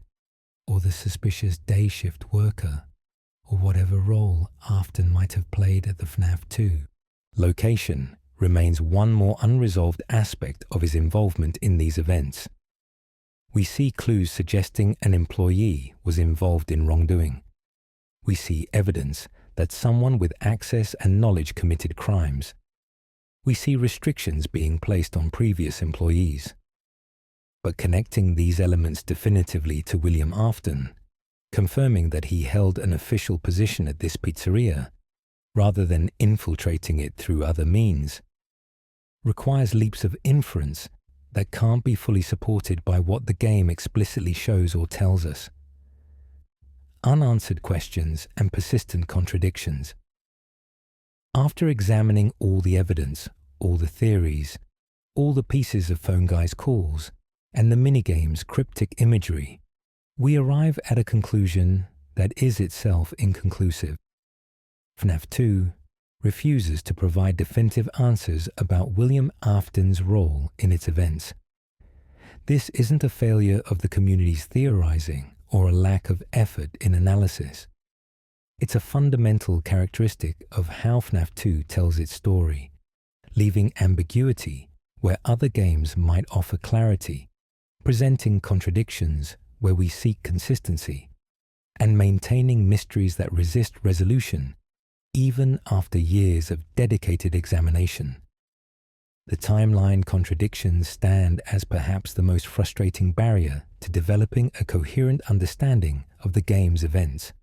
or the suspicious day shift worker, or whatever role Afton might have played at the FNAF 2 location remains one more unresolved aspect of his involvement in these events. We see clues suggesting an employee was involved in wrongdoing. We see evidence that someone with access and knowledge committed crimes. We see restrictions being placed on previous employees. But connecting these elements definitively to William Afton, confirming that he held an official position at this pizzeria, rather than infiltrating it through other means, requires leaps of inference that can't be fully supported by what the game explicitly shows or tells us. Unanswered questions and persistent contradictions. After examining all the evidence, all the theories, all the pieces of Phone Guy's calls, and the minigame's cryptic imagery, we arrive at a conclusion that is itself inconclusive. FNAF 2 refuses to provide definitive answers about William Afton's role in its events. This isn't a failure of the community's theorizing or a lack of effort in analysis. It's a fundamental characteristic of how FNAF 2 tells its story, leaving ambiguity where other games might offer clarity, presenting contradictions where we seek consistency, and maintaining mysteries that resist resolution even after years of dedicated examination. The timeline contradictions stand as perhaps the most frustrating barrier to developing a coherent understanding of the game's events.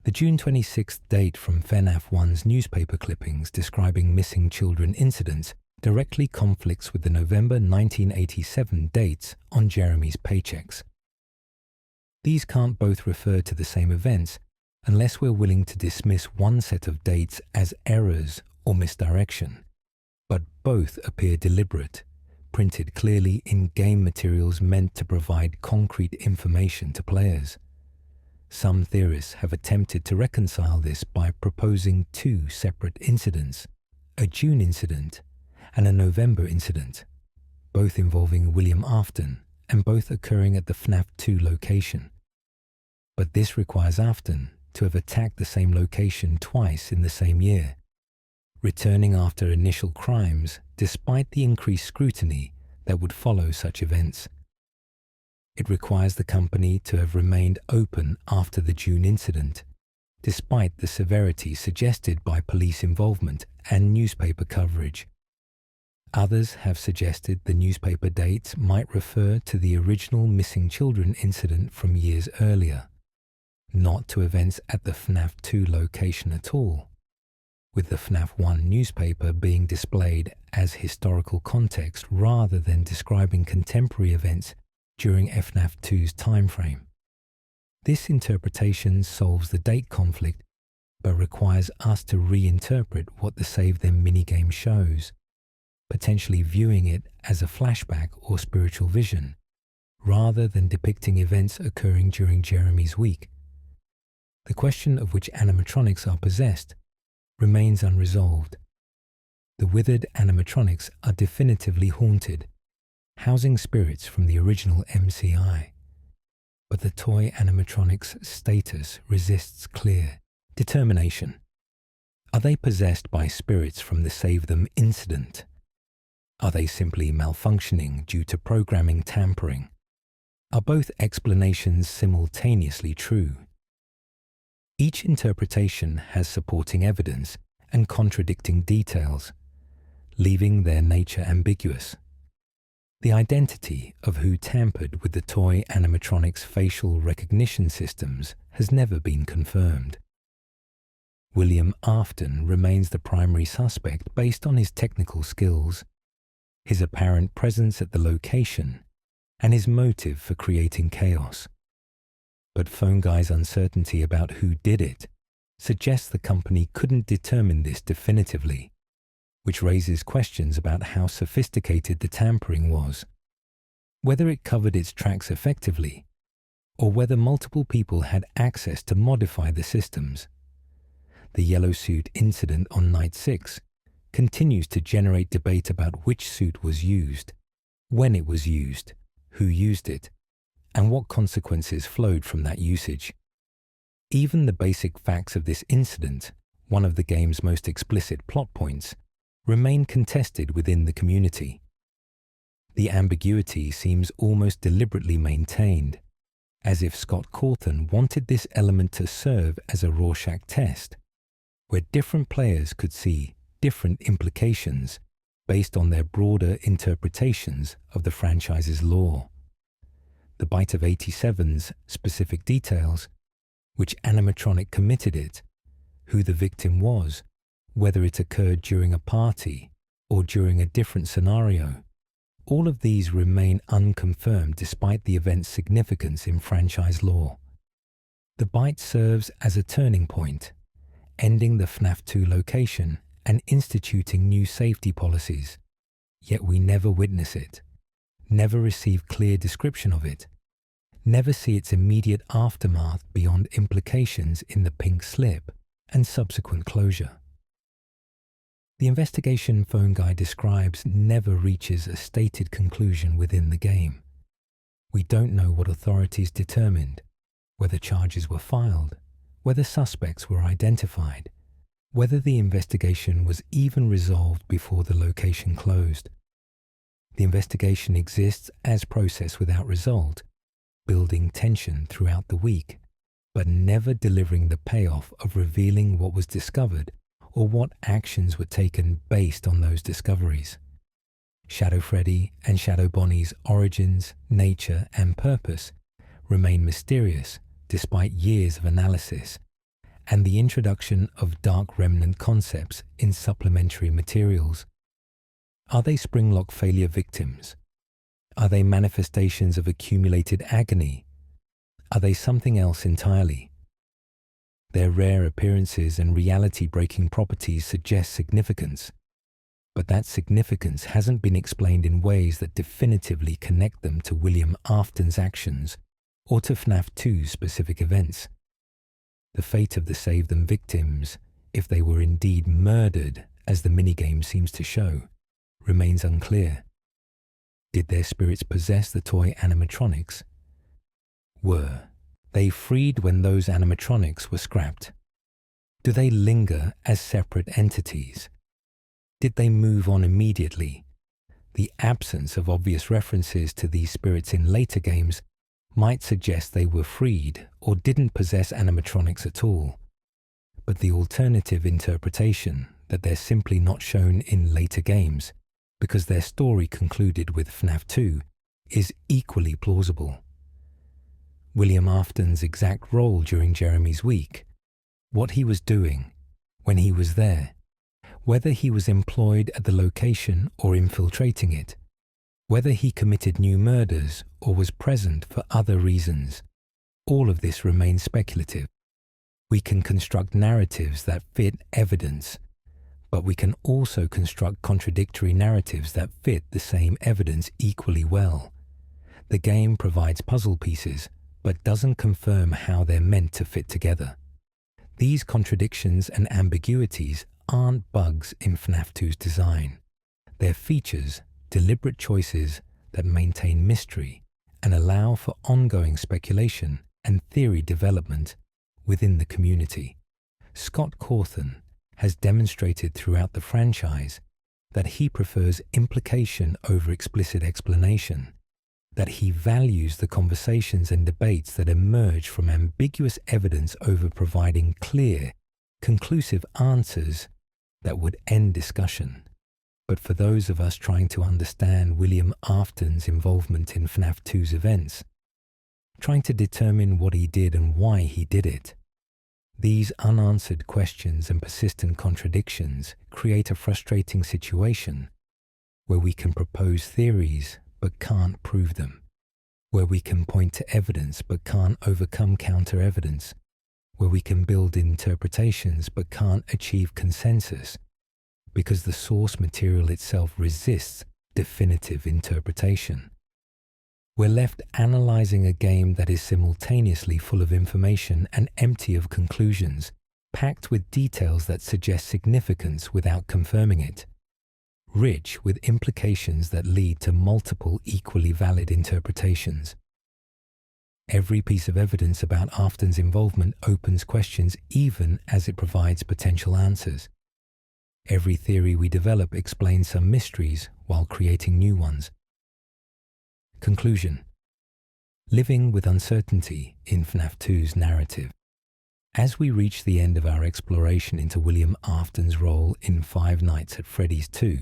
The June 26th date from FNAF 1's newspaper clippings describing missing children incidents directly conflicts with the November 1987 dates on Jeremy's paychecks. These can't both refer to the same events unless we're willing to dismiss one set of dates as errors or misdirection, but both appear deliberate, printed clearly in game materials meant to provide concrete information to players. Some theorists have attempted to reconcile this by proposing two separate incidents, a June incident and a November incident, both involving William Afton and both occurring at the FNAF 2 location. But this requires Afton to have attacked the same location twice in the same year, returning after initial crimes despite the increased scrutiny that would follow such events. It requires the company to have remained open after the June incident, despite the severity suggested by police involvement and newspaper coverage. Others have suggested the newspaper dates might refer to the original missing children incident from years earlier, not to events at the FNAF 2 location at all, with the FNAF 1 newspaper being displayed as historical context rather than describing contemporary events during FNAF 2's timeframe. This interpretation solves the date conflict, but requires us to reinterpret what the Save Them minigame shows. potentially viewing it as a flashback or spiritual vision, rather than depicting events occurring during Jeremy's week. The question of which animatronics are possessed remains unresolved. The withered animatronics are definitively haunted, housing spirits from the original MCI. But the toy animatronics' status resists clear determination. Are they possessed by spirits from the Save Them incident? Are they simply malfunctioning due to programming tampering? Are both explanations simultaneously true? Each interpretation has supporting evidence and contradicting details, leaving their nature ambiguous. The identity of who tampered with the toy animatronics' facial recognition systems has never been confirmed. William Afton remains the primary suspect based on his technical skills, his apparent presence at the location, and his motive for creating chaos. But Phone Guy's uncertainty about who did it suggests the company couldn't determine this definitively, which raises questions about how sophisticated the tampering was, whether it covered its tracks effectively, or whether multiple people had access to modify the systems. The yellow suit incident on Night 6 continues to generate debate about which suit was used, when it was used, who used it, and what consequences flowed from that usage. Even the basic facts of this incident, one of the game's most explicit plot points, remain contested within the community. The ambiguity seems almost deliberately maintained, as if Scott Cawthon wanted this element to serve as a Rorschach test, where different players could see different implications based on their broader interpretations of the franchise's lore. The Bite of 87's specific details, which animatronic committed it, who the victim was, whether it occurred during a party or during a different scenario, all of these remain unconfirmed despite the event's significance in franchise lore. The Bite serves as a turning point, ending the FNAF 2 location and instituting new safety policies, yet we never witness it, never receive clear description of it, never see its immediate aftermath beyond implications in the pink slip and subsequent closure. The investigation Phone Guy describes never reaches a stated conclusion within the game. We don't know what authorities determined, whether charges were filed, whether suspects were identified, whether the investigation was even resolved before the location closed. The investigation exists as process without result, building tension throughout the week, but never delivering the payoff of revealing what was discovered or what actions were taken based on those discoveries. Shadow Freddy and Shadow Bonnie's origins, nature, and purpose remain mysterious despite years of analysis, and the introduction of Dark Remnant concepts in supplementary materials. Are they Springlock failure victims? Are they manifestations of accumulated agony? Are they something else entirely? Their rare appearances and reality-breaking properties suggest significance, but that significance hasn't been explained in ways that definitively connect them to William Afton's actions or to FNAF 2's specific events. The fate of the Save Them victims, if they were indeed murdered, as the minigame seems to show, remains unclear. Did their spirits possess the toy animatronics? Were they freed when those animatronics were scrapped? Do they linger as separate entities? Did they move on immediately? The absence of obvious references to these spirits in later games might suggest they were freed or didn't possess animatronics at all. But the alternative interpretation, that they're simply not shown in later games because their story concluded with FNAF 2, is equally plausible. William Afton's exact role during Jeremy's week, what he was doing, when he was there, whether he was employed at the location or infiltrating it, whether he committed new murders or was present for other reasons, all of this remains speculative. We can construct narratives that fit evidence, but we can also construct contradictory narratives that fit the same evidence equally well. The game provides puzzle pieces, but doesn't confirm how they're meant to fit together. These contradictions and ambiguities aren't bugs in FNAF 2's design. They're features, deliberate choices that maintain mystery and allow for ongoing speculation and theory development within the community. Scott Cawthon has demonstrated throughout the franchise that he prefers implication over explicit explanation, that he values the conversations and debates that emerge from ambiguous evidence over providing clear, conclusive answers that would end discussion. But for those of us trying to understand William Afton's involvement in FNAF 2's events, trying to determine what he did and why he did it, these unanswered questions and persistent contradictions create a frustrating situation where we can propose theories but can't prove them, where we can point to evidence but can't overcome counter-evidence, where we can build interpretations but can't achieve consensus, because the source material itself resists definitive interpretation. We're left analyzing a game that is simultaneously full of information and empty of conclusions, packed with details that suggest significance without confirming it, rich with implications that lead to multiple equally valid interpretations. Every piece of evidence about Afton's involvement opens questions even as it provides potential answers. Every theory we develop explains some mysteries while creating new ones. Conclusion: living with uncertainty in FNAF 2's narrative. As we reach the end of our exploration into William Afton's role in Five Nights at Freddy's 2,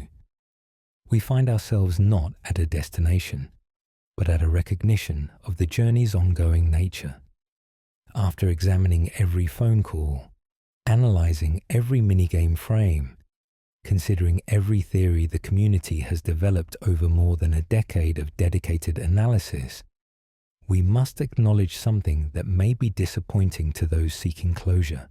we find ourselves not at a destination, but at a recognition of the journey's ongoing nature. After examining every phone call, analyzing every minigame frame, considering every theory the community has developed over more than a decade of dedicated analysis, we must acknowledge something that may be disappointing to those seeking closure.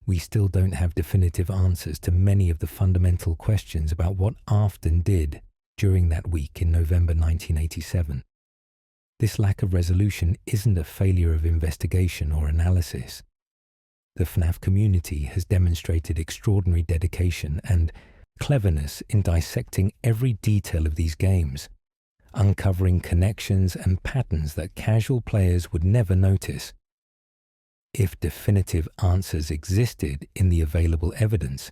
We still don't have definitive answers to many of the fundamental questions about what Afton did during that week in November 1987. This lack of resolution isn't a failure of investigation or analysis. The FNAF community has demonstrated extraordinary dedication and cleverness in dissecting every detail of these games, uncovering connections and patterns that casual players would never notice. If definitive answers existed in the available evidence,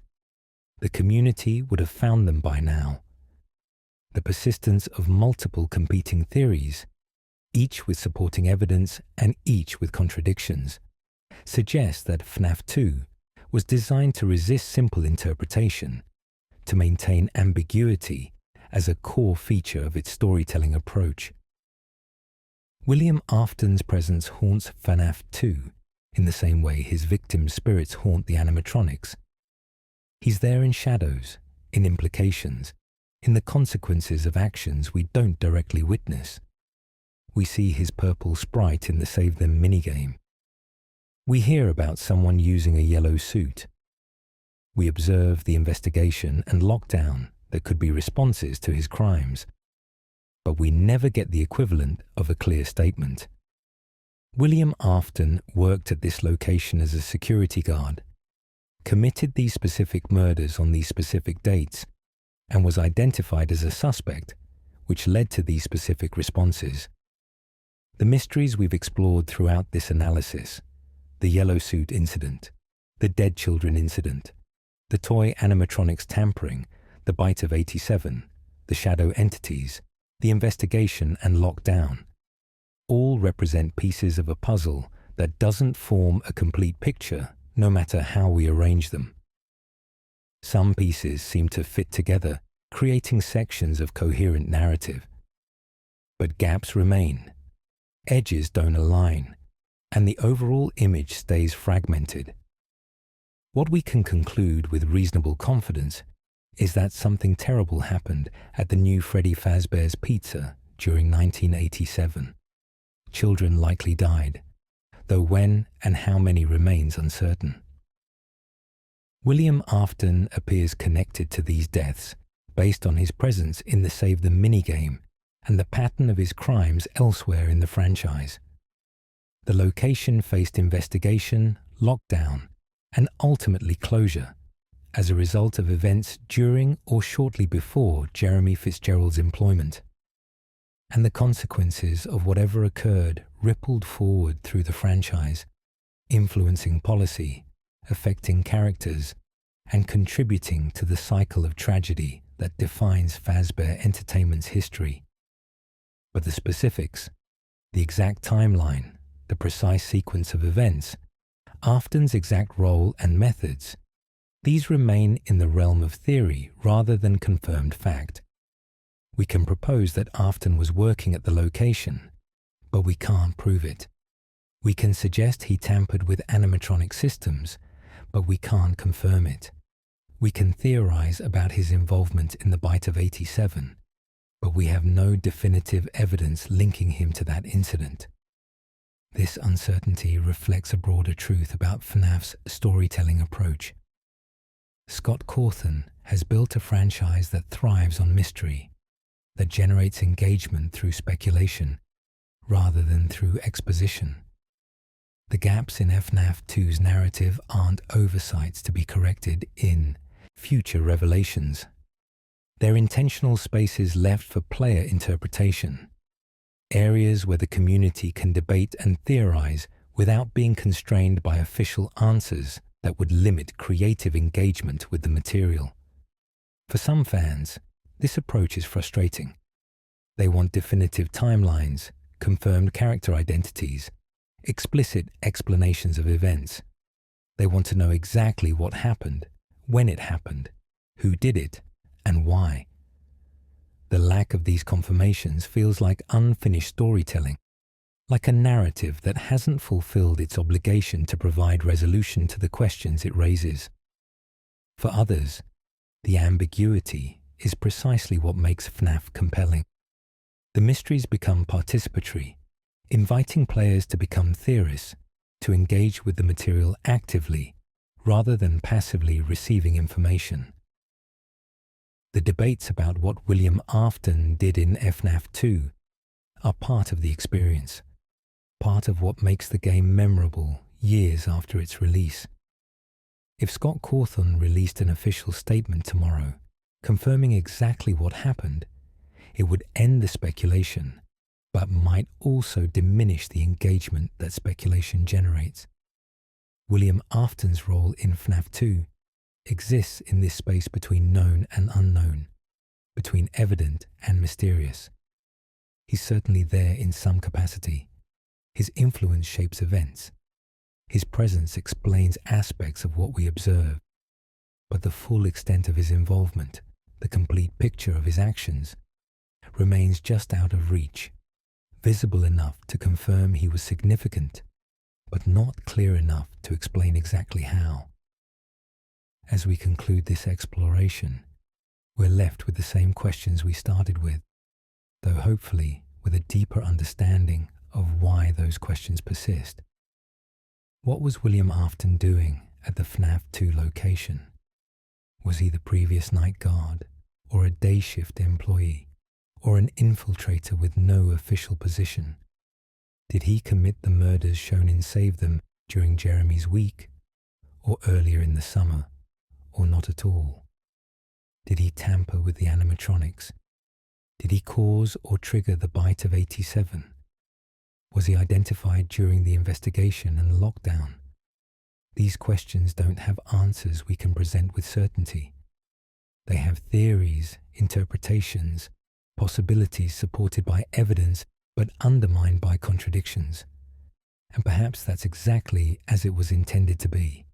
the community would have found them by now. The persistence of multiple competing theories, each with supporting evidence and each with contradictions, suggests that FNAF 2 was designed to resist simple interpretation, to maintain ambiguity as a core feature of its storytelling approach. William Afton's presence haunts FNAF 2 in the same way his victims' spirits haunt the animatronics. He's there in shadows, in implications, in the consequences of actions we don't directly witness. We see his purple sprite in the Save Them minigame. We hear about someone using a yellow suit. We observe the investigation and lockdown that could be responses to his crimes. But we never get the equivalent of a clear statement. William Afton worked at this location as a security guard, committed these specific murders on these specific dates, and was identified as a suspect, which led to these specific responses. The mysteries we've explored throughout this analysis, the yellow suit incident, the dead children incident, the toy animatronics tampering, the bite of 87, the shadow entities, the investigation and lockdown, all represent pieces of a puzzle that doesn't form a complete picture no matter how we arrange them. Some pieces seem to fit together, creating sections of coherent narrative. But gaps remain, edges don't align, and the overall image stays fragmented. What we can conclude with reasonable confidence is that something terrible happened at the new Freddy Fazbear's Pizza during 1987. Children likely died, though when and how many remains uncertain. William Afton appears connected to these deaths based on his presence in the Save the minigame and the pattern of his crimes elsewhere in the franchise. The location faced investigation, lockdown, and ultimately closure as a result of events during or shortly before Jeremy Fitzgerald's employment. And the consequences of whatever occurred rippled forward through the franchise, influencing policy, affecting characters, and contributing to the cycle of tragedy that defines Fazbear Entertainment's history. But the specifics, the exact timeline, the precise sequence of events, Afton's exact role and methods, these remain in the realm of theory rather than confirmed fact. We can propose that Afton was working at the location, but we can't prove it. We can suggest he tampered with animatronic systems, but we can't confirm it. We can theorize about his involvement in the Bite of 87, but we have no definitive evidence linking him to that incident. This uncertainty reflects a broader truth about FNAF's storytelling approach. Scott Cawthon has built a franchise that thrives on mystery, that generates engagement through speculation rather than through exposition. The gaps in FNAF 2's narrative aren't oversights to be corrected in future revelations. They're intentional spaces left for player interpretation, areas where the community can debate and theorize without being constrained by official answers that would limit creative engagement with the material. For some fans, this approach is frustrating. They want definitive timelines, confirmed character identities, explicit explanations of events. They want to know exactly what happened, when it happened, who did it, and why. The lack of these confirmations feels like unfinished storytelling, like a narrative that hasn't fulfilled its obligation to provide resolution to the questions it raises. For others, the ambiguity is precisely what makes FNAF compelling. The mysteries become participatory, inviting players to become theorists, to engage with the material actively, rather than passively receiving information. The debates about what William Afton did in FNAF 2 are part of the experience, part of what makes the game memorable years after its release. If Scott Cawthon released an official statement tomorrow, confirming exactly what happened, it would end the speculation, but might also diminish the engagement that speculation generates. William Afton's role in FNAF 2 exists in this space between known and unknown, between evident and mysterious. He's certainly there in some capacity. His influence shapes events. His presence explains aspects of what we observe. But the full extent of his involvement, the complete picture of his actions, remains just out of reach, visible enough to confirm he was significant, but not clear enough to explain exactly how. As we conclude this exploration, we're left with the same questions we started with, though hopefully with a deeper understanding of why those questions persist. What was William Afton doing at the FNAF 2 location? Was he the previous night guard, or a day shift employee, or an infiltrator with no official position? Did he commit the murders shown in Save Them during Jeremy's week, or earlier in the summer, or not at all? Did he tamper with the animatronics? Did he cause or trigger the Bite of 87? Was he identified during the investigation and lockdown? These questions don't have answers we can present with certainty. They have theories, interpretations, possibilities supported by evidence but undermined by contradictions. And perhaps that's exactly as it was intended to be.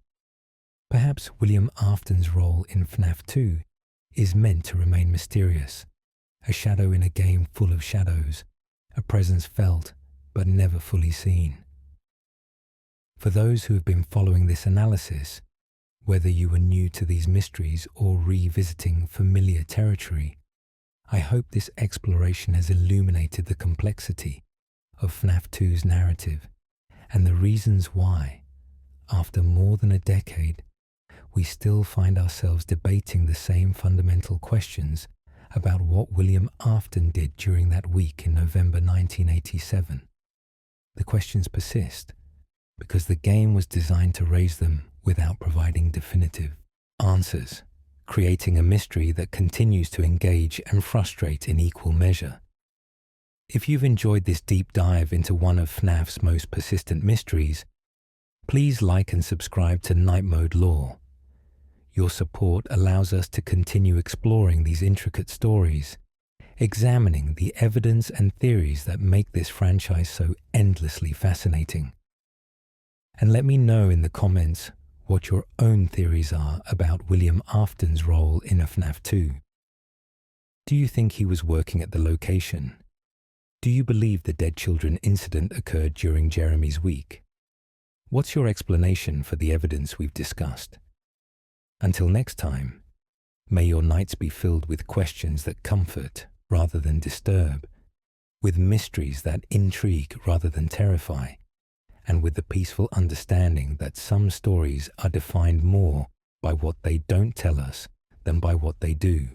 Perhaps William Afton's role in FNAF 2 is meant to remain mysterious, a shadow in a game full of shadows, a presence felt but never fully seen. For those who have been following this analysis, whether you were new to these mysteries or revisiting familiar territory, I hope this exploration has illuminated the complexity of FNAF 2's narrative and the reasons why, after more than a decade, we still find ourselves debating the same fundamental questions about what William Afton did during that week in November 1987. The questions persist because the game was designed to raise them without providing definitive answers, creating a mystery that continues to engage and frustrate in equal measure. If you've enjoyed this deep dive into one of FNAF's most persistent mysteries, please like and subscribe to Night Mode Lore. Your support allows us to continue exploring these intricate stories, examining the evidence and theories that make this franchise so endlessly fascinating. And let me know in the comments what your own theories are about William Afton's role in FNAF 2. Do you think he was working at the location? Do you believe the dead children incident occurred during Jeremy's week? What's your explanation for the evidence we've discussed? Until next time, may your nights be filled with questions that comfort rather than disturb, with mysteries that intrigue rather than terrify, and with the peaceful understanding that some stories are defined more by what they don't tell us than by what they do.